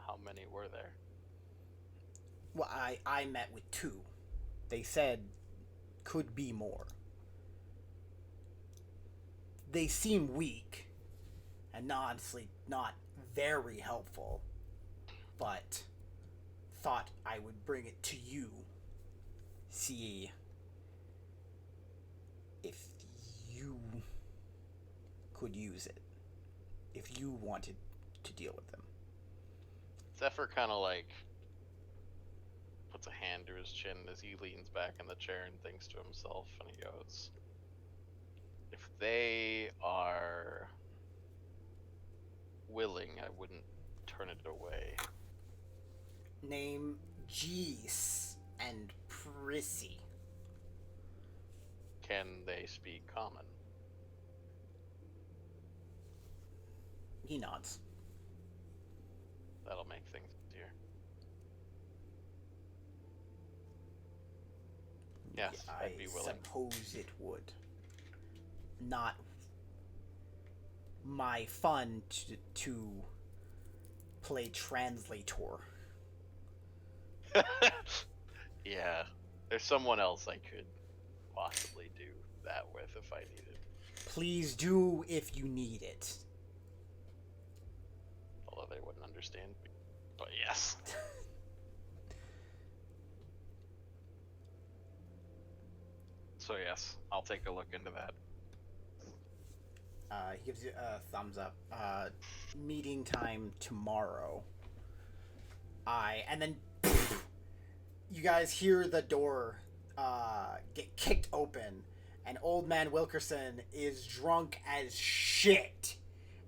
How many were there? Well, I met with two. They said could be more. They seem weak and honestly not very helpful, but thought I would bring it to you. See if you could use it. If you wanted to deal with them. Zephyr kind of like puts a hand to his chin as he leans back in the chair and thinks to himself, and he goes, if they are willing, I wouldn't turn it away. Name Jeese and Prissy. Can they speak common? He nods. That'll make things easier. Yes, I'd be willing. I suppose it would. Not my fun to play translator. Yeah, there's someone else I could possibly do that with if I needed. Please do if you need it. Although they wouldn't understand. But yes. So yes, I'll take a look into that. He gives you a thumbs up. Meeting time tomorrow. And then you guys hear the door get kicked open, and Old Man Wilkerson is drunk as shit,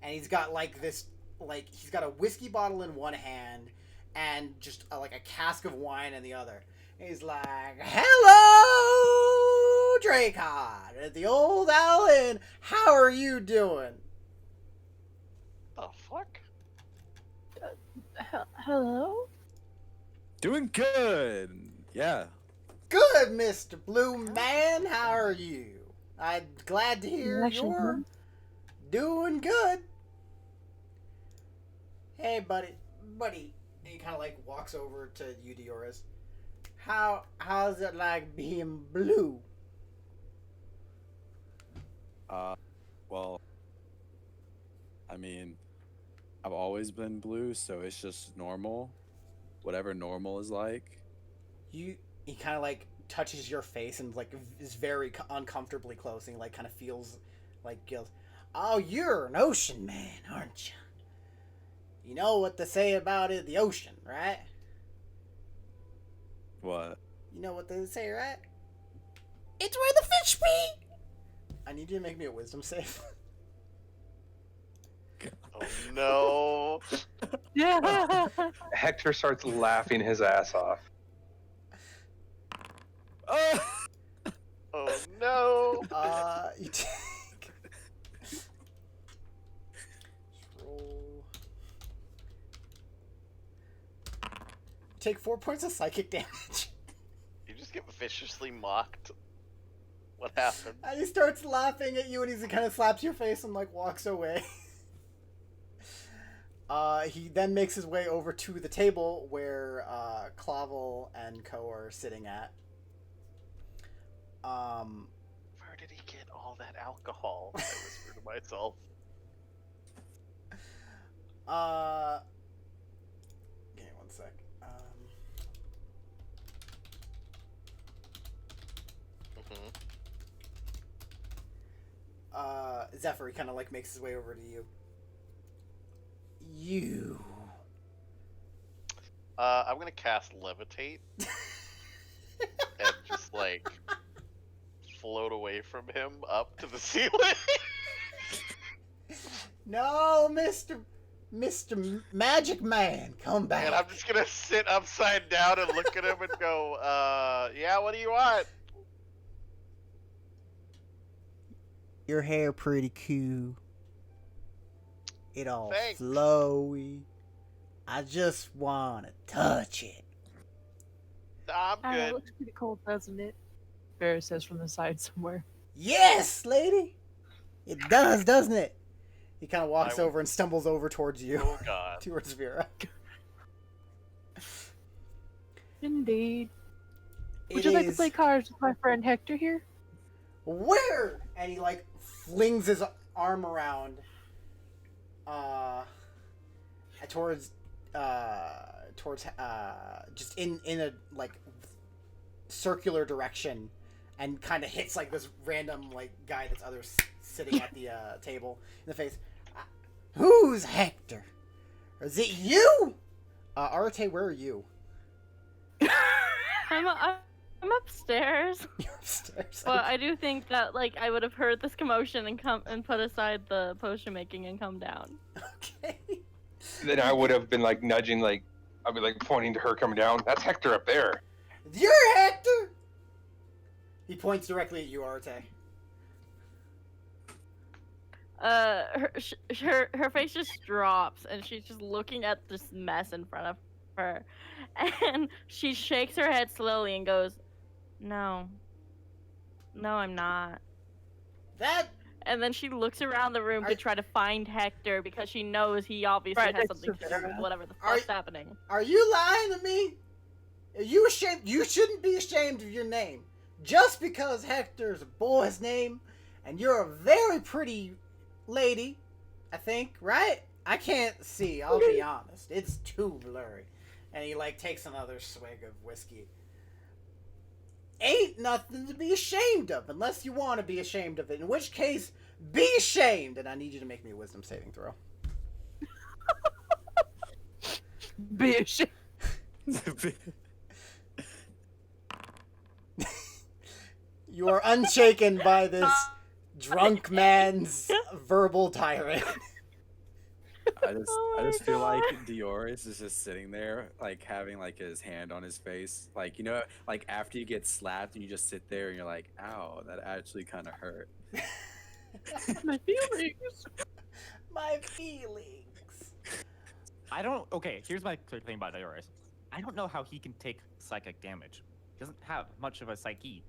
and he's got like this, like he's got a whiskey bottle in one hand and just like a cask of wine in the other. And he's like, "Hello, Dracon, at the Old Owl Inn. How are you doing?" The fuck? Hello? Doing good. Yeah. Good, Mr. Blue Man. How are you? I'm glad to hear Actually, you're doing good. Hey, buddy. And he kind of like walks over to you, Dioris. How's it like being blue? Well, I mean, I've always been blue, so it's just normal. Whatever normal is like. He kind of like touches your face and like is very uncomfortably close, and he like kind of feels like guilt. Oh, you're an ocean man, aren't you? You know what they say about it, the ocean, right? What? You know what they say, right? It's where the fish be! I need you to make me a wisdom save. Oh no. Yeah. Hector starts laughing his ass off. Oh no. You take... roll... Take 4 points of psychic damage. You just get viciously mocked. What happened? And he starts laughing at you, and he kind of slaps your face and like walks away. He then makes his way over to the table where Clavel and Co are sitting at. Where did he get all that alcohol? I whisper to myself. Give me one sec. Zephyr, he kind of like makes his way over to you. You. I'm gonna cast Levitate and just like float away from him up to the ceiling. No, Mr. Magic Man, come back. And I'm just gonna sit upside down and look at him and go, yeah, what do you want? Your hair pretty cool. It all Thanks. flowy. I just wanna touch it. Nah, I'm It good. looks pretty cold, doesn't it? Barris says from the side somewhere. Yes, lady. It does, doesn't it? He kind of walks I- over and stumbles over towards you, Oh god. towards Vera. Indeed. Would It you like to is- play cards with my friend Hector here? Where? And he like flings his arm around towards just in a like circular direction, and kind of hits like this random like guy that's sitting at the table in the face. Who's Hector? Is it you? Arate, where are you? I'm upstairs. You're upstairs. But I do think that like I would have heard this commotion and come and put aside the potion making and come down. Okay. Then I would have been like nudging, like I'd be like pointing to her coming down. That's Hector up there. You're Hector. He points directly at you, Arate. Her face just drops and she's just looking at this mess in front of her, and she shakes her head slowly and goes, "No, I'm not." That And then she looks around the room to try to find Hector because she knows he obviously Right has next something to to do with Vera. whatever the Are- fuck's happening. Are you lying to me? Are you ashamed? You shouldn't be ashamed of your name. Just because Hector's a boy's name, and you're a very pretty lady, I think, right? I can't see, I'll be honest. It's too blurry. And he, like, takes another swig of whiskey. Ain't nothing to be ashamed of, unless you want to be ashamed of it. In which case, be ashamed. And I need you to make me a wisdom saving throw. Be ashamed. You are unshaken by this drunk man's verbal tirade. I just feel like Dioris is just sitting there, like having like his hand on his face, like like after you get slapped and you just sit there and you're like, "Ow, that actually kind of hurt." My feelings. My feelings. I don't. Okay, here's my thing about Dioris. I don't know how he can take psychic damage. He doesn't have much of a psyche.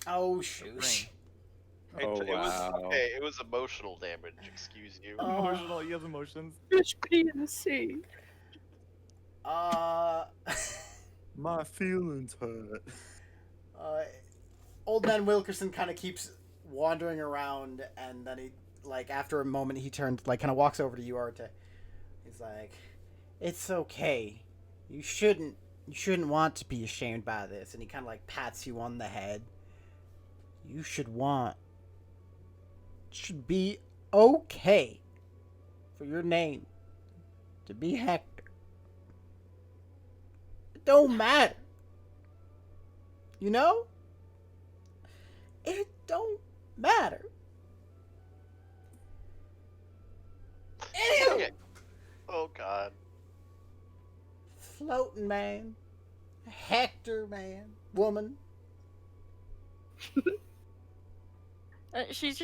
Oh, shoosh. Oh It was wow. okay. It was emotional damage. Excuse you. Emotional. He has emotions. Fish pee in the sea. My feelings hurt. Old man Wilkerson kind of keeps wandering around, and then he, like, after a moment, he turns, like, kind of walks over to you, Arte. He's like, "It's okay. You shouldn't want to be ashamed by this." And he kind of, like, pats you on the head. You should be okay for your name to be Hector. It don't matter. You know? It don't matter. Anywho, Okay. Oh god. floating man, Hector man, woman. She's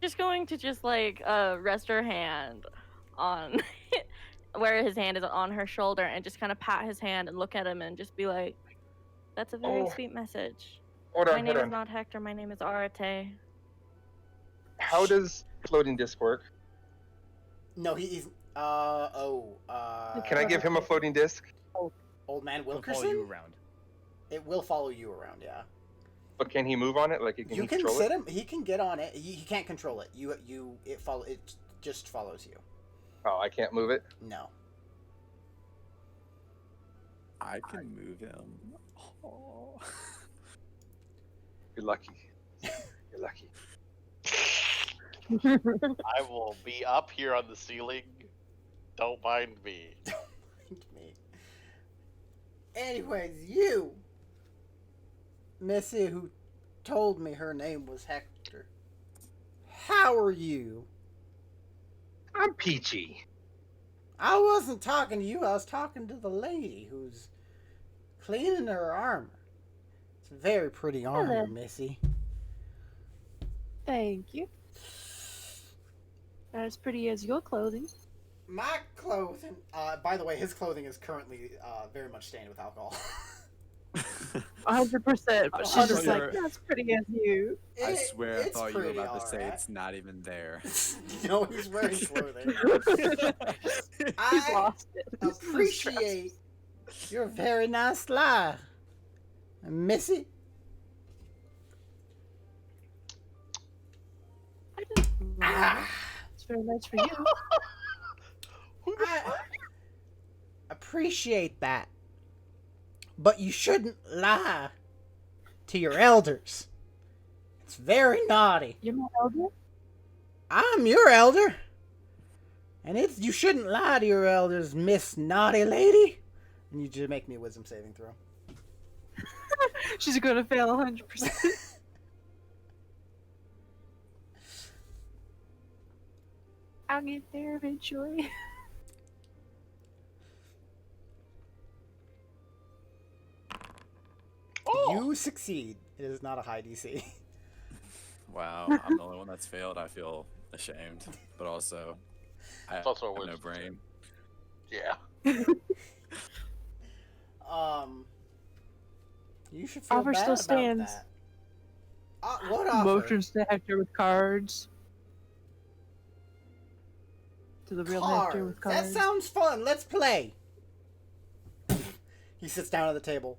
just going to just like rest her hand on where his hand is on her shoulder and just kind of pat his hand and look at him and just be like, "That's a very Oh. sweet message." Hold My on, name hold is on. not Hector. My name is Arate. How does floating disc work? No, he's Can I give him a floating disc? Old Man It'll follow Wilkerson? you around. It will follow you around, yeah. But can he move on it? Like, can You he can control sit it? him. He can get on it. He can't control it. It just follows you. Oh, I can't move it. No. I can move him. Oh. You're lucky. You're lucky. I will be up here on the ceiling. Don't mind me. Me. Anyways, you, Missy, who told me her name was Hector. How are you? I'm peachy. I wasn't talking to you. I was talking to the lady who's cleaning her armor. It's very pretty armor, Hello. Missy. Thank you. Not as pretty as your clothing. My clothing. By the way, his clothing is currently very much stained with alcohol. 100%. But she's just like, You're- not as pretty as you. I swear I It's thought you were pretty about to say alright. it's not even there. No, he's wearing clothing. He's I lost it. He's appreciate your very nice lie, Missy. I didn't Ah, It's very nice for you. I appreciate that, but you shouldn't lie to your elders. It's very naughty. You're my elder? I'm your elder, and you shouldn't lie to your elders, Miss Naughty Lady. And you just make me a wisdom saving throw. She's gonna fail 100%. I'll get there eventually. Oh! You succeed. It is not a high DC. Wow, I'm the only one that's failed. I feel ashamed, but also I It's also a have no wisdom brain. Yeah. You should feel Offer bad still about stands. that. What offer? Motions to Hector with cards. To the real Hector with Cards. cards. That sounds fun. Let's play. He sits down at the table.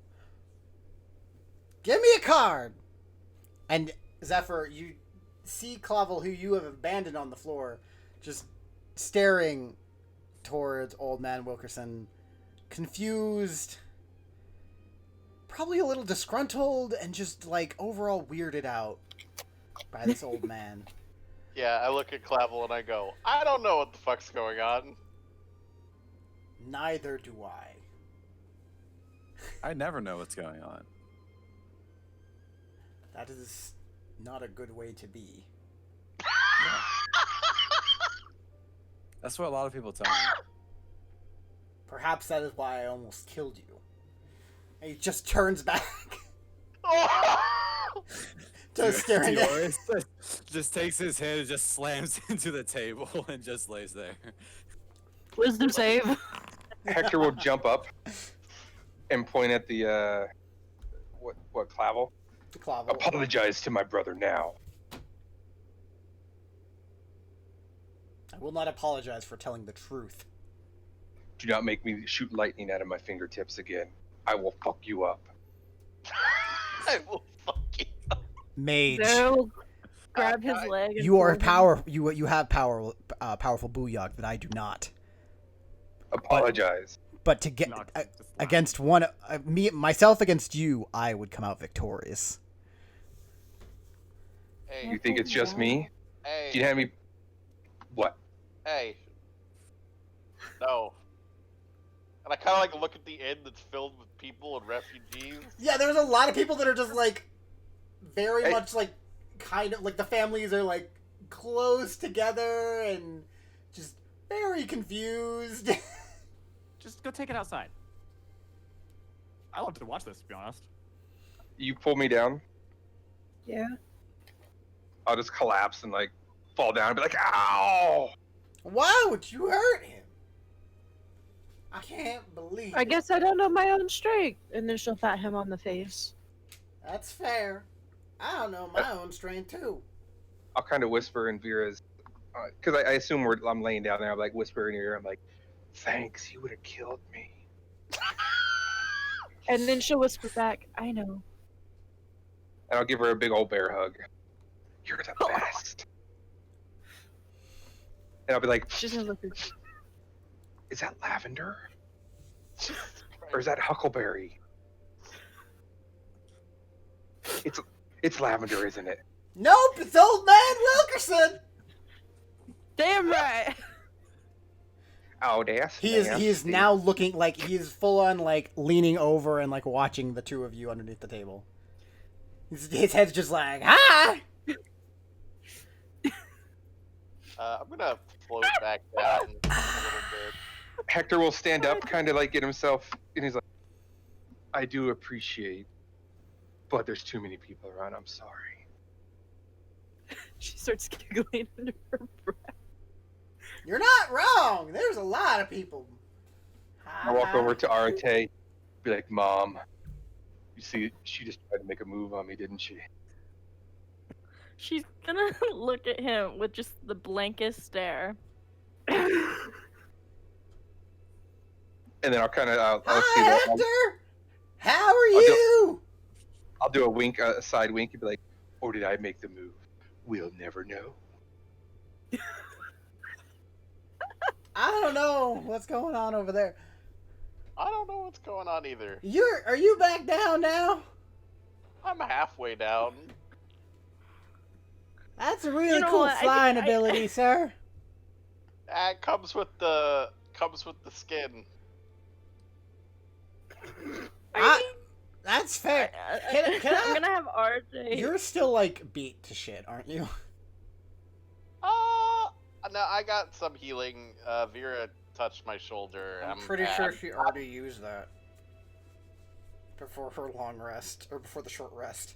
Give me a card. And Zephyr, you see Clavel, who you have abandoned on the floor, just staring towards Old Man Wilkerson, confused, probably a little disgruntled, and just like overall weirded out by this old man. Yeah, I look at Clavel and I go, I don't know what the fuck's going on. Neither do I. I never know what's going on. That is not a good way to be. That's what a lot of people tell me. Perhaps that is why I almost killed you. And he just turns back to staring at... Dioris just takes his head and just slams into the table and just lays there. Wisdom save. Hector will jump up and point at the what Clavel. Clavel. Apologize to my brother now. I will not apologize for telling the truth. Do not make me shoot lightning out of my fingertips again. I will fuck you up. I will fucking. Mage. They'll grab his leg. And You are pull him. you have powerful booyah that I do not. Apologize. But to get Knock- just laugh. against one myself against you, I would come out victorious. Hey, You think it's just me? hey, Do you have me? What? hey. No. And I kind of like look at the inn that's filled with people and refugees. Yeah, there's a lot of people that are just like very Hey. much like kind of like the families are like close together and just very confused. Just go take it outside. I love to watch this, to be honest. You pull me down, Yeah. I'll just collapse and like fall down and be like, ow! Why would you hurt him? I can't believe I it. guess I don't know my own strength. And then she'll pat him on the face. That's fair. I don't know my own strain too. I'll kind of whisper in Vera's, because I assume I'm laying down there. I'm like whispering in her ear. I'm like, "Thanks, you would have killed me." And then she'll whisper back, I know. And I'll give her a big old bear hug. You're the best. And I'll be like, She's gonna look at "Is that lavender? Or is that huckleberry?" It's lavender, isn't it? Nope, it's old man Wilkerson. Damn right. Oh, that's He is now looking like he is full on like leaning over and like watching the two of you underneath the table. His head's just like, hi. I'm gonna float back down a little bit. Hector will stand up, kind of like get himself, and he's like, "I do appreciate, but there's too many people around. I'm sorry." She starts giggling under her breath. You're not wrong. There's a lot of people. I walk over to Arate, be like, "Mom, you see, she just tried to make a move on me, didn't she?" She's gonna look at him with just the blankest stare. And then I'll kind of, I'll see Hi, that. Hector. How are I'll do- you? I'll do a wink, a side wink, and be like, "Or did I make the move? We'll never know." I don't know what's going on over there. I don't know what's going on either. Are you back down now? I'm halfway down. That's a really You know cool what, I flying think ability, sir. It comes with the skin. That's fair. Can I- I'm gonna have RJ. You're still like beat to shit, aren't you? No, I got some healing. Vera touched my shoulder. I'm pretty sure she already used that before her long rest or before the short rest.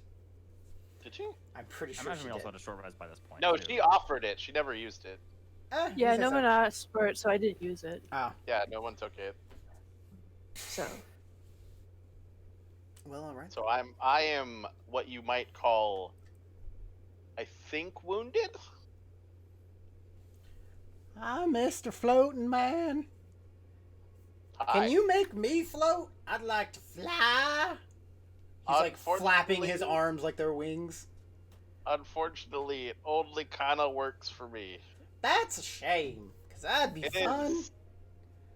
Did she? I'm pretty I sure imagine she we also did. had a short rest by this point. No, too. she offered it. She never used it. You Yeah, said no so. one asked for it, so I didn't use it. Oh, Yeah, no one took it. So well, all right. So I am what you might call, I think, wounded. Hi, Mr. Floating Man. Can you make me float? I'd like to fly. He's like flapping his Unfortunately- arms like they're wings. Unfortunately, it only kind of works for me. That's a shame, cause that'd be It fun. is.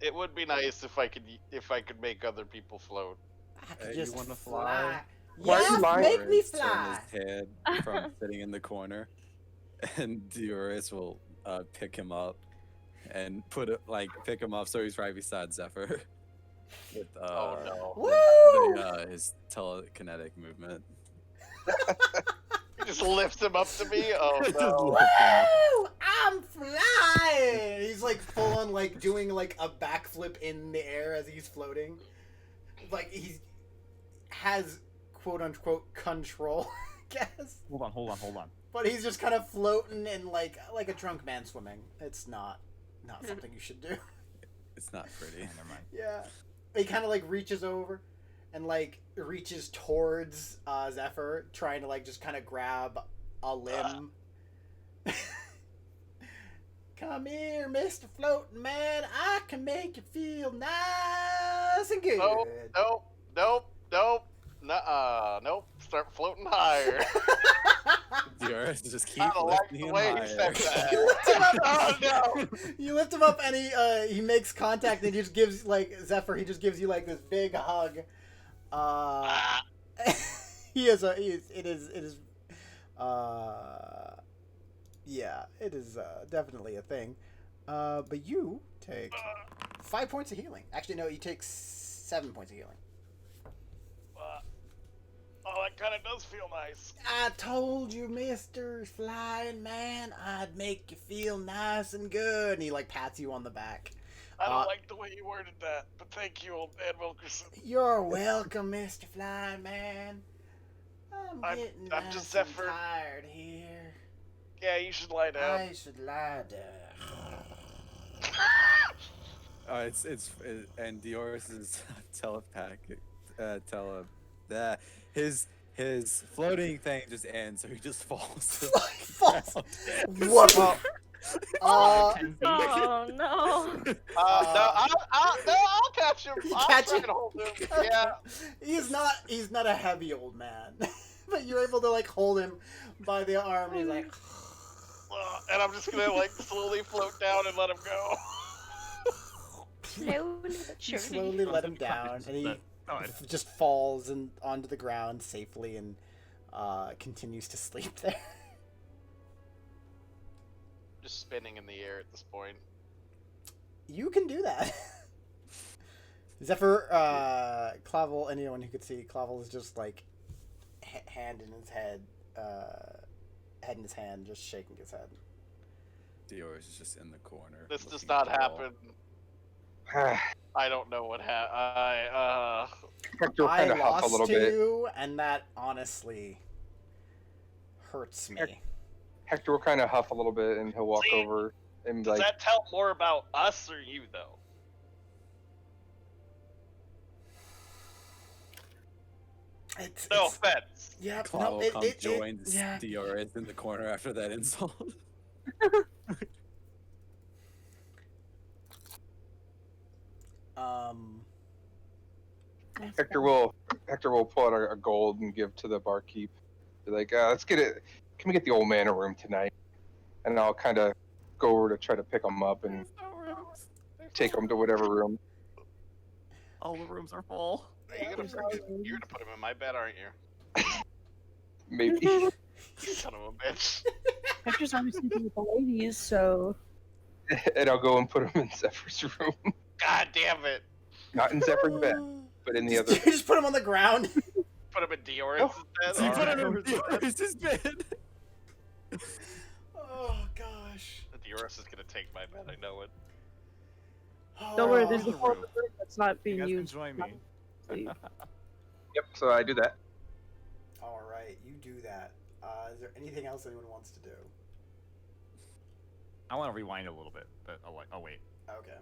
It would be nice if I could make other people float. I could Hey, just you wanna fly. fly? Why are you Yeah, lying? make me Dioris turn fly. his head from sitting in the corner, and Dioris will pick him up and pick him up so he's right beside Zephyr with Oh no! Woo! his telekinetic movement. You just lift him up to me. Oh Just no! lift him up. Woo! I'm flying. He's like full on like doing like a backflip in the air as he's floating. Like he has quote unquote control, I guess. Hold on. But he's just kind of floating in like a drunk man swimming. It's not something you should do. It's not pretty. Never mind. Yeah. He kind of like reaches over and like reaches towards Zephyr, trying to like just kind of grab a limb. Come here, Mr. Floating Man. I can make you feel nice and good. Nope. Nuh-uh. Nope. Start floating higher. Dioris just I keep don't like lifting the him way he higher. said that. You lift him up. Oh no! You lift him up and he makes contact and he just gives like Zephyr. He just gives you like this big hug. It is definitely a thing. But you take 5 points of healing. Actually, no, you take 7 points of healing. Oh, that kind of does feel nice. I told you, Mr. Flying Man, I'd make you feel nice and good. And he like pats you on the back. I don't like the way you worded that, but thank you, old man Wilkerson. You're welcome, Mr. Flying Man. I'm getting I'm nice just and Zephyr. tired here. Yeah, you should lie down. I should lie down. And Dioris's his floating thing just ends, so he just falls. to the Falls. ground. What? Uh, 10 feet. Oh no. No, I'll catch him. I'll catch try him? and hold him. Yeah. He's not a heavy old man, but you're able to like hold him by the arm. And he's like, And I'm just gonna like slowly float down and let him go. Slowly but you surely. slowly let him down, and he just falls and onto the ground safely and continues to sleep there. Just spinning in the air at this point. You can do that. Zephyr, Clavel, anyone who could see, Clavel is just like hand in his head, head in his hand, just shaking his head. Dior is just in the corner. This does looking not at the wall. happen. I don't know what happened. Hector will I kind of huff a lost little to bit. you, and that honestly hurts me. Hector will kind of huff a little bit, and he'll walk See? over and be Does like, that tell more about us or you, though? No offense. Yeah, Clavel no, comes joins yeah. DRS in the corner after that insult. Hector will pull out a gold and give to the barkeep. Be like, let's get it. Can we get the old man a room tonight? And I'll kind of go over to try to pick him up and take him to whatever room. All the rooms are full. You're gonna put him in my bed, aren't you? Maybe. You son of a bitch. Hector's always sleeping with the ladies, so And I'll go and put him in Zephyr's room. God damn it. Not in Zephyr's bed, but in the other. You just put him on the ground. Put him in Dioris' No. bed. He put Alright. him in Dioris's bed. Oh gosh. Dioris is gonna take my bed, I know it. don't worry. There's Oh. the whole room that's not You being guys can used. join me. Sleep. Yep. So I do that. All right, you do that. Is there anything else anyone wants to do? I want to rewind a little bit, but I'll wait. Okay.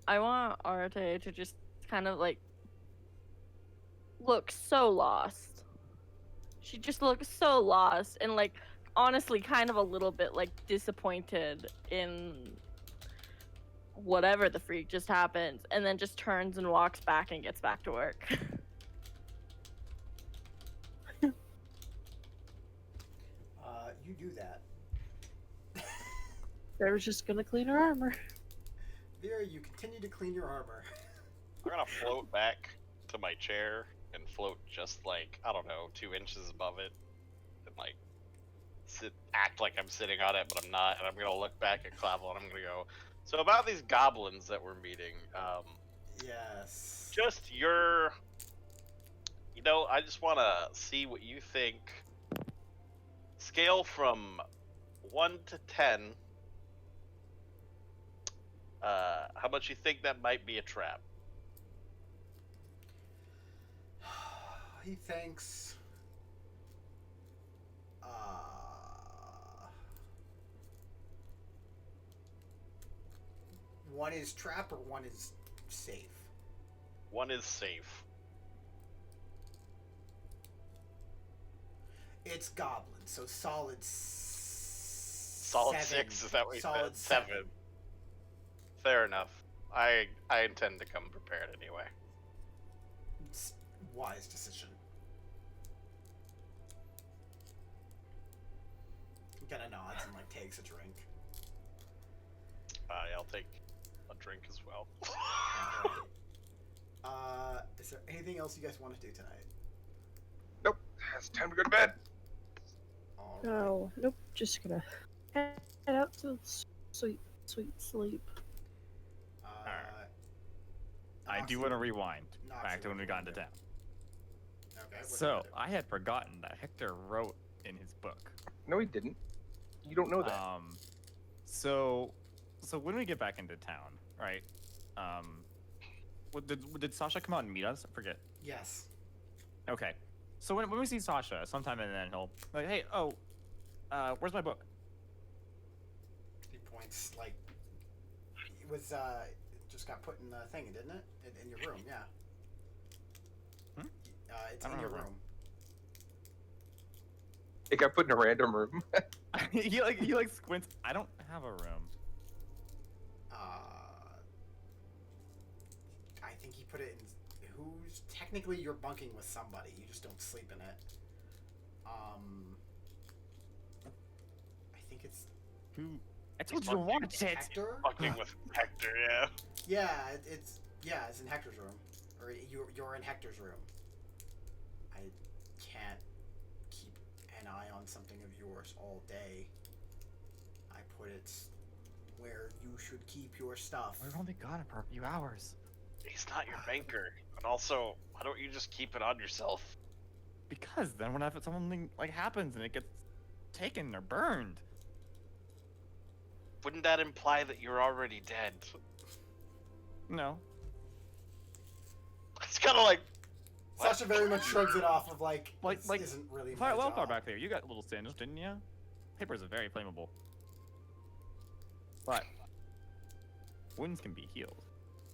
I want Arte to just kind of like look so lost. She just looks so lost and like honestly kind of a little bit like disappointed in whatever the freak just happened, and then just turns and walks back and gets back to work. You do that. They're just gonna clean her armor. Vera, you continue to clean your armor. I'm gonna float back to my chair and float just like, I don't know, 2 inches above it. And like, act like I'm sitting on it, but I'm not. And I'm gonna look back at Clavel and I'm gonna go, so about these goblins that we're meeting, Yes. just I just want to see what you think. Scale from 1 to 10. How much you think that might be a trap? He thinks. One is trap or one is safe? 1 is safe. It's goblin, so solid. Solid 6, is that what you Solid said? 7. Fair enough. I intend to come prepared anyway. It's wise decision. He kind of nods and like takes a drink. I'll take a drink as well. Is there anything else you guys want to do tonight? Nope. It's time to go to bed. All right. No, nope. Just gonna head out to sweet sleep. I do want to rewind Noxie, back to when we got into town. Okay. what So do you wanna I had forgotten that Hector wrote in his book. No, he didn't. You don't know that. So when we get back into town, right? Did Sasha come out and meet us? I forget. do? Yes. Okay. So when we see Sasha sometime, and then he'll like, hey, where's my book? He points like it was just got put in the thing, didn't it? In your room, yeah. It's I in don't your remember. room. It got put in a random room. he like squints. I don't have a room. I think he put it in. Who's technically you're bunking with somebody. You just don't sleep in it. I think it's Who? I told you to bunking watch it. Hector. Fucking with Hector, yeah. Yeah, it's in Hector's room, or you're in Hector's room. I can't keep an eye on something of yours all day. I put it where you should keep your stuff. We've only got it for a few hours. He's not your banker. And also, why don't you just keep it on yourself? Because then when something like happens and it gets taken or burned. Wouldn't that imply that you're already dead? No. It's kind of like. What? Sasha very much shrugs it off of like this Like, isn't really my Fire Wildfire job. back there. You got little singed, didn't you? Papers are very flammable. But wounds can be healed.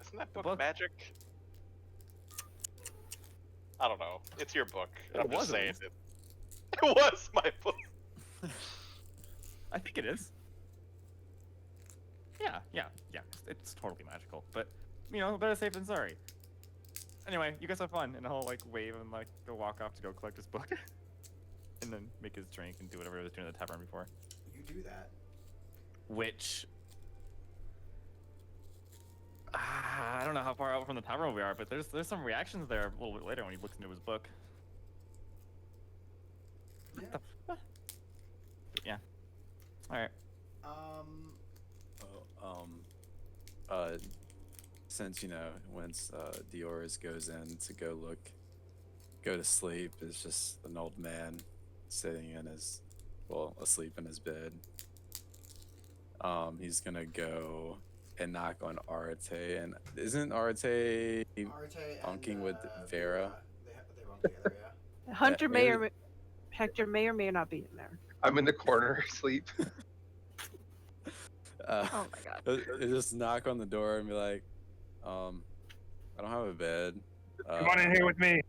Isn't that book, book- magic? I don't know. It's your book. It I'm just was at saying least. it. It was my book. I think it is. Yeah. It's totally magical. But, better safe than sorry. Anyway, you guys have fun, and I'll, wave and, go walk off to go collect his book. And then make his drink and do whatever he was doing at the tavern before. You do that. Which... I don't know how far out from the tavern we are, but there's some reactions there a little bit later when he looks into his book. Yeah. But yeah. Alright. Since once Dioris goes in to go to sleep, it's just an old man sitting asleep in his bed. He's gonna go and knock on Arte, and isn't Arte Arte bunking and, with Vera? They bunk together, yeah. Hunter maybe- Hector may or may not be in there. I'm in the corner asleep. Oh my god. Just knock on the door and be like, I don't have a bed. Come on in here with me.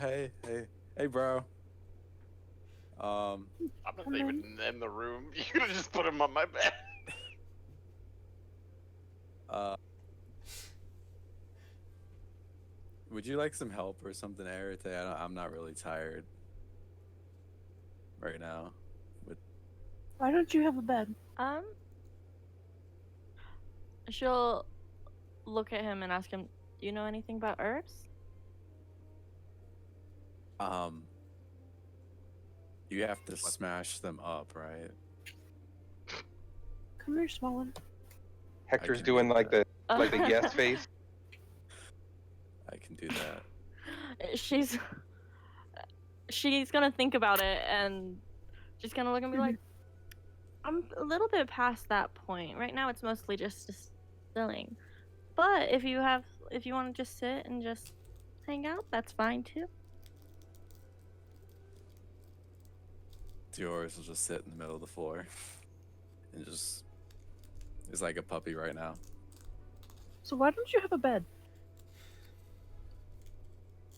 Hey, bro. I'm not even in the room. You could have just put him on my bed. Would you like some help or something, Arite? I'm not really tired right now. Why don't you have a bed? She'll look at him and ask him, "Do you know anything about herbs?" You have to smash them up, right? Come here, small one. Hector's can doing do like the yes face. I can do that. She's gonna think about it and she's gonna look at me like, I'm a little bit past that point. Right now it's mostly just distilling. But if you want to just sit and just hang out, that's fine too. Dioris will just sit in the middle of the floor and just is like a puppy right now. So why don't you have a bed?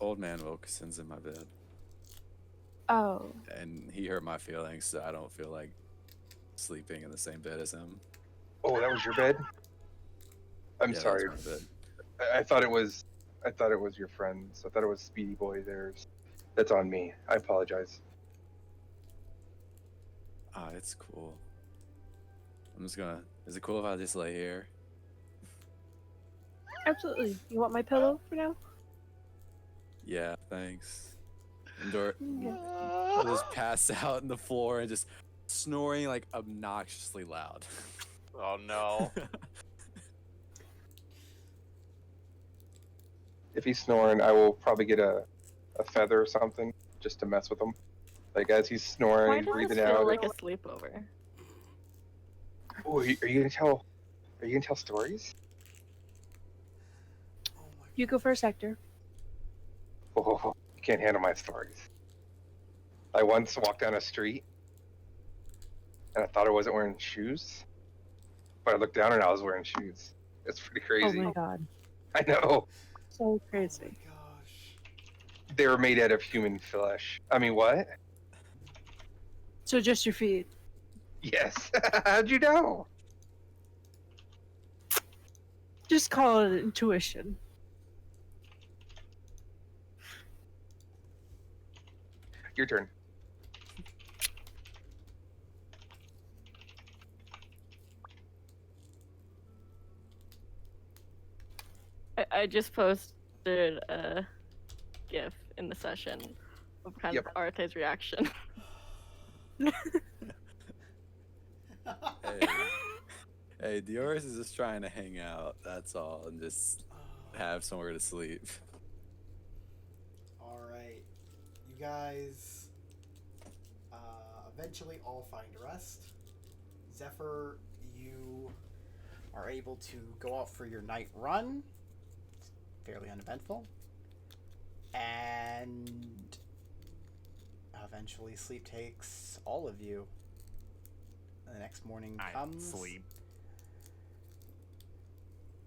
Old man Wilkinson's in my bed, Oh. and he hurt my feelings, so I don't feel like sleeping in the same bed as him. Oh, that was your bed? I'm Yeah, sorry. that's my bed. I thought it was your friend's. I thought it was Speedy Boy theirs. That's on me. I apologize. Ah, it's cool. I'm just gonna. Is it cool if I just lay here? Absolutely. You want my pillow for now? Yeah, thanks. And Okay. I'll just pass out on the floor and just snoring like obnoxiously loud. Oh no. If he's snoring, I will probably get a feather or something just to mess with him. Like as he's Why snoring, does breathing this feel out. like a sleepover? Oh, are you gonna tell? Are you gonna tell stories? Oh my You go first, Hector. Oh, you can't handle my stories. I once walked down a street and I thought I wasn't wearing shoes, but I looked down and I was wearing shoes. It's pretty crazy. Oh my god. I know. So crazy. gosh. They were made out of human flesh. I mean, what? So just your feet. Yes. How'd you know? Just call it intuition. Your turn. I just posted a GIF in the session of kind Yep. of Arte's reaction. Hey, hey, Dioris is just trying to hang out. That's all, and just have somewhere to sleep. All right, you guys eventually all find rest. Zephyr, you are able to go out for your night run. It's fairly uneventful. And eventually sleep takes all of you. The next morning comes.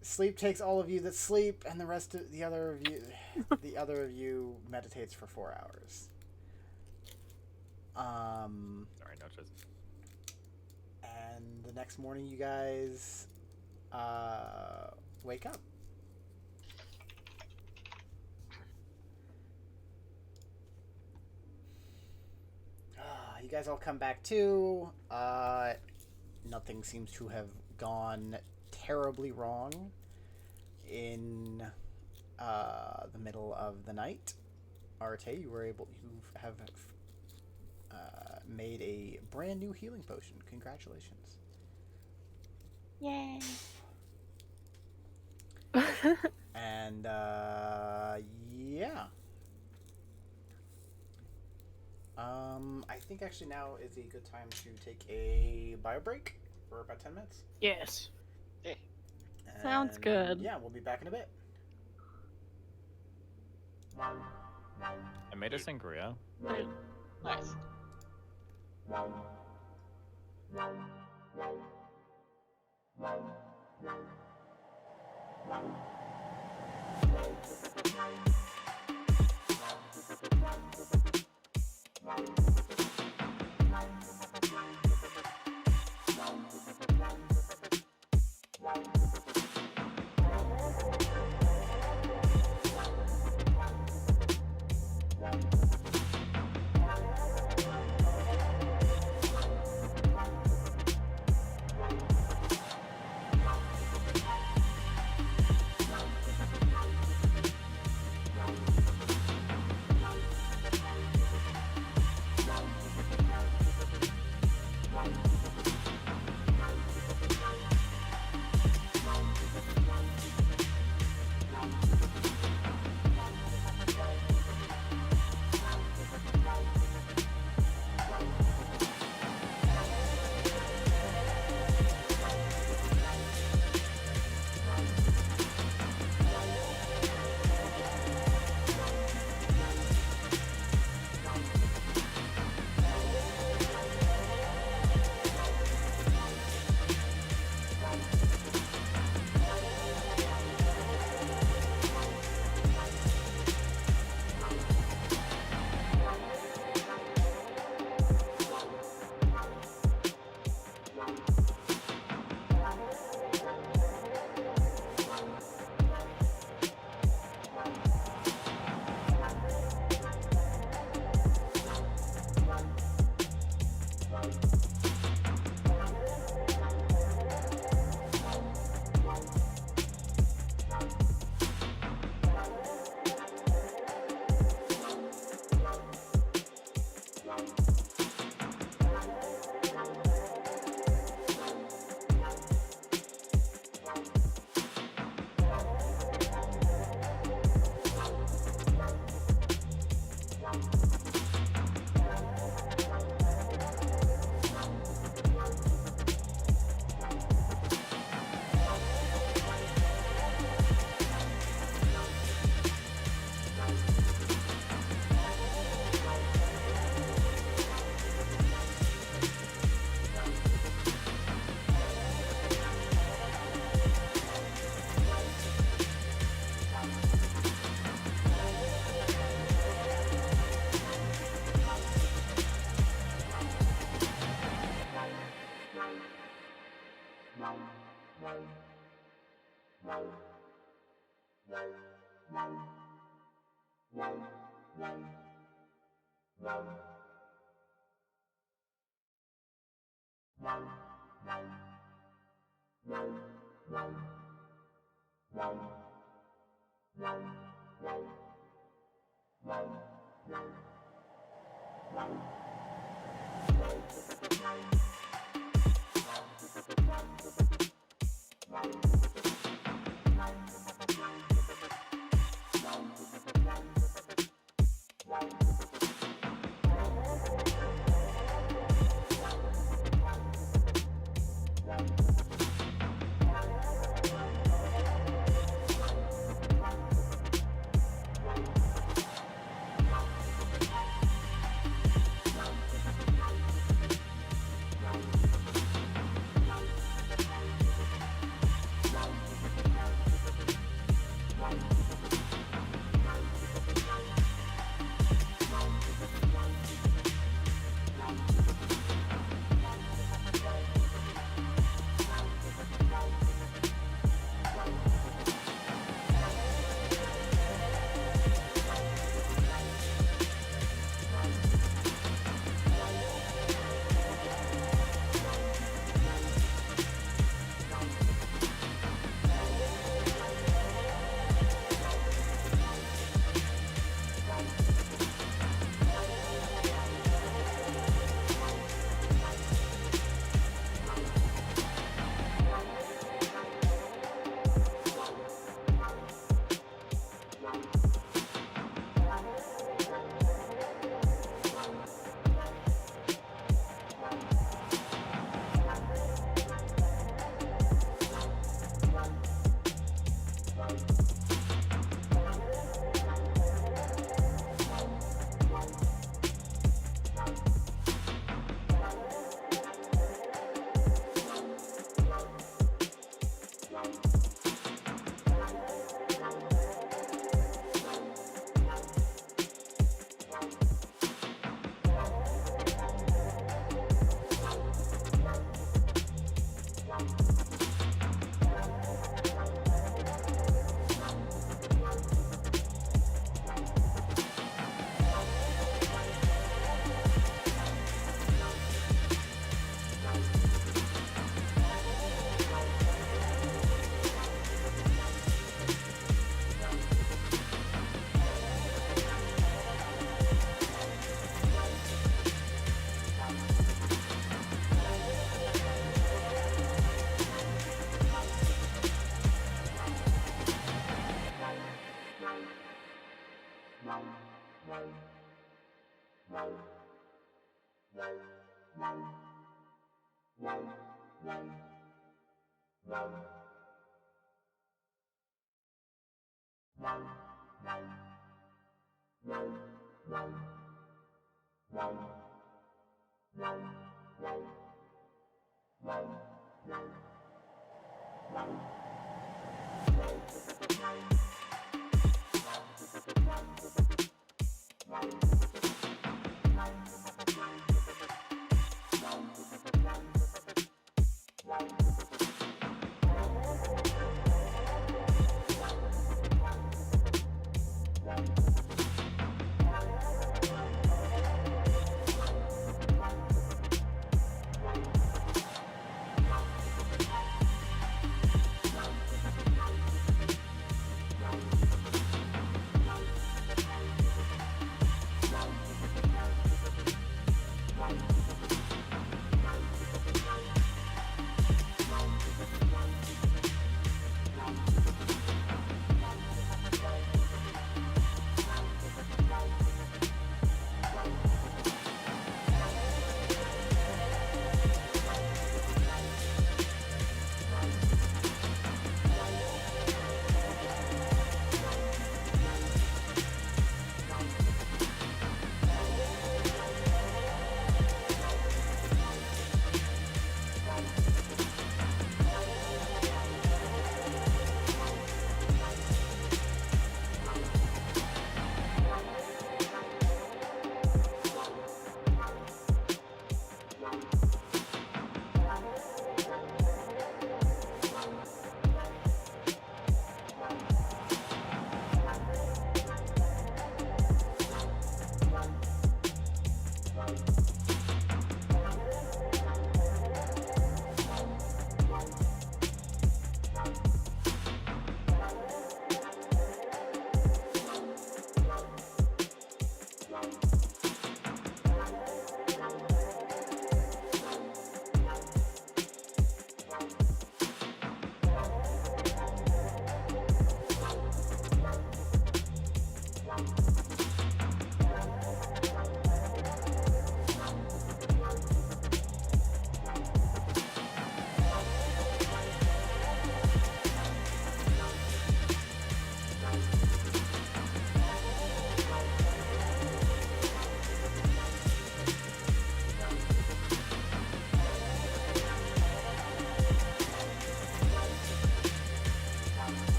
Sleep takes all of you that sleep, and the rest of the other of you meditates for 4 hours. Sorry, no choice. And the next morning, you guys wake up. You guys all come back too. Nothing seems to have gone terribly wrong in the middle of the night. Arte, you have made a brand new healing potion. Congratulations. Yay. And yeah. I think actually now is a good time to take a bio break for about 10 minutes. Yes. Hey. Sounds And, good. Yeah, we'll be back in a bit. I made a sangria. Nice.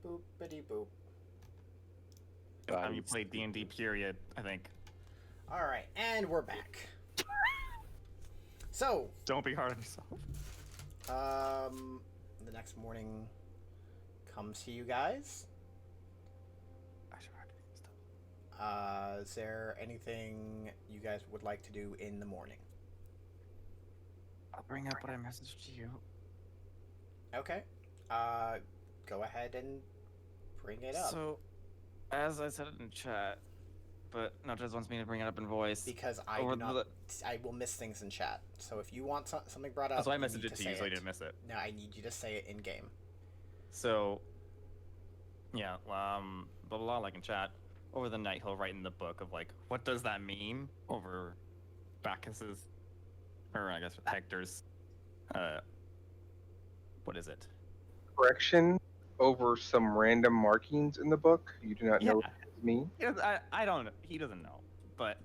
Boopity boop. Time you played D&D, period, I think. All right, and we're back. So, Don't be hard on yourself. the next morning comes to you guys. I should have stuff. Is there anything you guys would like to do in the morning? I'll bring up what I messaged you. Okay. Go ahead and bring it up. So, as I said it in chat, but Notches wants me to bring it up in voice. Because I Over do not, I will miss things in chat. So if you want something brought up, That's why I you messaged need it to you say so you didn't miss it. No, I need you to say it in game. So, yeah, blah, blah, blah, like in chat. Over the night, he'll write in the book of, like, what does that mean over Bacchus's, or I guess Hector's, what is it? Correction over some random markings in the book. You do not know what these mean. I don't know. He doesn't know. But,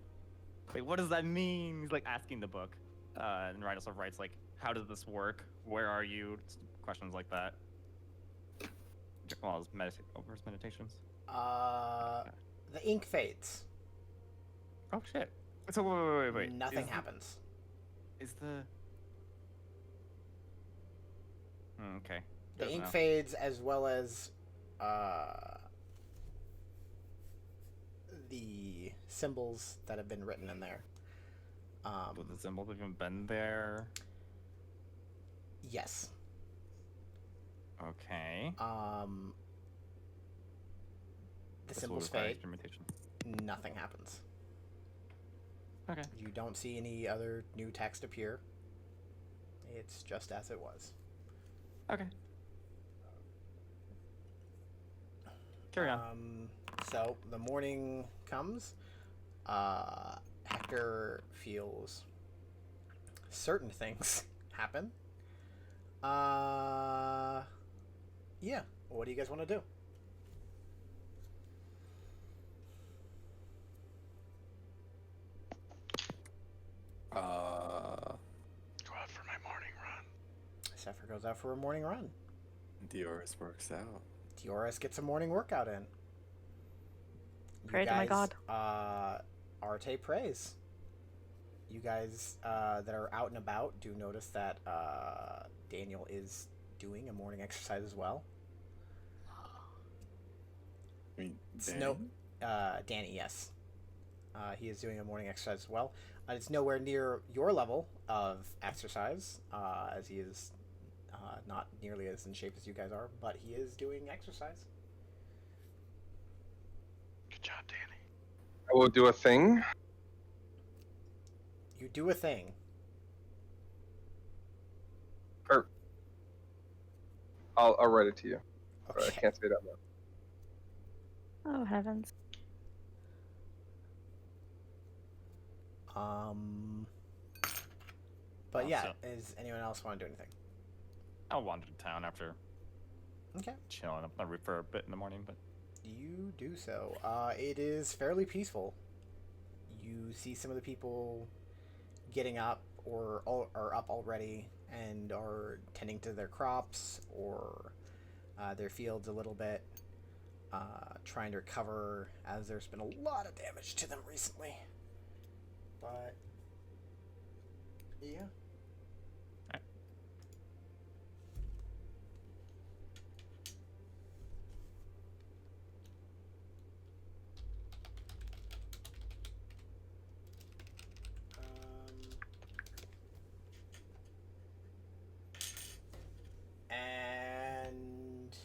wait, what does that mean? He's, like, asking the book. And Ryan also writes, like, how does this work? Where are you? Questions like that. Well, over his meditations. The ink fades. Oh, shit. So, wait. Nothing happens. Is the... okay. The Doesn't ink know. fades as well as the symbols that have been written in there. Would the symbols have even been there? Yes. Okay. The This will symbols require fade. experimentation. Nothing happens. Okay. You don't see any other new text appear. It's just as it was. Okay. Carry on. So the morning comes. Hector feels certain things happen. Yeah. What do you guys want to do? Go out for my morning run. Zephyr goes out for a morning run. Dioris works out. Dioris gets a morning workout in. You Pray to my god. Arte prays. You guys that are out and about do notice that Daniel is doing a morning exercise as well. I mean, Danny, yes. He is doing a morning exercise as well. It's nowhere near your level of exercise, as he is not nearly as in shape as you guys are, but he is doing exercise. Good job, Danny. I will do a thing. You do a thing. I'll write it to you. But I Okay. can't say it out loud. Oh heavens. But yeah, So- is anyone else want to do anything? I'll wander to town after Okay. chilling up the roof for a bit in the morning, but You do so. It is fairly peaceful. You see some of the people getting up or are up already and are tending to their crops or their fields a little bit, trying to recover as there's been a lot of damage to them recently. But yeah. And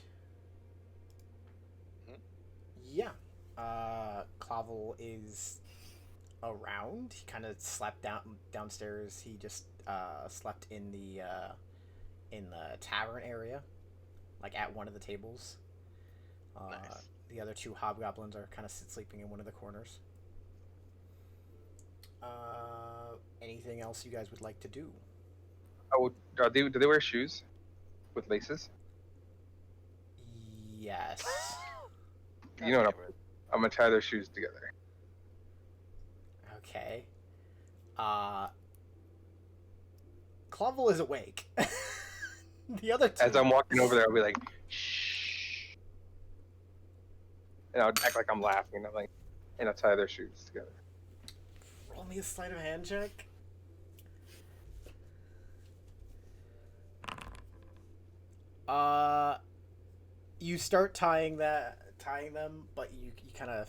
yeah, Clavel is around. He kind of slept downstairs. He just slept in the tavern area, like at one of the tables. Nice. The other two hobgoblins are kind of sleeping in one of the corners. Anything else you guys would like to do? Do they wear shoes with laces? Yes. You know what? Okay, I'm gonna tie their shoes together. Okay. Clavel is awake. The other two. As I'm walking over there, I'll be like, shh. And I'll act like I'm laughing. And I'll tie their shoes together. Roll me a sleight of hand check. You start tying them, but you kind of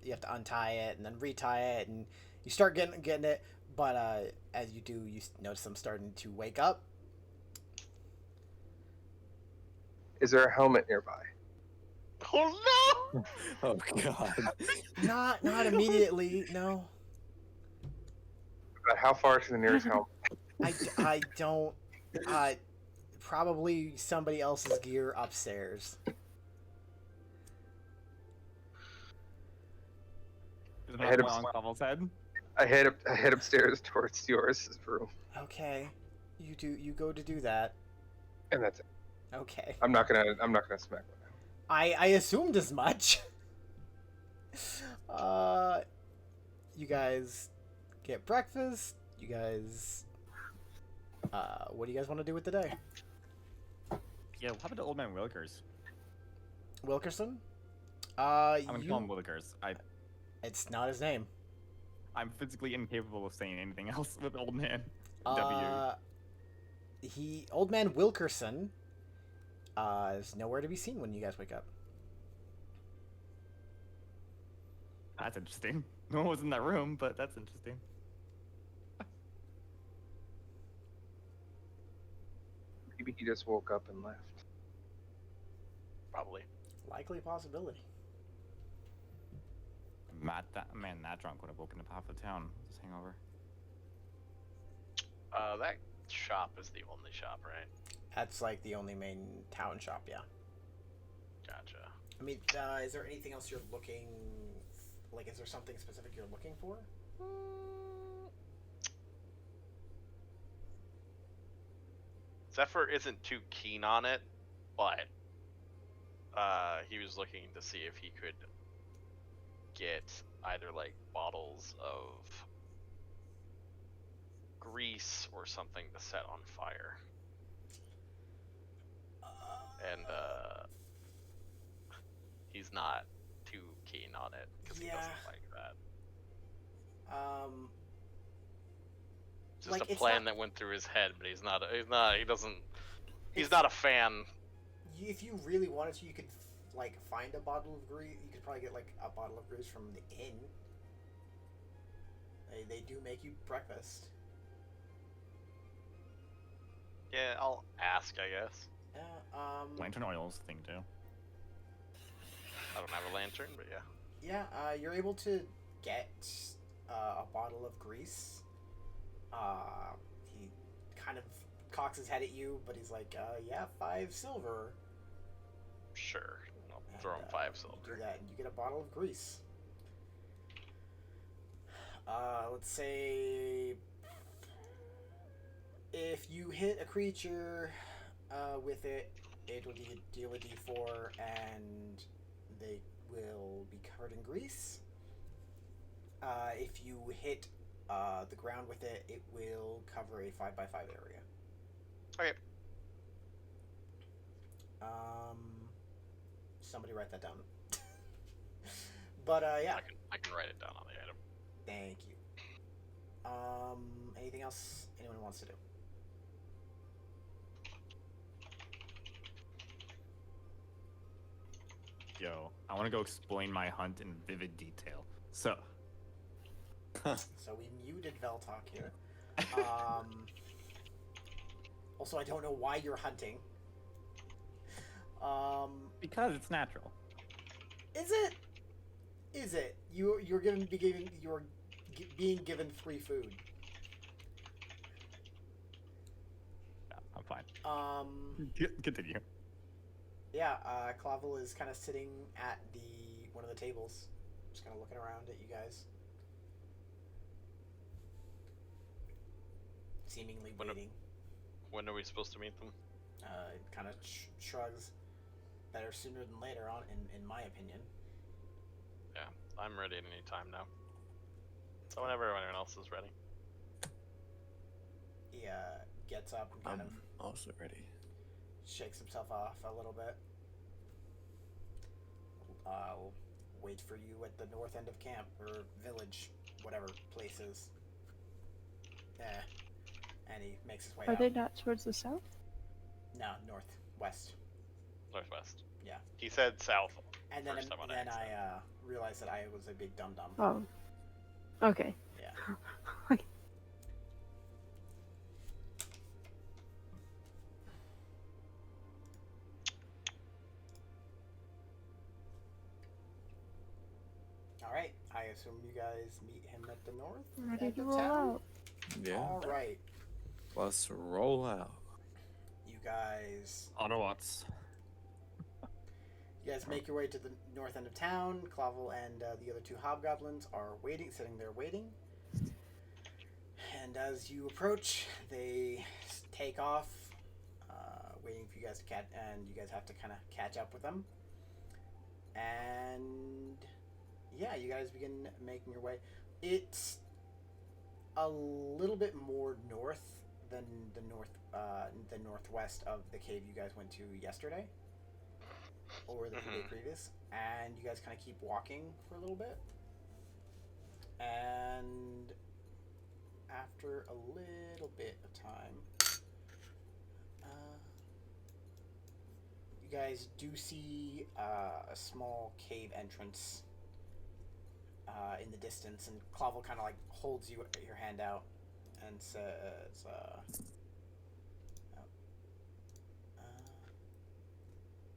you have to untie it and then retie it, and you start getting it. But as you do, you notice them starting to wake up. Is there a helmet nearby? Oh no! Oh god. Not immediately. No, But how far to the nearest helmet? I don't. Probably somebody else's gear upstairs. is I had not a- on Clavel's head. I head upstairs towards yours room, Okay, you go to do that. and that's it. Okay. I'm not gonna smack them. I assumed as much. You guys get breakfast. You guys, what do you guys want to do with the day? Yeah, what happened to Old Man Wilkers? Wilkerson? I'm gonna call him Wilkers. It's not his name. I'm physically incapable of saying anything else with Old Man. Old Man Wilkerson, is nowhere to be seen when you guys wake up. That's interesting. No one was in that room, but that's interesting. Maybe he just woke up and left. Probably. Likely possibility. That drunk would have woken up half the town. anything over? That shop is the only shop, right? That's like the only main town shop, yeah. Gotcha. I mean, is there anything else you're looking? Like, is there something specific you're looking for? Zephyr isn't too keen on it, but he was looking to see if he could get either like bottles of grease or something to set on fire. And he's not too keen on it because he doesn't like that. It's just Like, a it's plan not- that went through his head, but he's not a fan. If you really wanted to, you could like find a bottle of grease. You could probably get like a bottle of grease from the inn. They do make you breakfast. Yeah, I'll ask, I guess. Yeah. Lantern oil's a thing too. I don't have a lantern, but yeah. Yeah. You're able to get a bottle of grease. He kind of cocks his head at you, but he's like, yeah, 5 silver. Sure. I'll throw him 5 silver. Do that, and you get a bottle of grease. Let's say if you hit a creature with it, it will deal a d4, and they will be covered in grease. If you hit the ground with it, it will cover a 5x5 area. Okay. Somebody write that down. But yeah. I can write it down on the item. Thank you. Anything else anyone wants to do? Yo, I want to go explain my hunt in vivid detail. So So we muted Veltalk here. Also, I don't know why you're hunting. because it's natural. Is it? Is it? You're being given free food. Yeah, I'm fine. Continue. Yeah. Clavel is kind of sitting at one of the tables, just kind of looking around at you guys, seemingly waiting. When are we supposed to meet them? Kind of shrugs. Better sooner than later on, in my opinion. Yeah, I'm ready at any time now. So whenever everyone else is ready. He gets up and kind of also ready. shakes himself off a little bit. I'll wait for you at the north end of camp, or village, whatever place is. And he makes his way Are out. they not towards the south? No, northwest. Northwest. Yeah. He said south. And then, First time on then accident. I realized that I was a big dum-dum. Oh. Okay. Yeah. Alright, I assume you guys meet him at the north Ready end to of roll town? out. Yeah. Alright. Let's roll out. You guys Autobots. make your way to the north end of town. Clavel and the other 2 hobgoblins are waiting, sitting there waiting. And as you approach, they take off, waiting for you guys to catch, and you guys have to kind of catch up with them. And yeah, you guys begin making your way. It's a little bit more north than the northwest of the cave you guys went to yesterday, or the day previous. And you guys kind of keep walking for a little bit, and after a little bit of time, you guys do see a small cave entrance in the distance, and Clavel kind of like holds your hand out and says,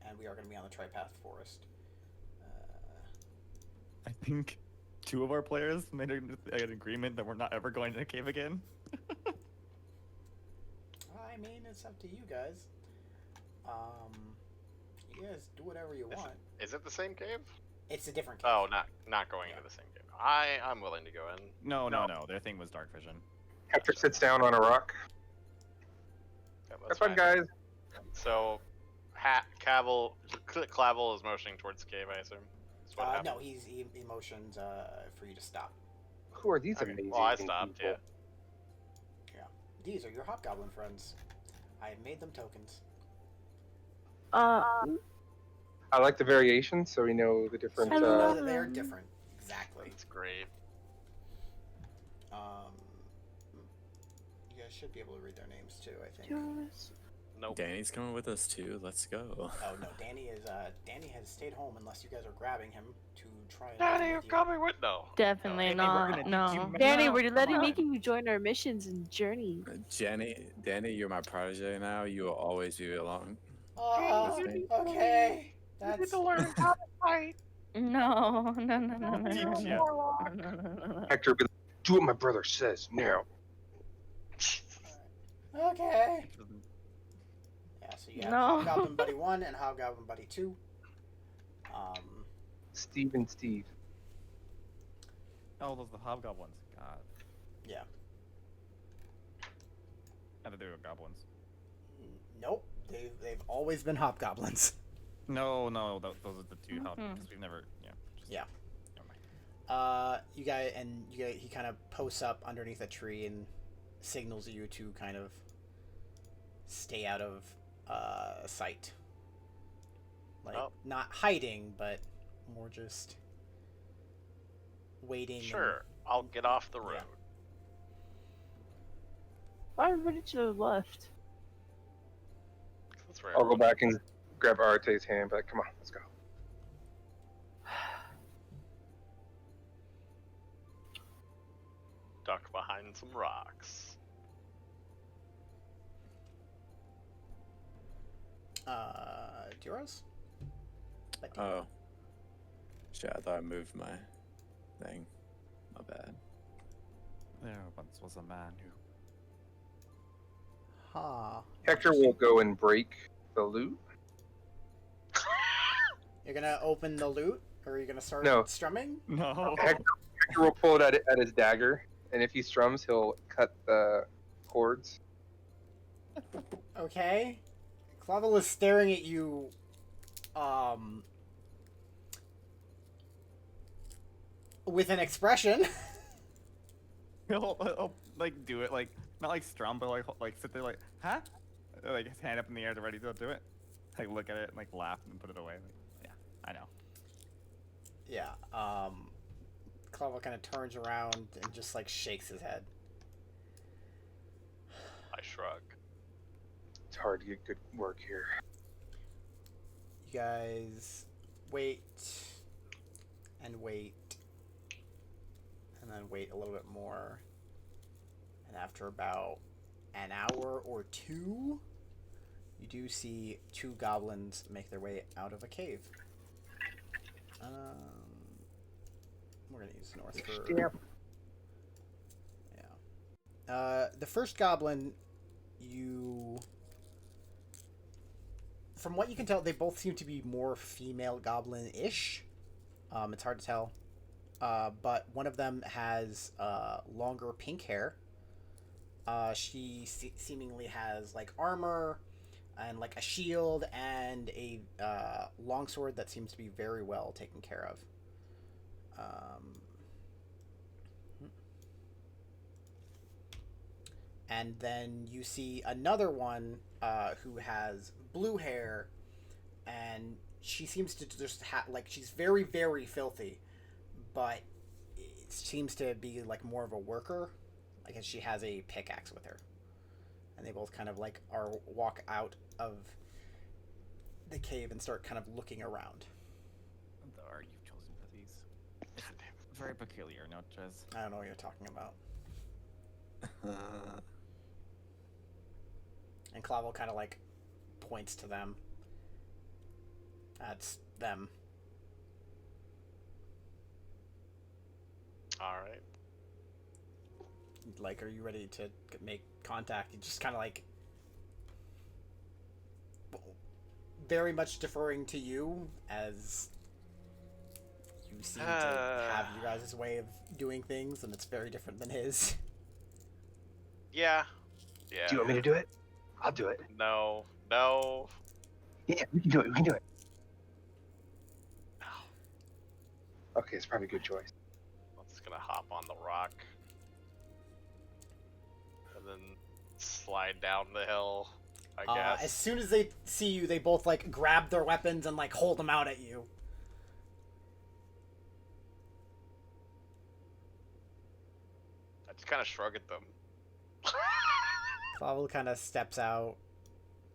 and we are going to be on the Tripath Forest. I think two of our players made an agreement that we're not ever going to the cave again. I mean, it's up to you guys. You guys do whatever you want. Is it the same cave? It's a different cave. Oh, not going into the same cave. I'm willing to go in. No. Their thing was dark vision. Hector sits down on a rock. Yeah, That's fine, guys. So, Clavel is motioning towards the cave, I assume. That's what happened. No, he motions for you to stop. Who are these Okay. amazing Well, I stopped. people? Yeah. These are your hobgoblin friends. I have made them tokens. I like the variations, so we know the different. So you know that they're different. Exactly. That's great. You guys should be able to read their names too, I think. Nope. Danny's coming with us too. Let's go. Oh no, Danny has stayed home unless you guys are grabbing him to try and. Danny, you're coming with no. Definitely No, not. No. Danny, we're Come letting on. making you join our missions and journeys. Danny, you're my protege now. You will always be along. Okay. That's. learn how to fight. No. Yeah. Hector, be like, do what my brother says now. Okay. Yeah, so you have No. Hobgoblin Buddy 1 and Hobgoblin Buddy 2. Steve and Steve. Oh, those are the hobgoblins. God. Yeah. I thought they were goblins. Nope. They've always been Hobgoblins. No, those are the two hobgoblins. We've never. Yeah. Yeah. Never mind. He kind of posts up underneath a tree and signals you to kind of stay out of sight. Like, not hiding, but more just waiting. Sure, I'll get off the road. Yeah. Why everybody to the left? That's where I'll go everyone back and grab Arte's hand, but come on, let's go. duck behind some rocks. Duros? Oh. Shit, I thought I moved my thing. My bad. There once was a man who. Huh. Hector will go and break the loot. You're gonna open the loot? Or are you gonna start No. strumming? No. Hector will pull it at his dagger, and if he strums, he'll cut the cords. Okay. Clavel is staring at you, with an expression. He'll like do it like not like strum, but like sit there like huh, like his hand up in the air, ready to do it. Like look at it and like laugh and put it away. Like, yeah, I know. Yeah. Clavel kind of turns around and just like shakes his head. I shrug. It's hard to get good work here. You guys wait and wait and then wait a little bit more. And after about an hour or two, you do see two goblins make their way out of a cave. We're gonna use north for. Yep. Yeah. The first goblin, from what you can tell, they both seem to be more female goblin-ish. It's hard to tell. But one of them has longer pink hair. She seemingly has like armor and like a shield and a longsword that seems to be very well taken care of. And then you see another one who has blue hair, and she seems to just like she's very, very filthy, but it seems to be like more of a worker. Like she has a pickaxe with her, and they both kind of like walk out of the cave and start kind of looking around. The art you've chosen for these. It's very peculiar, no, Jez? I don't know what you're talking about. And Clavel kind of like points to them. That's them. All right. Like, are you ready to make contact? You just kind of like very much deferring to you as you seem to have your guys' way of doing things, and it's very different than his. Yeah. Yeah. Do you want me to do it? I'll do it. No. Yeah, we can do it. We can do it. Okay, it's probably a good choice. I'm just gonna hop on the rock. And then slide down the hill, I guess. As soon as they see you, they both like grab their weapons and like hold them out at you. I just kind of shrug at them. Clavel kind of steps out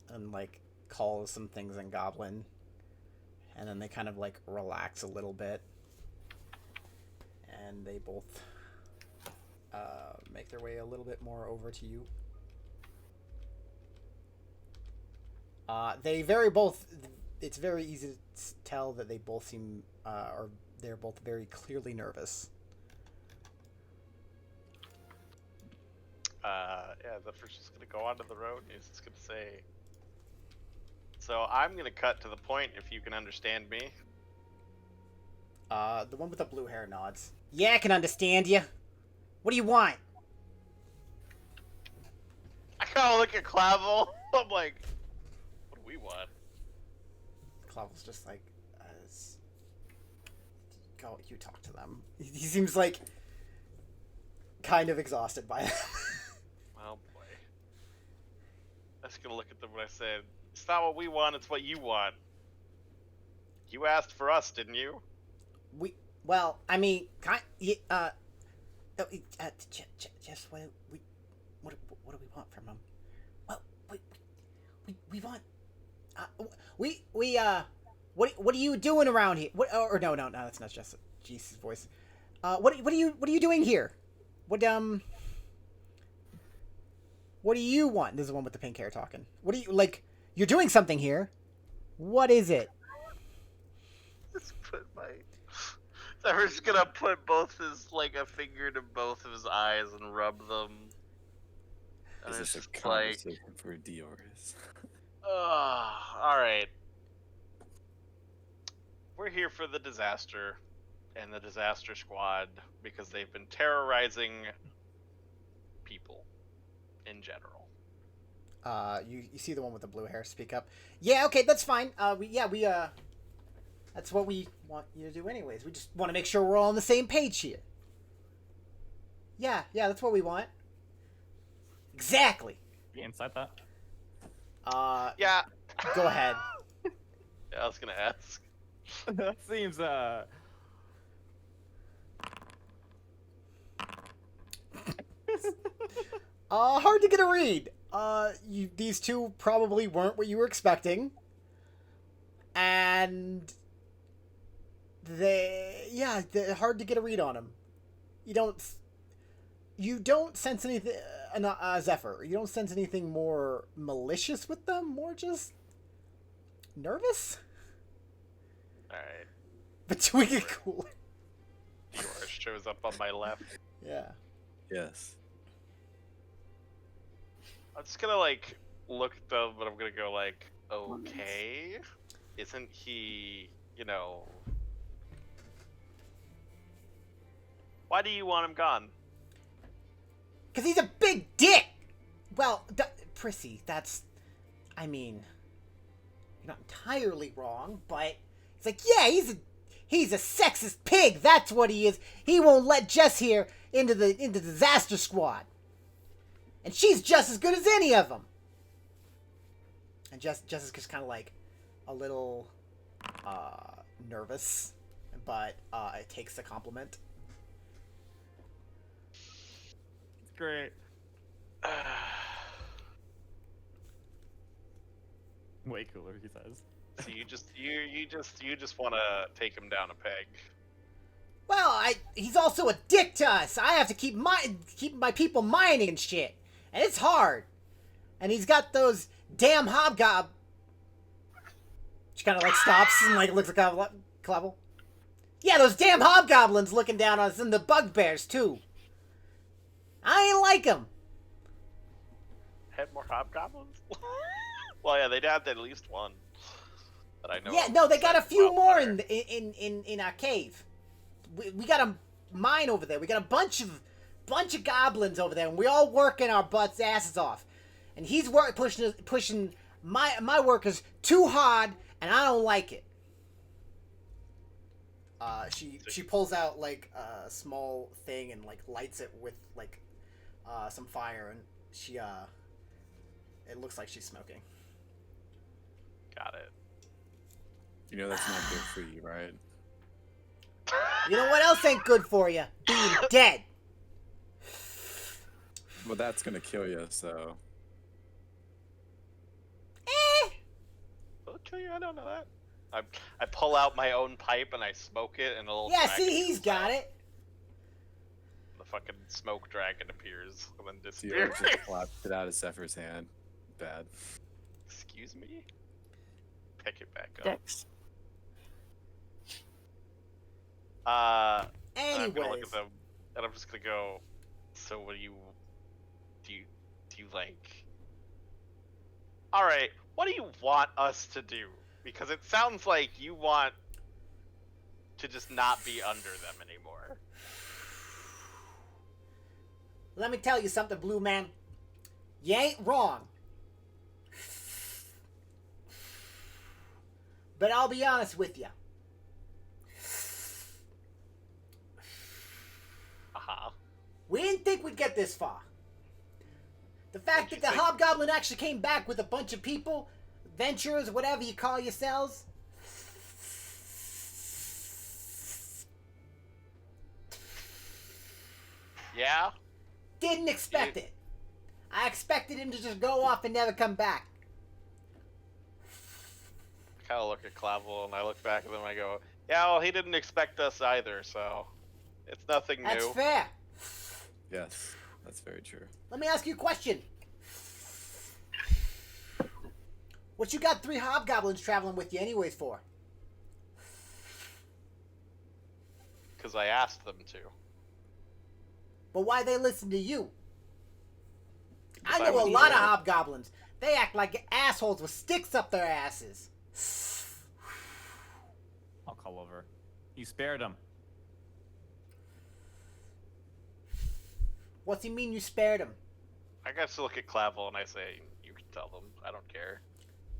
and like calls some things in Goblin, and then they kind of like relax a little bit, and they both make their way a little bit more over to you. It's very easy to tell that they both seem, or they're both very clearly nervous. Yeah, Zephyr's just gonna go onto the road and he's just gonna say, so I'm gonna cut to the point if you can understand me. The one with the blue hair nods. Yeah, I can understand you. What do you want? I kinda look at Clavel. I'm like, what do we want? Clavel's just like, go, you talk to them. He seems like kind of exhausted by them. Oh boy. I'm just gonna look at them when I said, it's not what we want, it's what you want. You asked for us, didn't you? Well, I mean, just what do we want from them? Well, we want, what are you doing around here? No, that's not just Jesus' voice. What are you doing here? What do you want? This is the one with the pink hair talking. What do you, like, you're doing something here. What is it? Just put my... Zephyr's gonna put both his, like, a finger to both of his eyes and rub them. And Is this it's a just like... conversation for Dioris? Alright. We're here for the disaster and the disaster squad because they've been terrorizing people in general. You see the one with the blue hair speak up. Yeah, okay, that's fine. That's what we want you to do anyways. We just want to make sure we're all on the same page here. Yeah, that's what we want. Exactly. Be inside that. Yeah. Go ahead. Yeah, I was gonna ask. That seems Hard to get a read. These two probably weren't what you were expecting. And they're hard to get a read on them. You don't sense anything, Zephyr. You don't sense anything more malicious with them, more just nervous. Alright. But doing it cool. Yours shows up on my left. Yeah. Yes. I'm just gonna, like, look at them, but I'm gonna go, like, okay. Isn't he, you know... Why do you want him gone? Because he's a big dick! Well, Prissy, I mean, you're not entirely wrong, but it's like, yeah, he's a sexist pig, that's what he is. He won't let Jess here into the disaster squad. And she's just as good as any of them. And Jess is just kind of like a little nervous, but it takes the compliment. great. Way cooler, he says. So you just want to take him down a peg. Well, he's also a dick to us. I have to keep my people mining and shit, and it's hard. And he's got those damn hobgob. She kind of like stops and like looks at Clavel. Yeah, those damn hobgoblins looking down on us, and the bugbears too. I ain't like them. Had more hobgoblins? Well, yeah, they'd had at least one that I know. Yeah, of no, they got a besides few more Wildfire. in our cave. We got a mine over there. We got a bunch of goblins over there, and we all working our butts asses off. And he's pushing my workers too hard, and I don't like it. She pulls out like a small thing and like lights it with like some fire, and she it looks like she's smoking. Got it. You know that's not good for you, right? You know what else ain't good for you? Being dead. Well, that's gonna kill you, so. Will it kill you? I don't know that. I pull out my own pipe and I smoke it, and a little Yeah, dragon see, he's comes got out. it. The fucking smoke dragon appears and then So you disappears. just clapped it out of Zephyr's hand. Bad. Excuse me? Pick it back up. Dex. And I'm gonna look Anyways. at them, and I'm just gonna go. So, what do you like? All right, what do you want us to do? Because it sounds like you want to just not be under them anymore. Let me tell you something, Blue Man. You ain't wrong. But I'll be honest with you. Uh-huh. We didn't think we'd get this far. The fact that What'd the you think? Hobgoblin actually came back with a bunch of people, venturers, whatever you call yourselves. Yeah? Didn't expect it. I expected him to just go off and never come back. I kind of look at Clavel and I look back at them and I go, yeah, well, he didn't expect us either, so it's nothing That's new. fair. Yes, that's very true. Let me ask you a question. What you got 3 hobgoblins traveling with you anyways for? Because I asked them to. But why they listen to you? I Because I know a was lot of there. hobgoblins. They act like assholes with sticks up their asses. I'll call over. You spared him. What's he mean you spared him? I guess look at Clavel and I say, you can tell them. I don't care.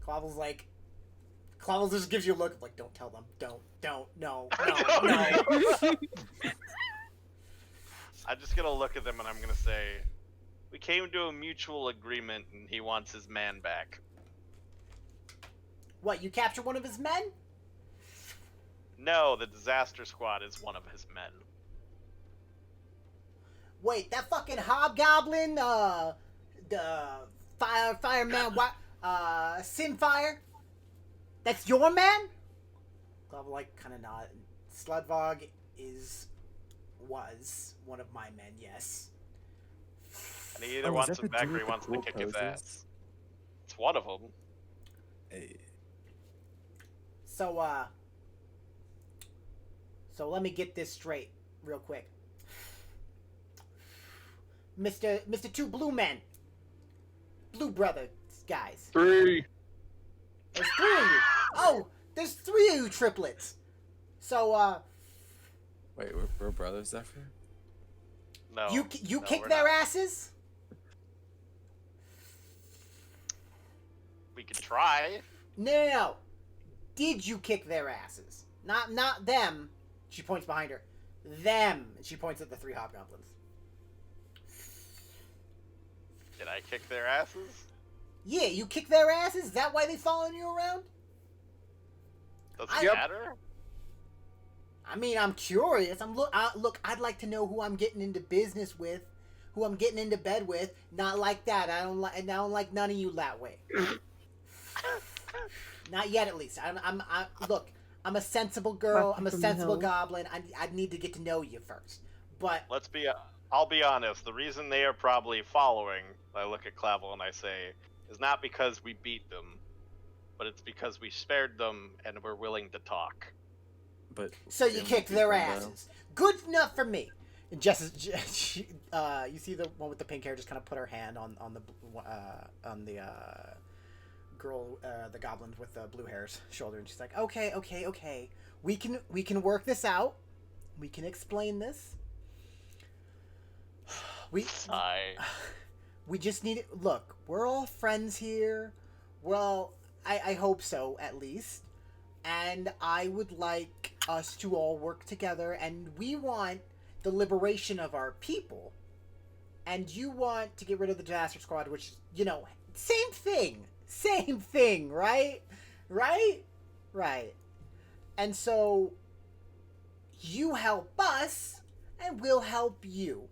Clavel's like... Clavel just gives you a look of like, don't tell them. Don't, no, I no, no. I'm just gonna look at them and I'm gonna say, we came to a mutual agreement and he wants his man back. What, you capture one of his men? No, the disaster squad is one of his men. Wait, that fucking hobgoblin, the fireman, Sinfire? That's your man? Clavel like kinda nod. Sludvog was one of my men, yes. And he either Oh, is wants that him the back dude or he with the wants cool to kick his poses? ass. It's one of them. Hey. So let me get this straight real quick. Mr. Two Blue Men. Blue Brothers, guys. 3. There's 3 of you. Oh, there's 3 of you triplets. So, Wait, we're brothers, Zephyr? No. you no, kick we're their not. asses? We could try. No. Did you kick their asses? Not them. She points behind her. Them. And she points at the 3 hobgoblins. Did I kick their asses? Yeah, you kick their asses? Is that why they following you around? Does I- it Yep. matter? I mean, I'm curious. Look, I'd like to know who I'm getting into business with, who I'm getting into bed with. Not like that. I don't like none of you that way. Not yet, at least. Look, I'm a sensible girl. Welcome I'm a from the sensible hill. goblin. I need to get to know you first. But I'll be honest, the reason they are probably following, I look at Clavel and I say, is not because we beat them, but it's because we spared them and we're willing to talk. But So you didn't we kicked beat their them, though? asses. Good enough for me. And Jess is, you see the one with the pink hair just kind of put her hand on the girl, the goblin with the blue hair's shoulder, and she's like, okay. We can work this out. We can explain this. We just need it. Look, we're all friends here. Well, I hope so, at least. And I would like us to all work together, and we want the liberation of our people. And you want to get rid of the disaster squad, which, you know, same thing, right? Right. And so you help us, and we'll help you.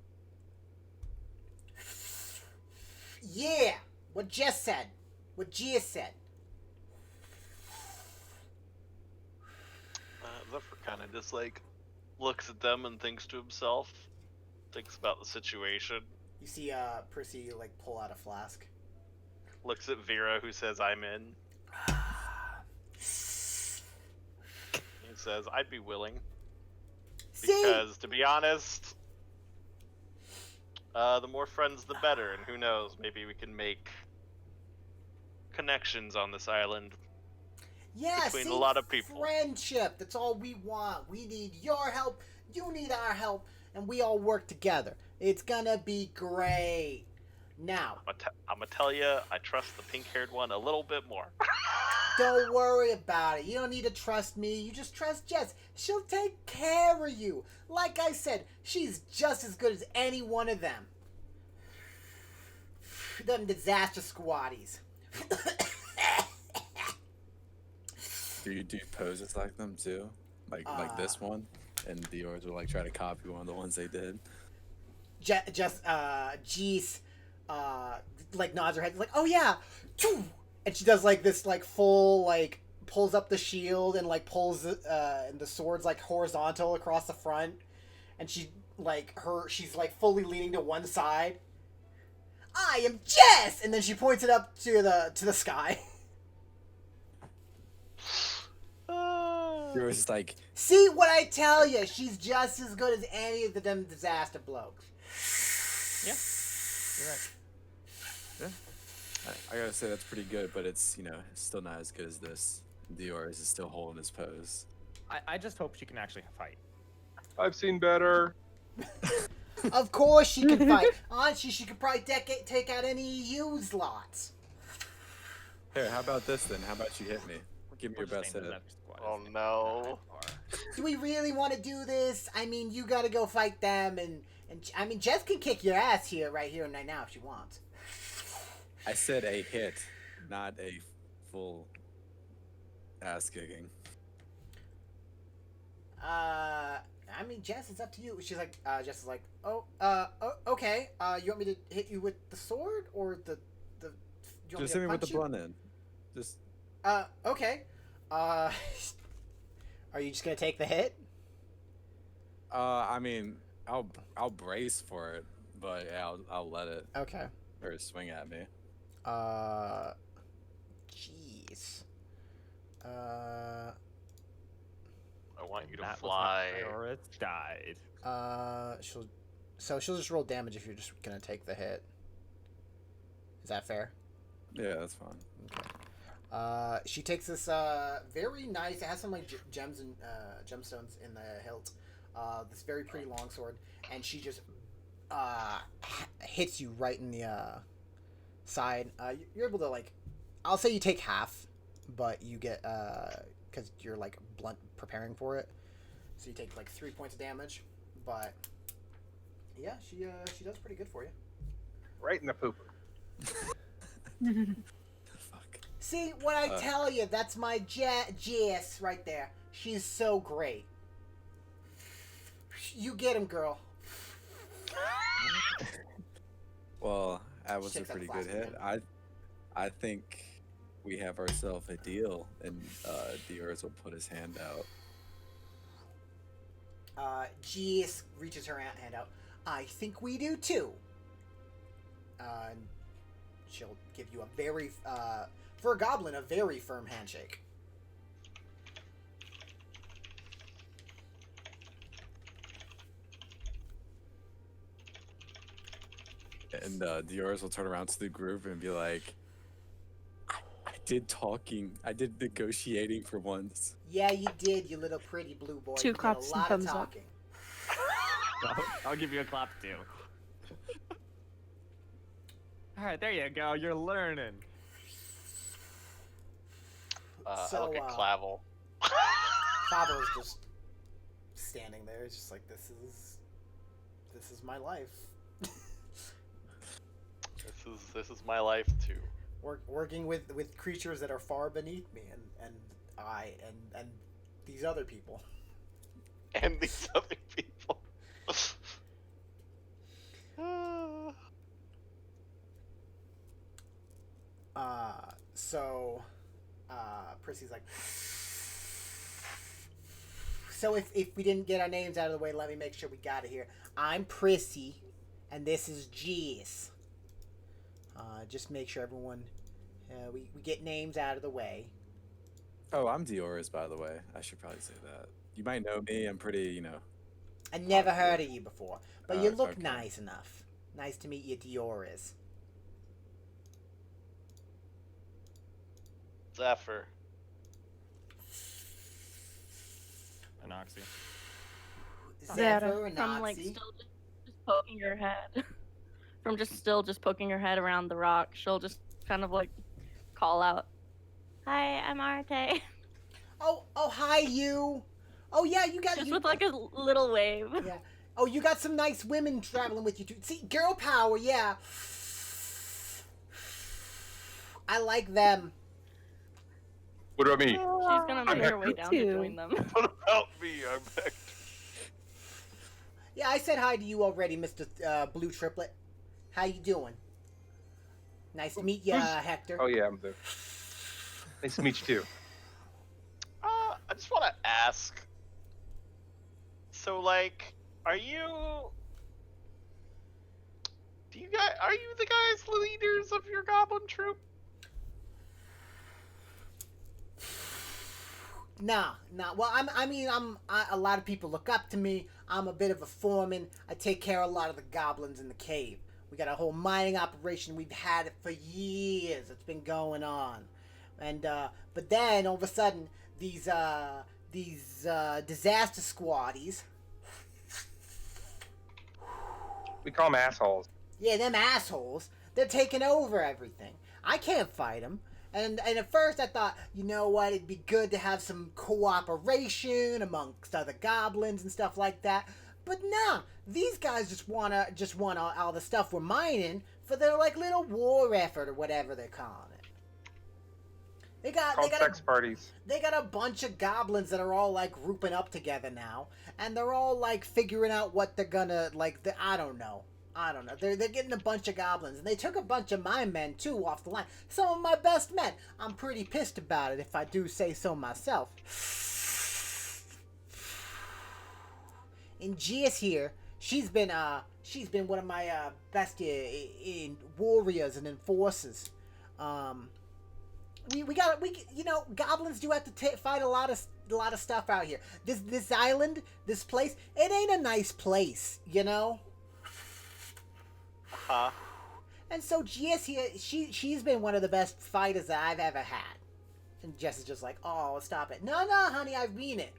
Yeah, what Jess said. What Gia said. Zephyr kind of just like looks at them and thinks to himself, thinks about the situation. You see Prissy like pull out a flask. Looks at Vera, who says, "I'm in." He says, "I'd be willing." Because, to be honest, the more friends, the better. And who knows, maybe we can make connections on this island Yeah, between see, a lot of people. Friendship, that's all we want. We need your help, you need our help, and we all work together. It's gonna be great. Now, I'm gonna tell you, I trust the pink-haired one a little bit more. don't worry about it. You don't need to trust me. You just trust Jess. She'll take care of you. Like I said, she's just as good as any one of them. Them disaster squaddies. Do you do poses like them too? Like this one? And Dior's will like try to copy one of the ones they did. Jeez, like nods her head, like, oh yeah, and she does like this, like full, like pulls up the shield and like pulls and the sword's like horizontal across the front, and she's like fully leaning to one side. I am Jess, and then she points it up to the sky. Dior's is like, See what I tell you? She's just as good as any of them disaster blokes. Yeah, you're right. I gotta say that's pretty good, but it's, you know, it's still not as good as this. Dior's is still holding his pose. I just hope she can actually fight. I've seen better. Of course she can fight. Honestly, she could probably take out any used lots. Here, how about this then? How about you hit me? Give me your best hit. Oh no. Do we really want to do this? I mean, you gotta go fight them, and I mean, Jess can kick your ass right here and right now if she wants. I said a hit, not a full ass kicking. I mean, Jess, it's up to you. She's like, Jess is like, okay. You want me to hit you with the sword or the? You want Just hit me with the blunt end. Just. Okay. Are you just gonna take the hit? I mean, I'll brace for it, but yeah, I'll let it. Okay. Or swing at me. Jeez. I want you to That fly. Was died. She'll just roll damage if you're just gonna take the hit. Is that fair? Yeah, that's fine. Okay. She takes this very nice. It has some like gems and gemstones in the hilt. This very pretty longsword, and she just hits you right in the side. You're able to like, I'll say you take half, but you get because you're like blunt preparing for it, so you take like 3 points of damage. But yeah, she does pretty good for you. Right in the pooper. Fuck. See what I tell you? That's my Jess right there. She's so great. You get him, girl. Well, that was a Shakes out pretty the good flask hit. again. I think we have ourselves a deal, and Dior's will put his hand out. Jess reaches her hand out. I think we do too. And she'll give you a very, for a goblin, a very firm handshake. And Dioris will turn around to the group and be like, I did talking. I did negotiating for once. Yeah, you did, you little pretty blue boy. Two You did a claps and lot of thumbs up. talking. I'll give you a clap too. All right, there you go. You're learning. I look at So, Clavel. Father is just standing there, just like, this is my life. This is my life too. Working with creatures that are far beneath me, and these other people. And these other people. Prissy's like, so if we didn't get our names out of the way, let me make sure we got it here. I'm Prissy, and this is Jeez. Just make sure everyone, we get names out of the way. Oh, I'm Dioris, by the way. I should probably say that. You might know me. I'm pretty, I never heard of you before, but you look okay. nice enough. Nice to meet you, Dioris. Zephyr. Anoxy. Zephyr and From like Nazi. still just poking your head. From just poking your head around the rock, she'll just kind of like call out, "Hi, I'm Arte." Oh, hi you. Oh yeah, you got Just you. with like a little wave. Yeah. Oh, you got some nice women traveling with you too. See, girl power, yeah. I like them. What about me? She's gonna make her way Me down too. to join them. What about me? I'm Hector. Yeah, I said hi to you already, Mr. Blue Triplet. How you doing? Nice to meet you, Hector. Oh yeah, I'm there. Nice to meet you too. I just want to ask. So, like, are you the guys leaders of your goblin troop? Nah. Well, a lot of people look up to me. I'm a bit of a foreman. I take care of a lot of the goblins in the cave. We got a whole mining operation. We've had it for years. It's been going on. And, but then, all of a sudden, these disaster squaddies. We call them assholes. Yeah, them assholes. They're taking over everything. I can't fight them. And at first I thought, you know what, it'd be good to have some cooperation amongst other goblins and stuff like that. But nah, these guys just want all the stuff we're mining for their like little war effort or whatever they're calling it. They got Sex parties. They got a bunch of goblins that are all like grouping up together now, and they're all like figuring out what they're gonna like. I don't know. They're getting a bunch of goblins, and they took a bunch of my men too off the line. Some of my best men. I'm pretty pissed about it, if I do say so myself. And Gia's here. She's been one of my best in warriors and enforcers. Goblins do have to fight a lot of stuff out here. This island, this place, it ain't a nice place, you know. Huh? And so Jess here, she's been one of the best fighters that I've ever had. And Jess is just like, oh, stop it. No, honey, I mean it.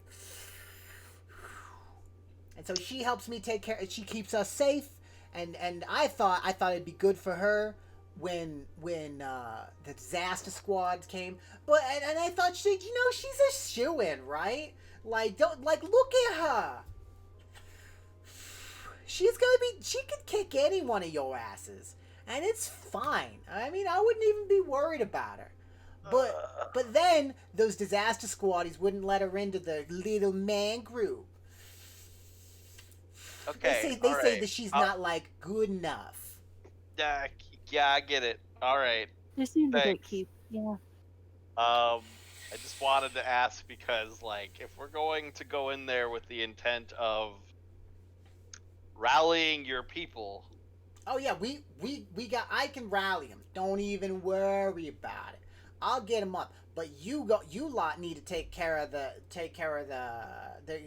And so she helps me take care. She keeps us safe. And I thought it'd be good for her when the disaster squad came. But and I thought she's a shoo-in, right? Like look at her. She could kick any one of your asses, and it's fine. I mean, I wouldn't even be worried about her. But then those disaster squaddies wouldn't let her into the little man group. Okay. They say that she's not like good enough. Yeah, I get it. All right. Just need to Thanks. gatekeep. Yeah. I just wanted to ask because, like, if we're going to go in there with the intent of rallying your people. Oh yeah, I can rally them. Don't even worry about it. I'll get them up. But you lot need to take care of the.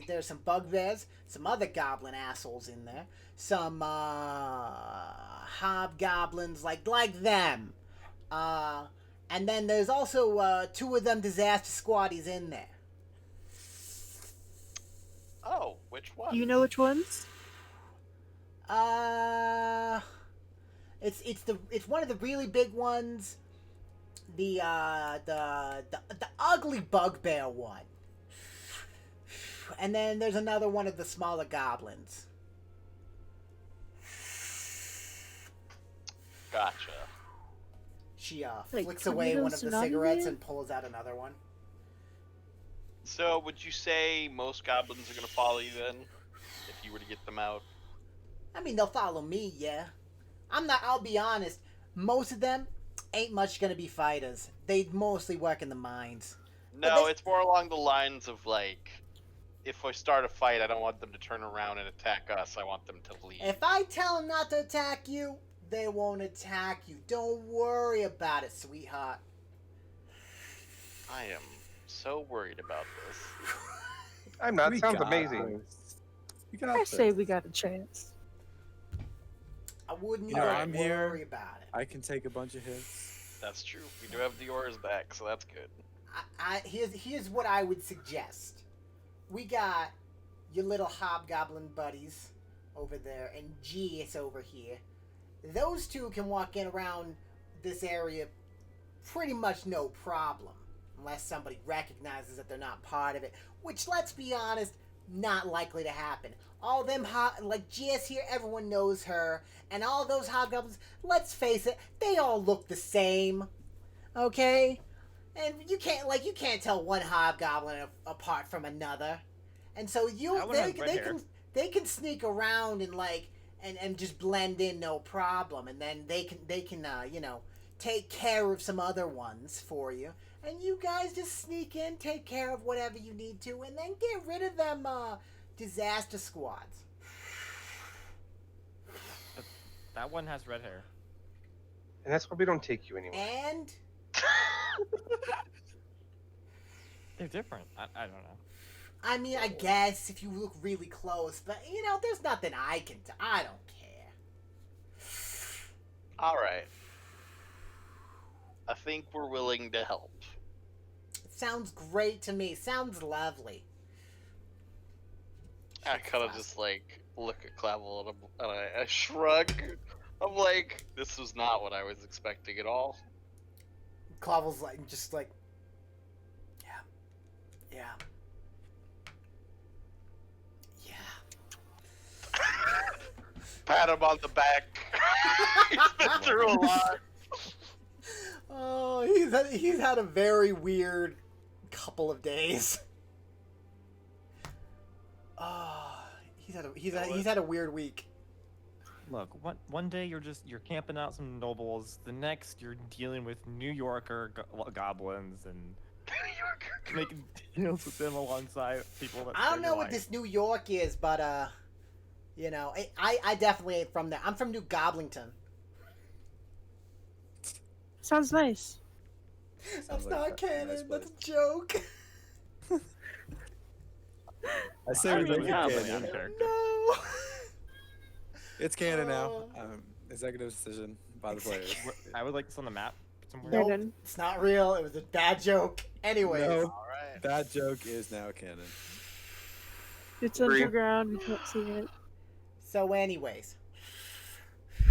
There's some bugbears, some other goblin assholes in there, some hobgoblins like them, and then there's also 2 of them disaster squaddies in there. Oh, which one? Do you know which ones? It's one of the really big ones. The ugly bugbear one. And then there's another one of the smaller goblins. Gotcha. She Like flicks away one of the Tornado cigarettes Tsunami? and pulls out another one. So, would you say most goblins are gonna follow you then, if you were to get them out? I mean, they'll follow me, yeah. I'll be honest, most of them ain't much gonna be fighters. They mostly work in the mines. No, it's more along the lines of like, if we start a fight, I don't want them to turn around and attack us. I want them to leave. If I tell them not to attack you, they won't attack you. Don't worry about it, sweetheart. I am so worried about this. I'm not. We Sounds got amazing. this. We got I this. say we got a chance. I wouldn't You know, even I'm worry here. about it. I can take a bunch of hits. That's true. We do have the oars back, so that's good. Here's what I would suggest. We got your little hobgoblin buddies over there, and G is over here. Those 2 can walk in around this area pretty much no problem, unless somebody recognizes that they're not part of it, which, let's be honest, not likely to happen. All them like Jess here, everyone knows her, and all those hobgoblins, let's face it, they all look the same. Okay? And you can't tell one hobgoblin apart from another. And so That one has red hair. they can sneak around and and just blend in no problem, and then they can take care of some other ones for you, and you guys just sneak in, take care of whatever you need to, and then get rid of them disaster squads. That one has red hair. And that's why we don't take you anywhere. And They're different. I don't know. I mean, I guess if you look really close, but there's nothing I can do. I don't care. Alright. I think we're willing to help. Sounds great to me. Sounds lovely. I kind of just like look at Clavel and I shrug. I'm like, this was not what I was expecting at all. Clavel's just like, yeah. Pat him on the back. He's been through a lot. Oh, he's had a very weird couple of days. Oh, he's had a weird week. Look, one day you're camping out some nobles. The next you're dealing with New Yorker goblins and making deals with them alongside people that. I don't know what like. this New York is, but I definitely ain't from there. I'm from New Goblington. Sounds nice. That's Sounds like not a nice canon. That's a place. joke. I say I we mean, make it yeah, but canon. I'm sure. No. It's canon now. Oh. Executive decision by the players. I would like this on the map somewhere. Nope, Canon. it's not real. It was a bad joke. Anyways. No, Alright. that joke is now canon. It's Agree. underground. You can't see it. So, anyways. Does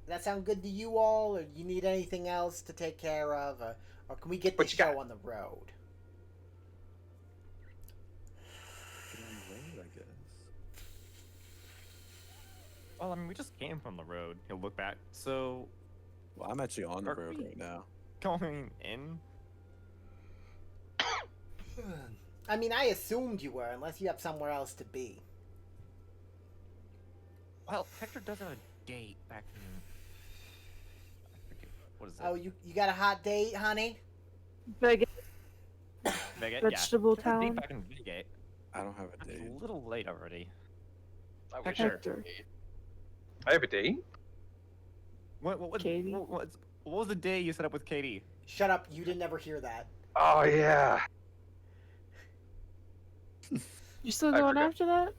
that sound good to you all, or you need anything else to take care of, or can we get What this you got? show on the road? Get on the road, I guess. Well, I mean, we just came from the road. You'll look back. So, Well, I'm actually on the Are road we- right now. going in? I mean, I assumed you were, unless you have somewhere else to be. Well, Hector does have a date back in. I forget, what is it? Oh, you got a hot date, honey? Big Vegate? vegetable Yeah. He has a date town. back in Vegate. I don't have a That's date. a little late already. I wish Hector. I could be. I have a date. Katie? What was the day you set up with Katie? Shut up! You didn't ever hear that. Oh yeah. You still I going forgot. after that?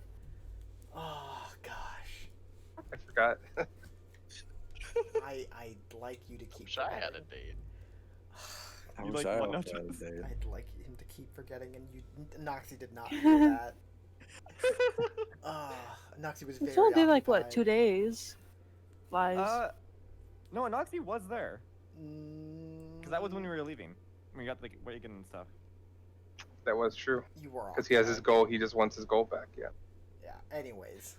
Oh gosh, I forgot. I'd like you to keep. Wish I had a forgetting. date. I You wish like I one also notch had a with- date. I'd like him to keep forgetting, and Noxie did not hear that. Noxie was very. It's only been like what, occupied. 2 days? Lies. No, Noxie was there. Because that was when we Mm, were leaving. We got the wagon and stuff. That was true. You were. Because he has his occupied. goal. He just wants his goal back. Yeah. Yeah. Anyways.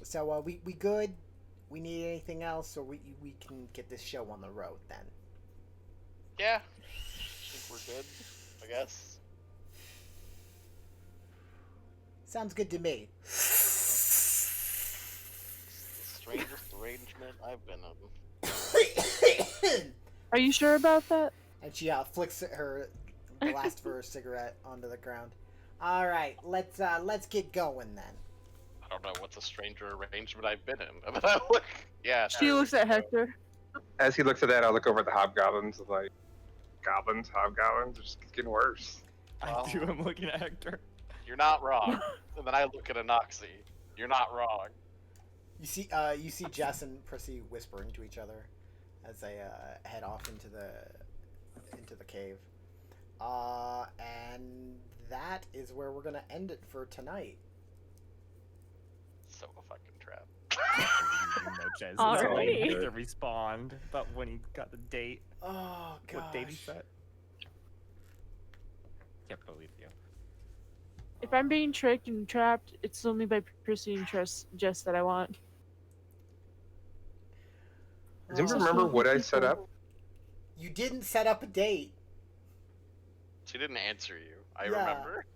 So we good? We need anything else, or we can get this show on the road then. Yeah. I think we're good, I guess. Sounds good to me. The strangest arrangement I've been in. Are you sure about that? And she flicks the last of her cigarette onto the ground. All right, let's get going then. I don't know what's a stranger arrangement I've been in. And then I look, yeah. She sure, looks at so- Hector. As he looks at that, I look over at the hobgoblins. I'm like, goblins, hobgoblins, it's getting worse. Wow. I do. I'm looking at Hector. You're not wrong. And then I look at Anoxie. You're not wrong. You see Jess and Prissy whispering to each other as they head off into the cave. And that is where we're gonna end it for tonight. So a fucking trap. Jez Alrighty. is to respond about when he got the date. Oh gosh. What date he set. Can't believe you. If I'm being tricked and trapped, it's only by Prissy and Jess that I want. Does anyone Oh. remember what I set up? You didn't set up a date. She didn't answer you. I Yeah. remember.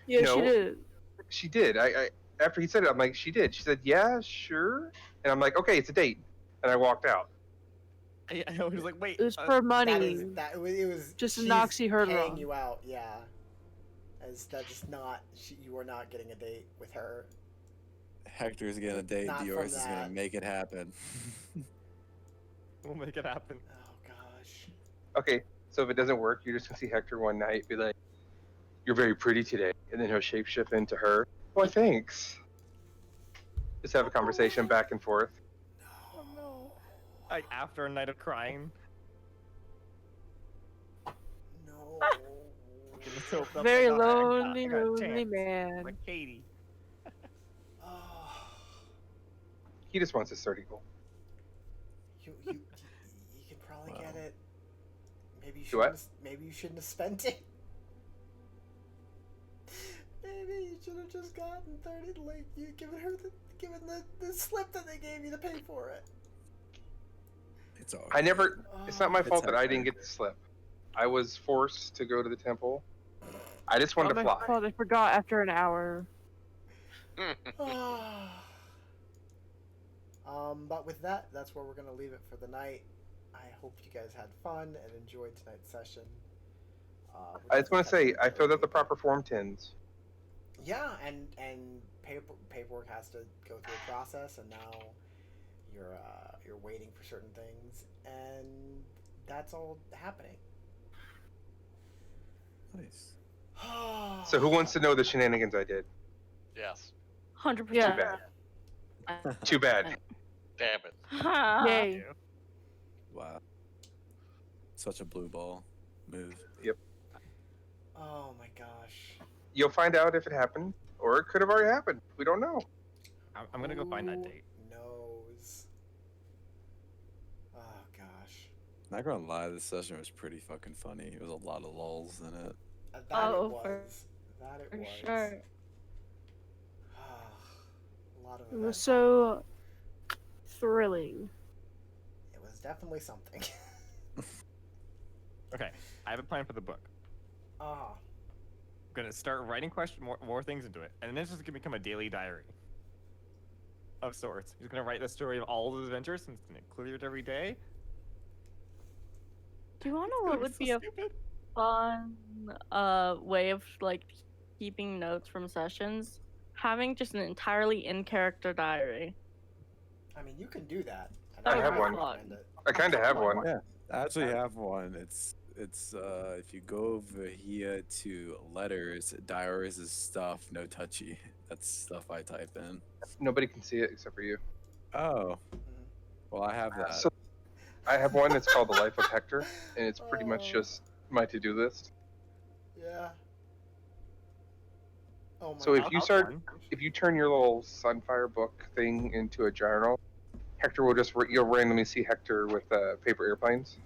Yeah, No. she did. She did. I after he said it, I'm like, she did. She said, yeah, sure. And I'm like, okay, it's a date. And I walked out. I was like, wait. It was for money. It was Just a she's Noxie heard paying wrong. you out, yeah. As that is not you are not getting a date with her. Hector's gonna date. Not from Dior's is gonna that. make it happen. We'll make it happen. Oh gosh. Okay, so if it doesn't work, you're just gonna see Hector one night be like, you're very pretty today. And then he'll shapeshift into her. Why, thanks. Just have a conversation back and forth. Oh no. Like after a night of crying. No. Getting so up, Very like, "Oh, lonely, I got a lonely chance." man. Like Katie. Oh. He just wants his 30 gold. You can probably get Wow. it. Maybe you Do what? maybe you shouldn't have spent it. Maybe you should have just gotten 30. Like you given the slip that they gave you to pay for it. It's all. I never. It's not my It's fault that I Hector. didn't get the slip. I was forced to go to the temple. I just wanted Oh, to my fly. fault, I forgot after an hour. But with that, that's where we're gonna leave it for the night. I hope you guys had fun and enjoyed tonight's session. I just want to say I filled out the proper form 10s. Yeah, and paperwork has to go through a process, and now you're waiting for certain things, and that's all happening. Nice. So who wants to know the shenanigans I did? Yes. 100%. Yeah. Too bad. Too bad. Damn it. Ha. Yay. Wow. Such a blue ball move. Oh my gosh. You'll find out if it happened, or it could have already happened. We don't know. I'm gonna go find that Who date. knows? Oh gosh. Not gonna lie, this session was pretty fucking funny. It was a lot of lulls in it. That Oh, it for- was. That it For was. sure. A lot of It was events. so thrilling. It was definitely something. Okay, I have a plan for the book. Ah. I'm gonna start writing more things into it, and then it's just gonna become a daily diary of sorts. He's gonna write the story of all the adventures, and it's gonna include it every day. Do you want to It's know gonna what would so be a stupid. fun way of like keeping notes from sessions? having just an entirely in-character diary. I mean, you can do that. I don't have one. recommend it. I kind of have one. Yeah, I actually have one. It's if you go over here to letters, diaries is stuff, no touchy. That's stuff I type in. Nobody can see it except for you. Oh, Mhm. well, I have that. So I have one that's called The Life of Hector, and it's pretty much Oh. just my to-do list. Yeah. Oh my So if God. you I'll start, one. if you turn your little Sunfire book thing into a journal, Hector will just you'll randomly see Hector with paper airplanes.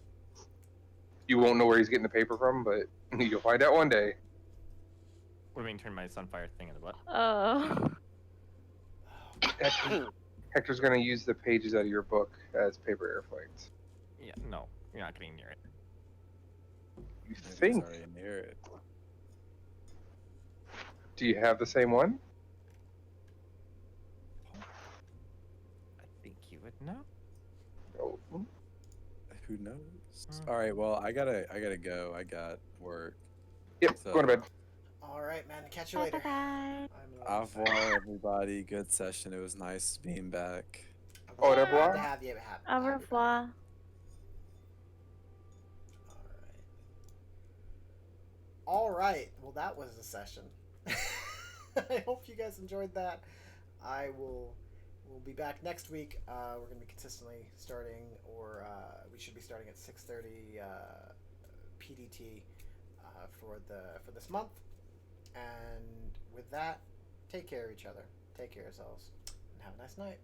You won't know where he's getting the paper from, but you'll find out one day. What do you mean turn my Sunfire thing into what? Hector's gonna use the pages out of your book as paper airplanes. Yeah, no, you're not getting near it. You Maybe it's think? already near it. Do you have the same one? I think you would know. Oh, Who knows? Mm. All right, well, I gotta go. I got work. yep. So- Go to bed. All right, man. Catch you later. Bye. I'm Au revoir, everybody. Good session. It was nice being back. Au glad revoir. to have you. Au revoir. All right. Well, that was a session. I hope you guys enjoyed that. We'll be back next week. We're going to be consistently starting, or we should be starting at 6:30 PDT for this month. And with that, take care of each other. Take care of yourselves, and have a nice night.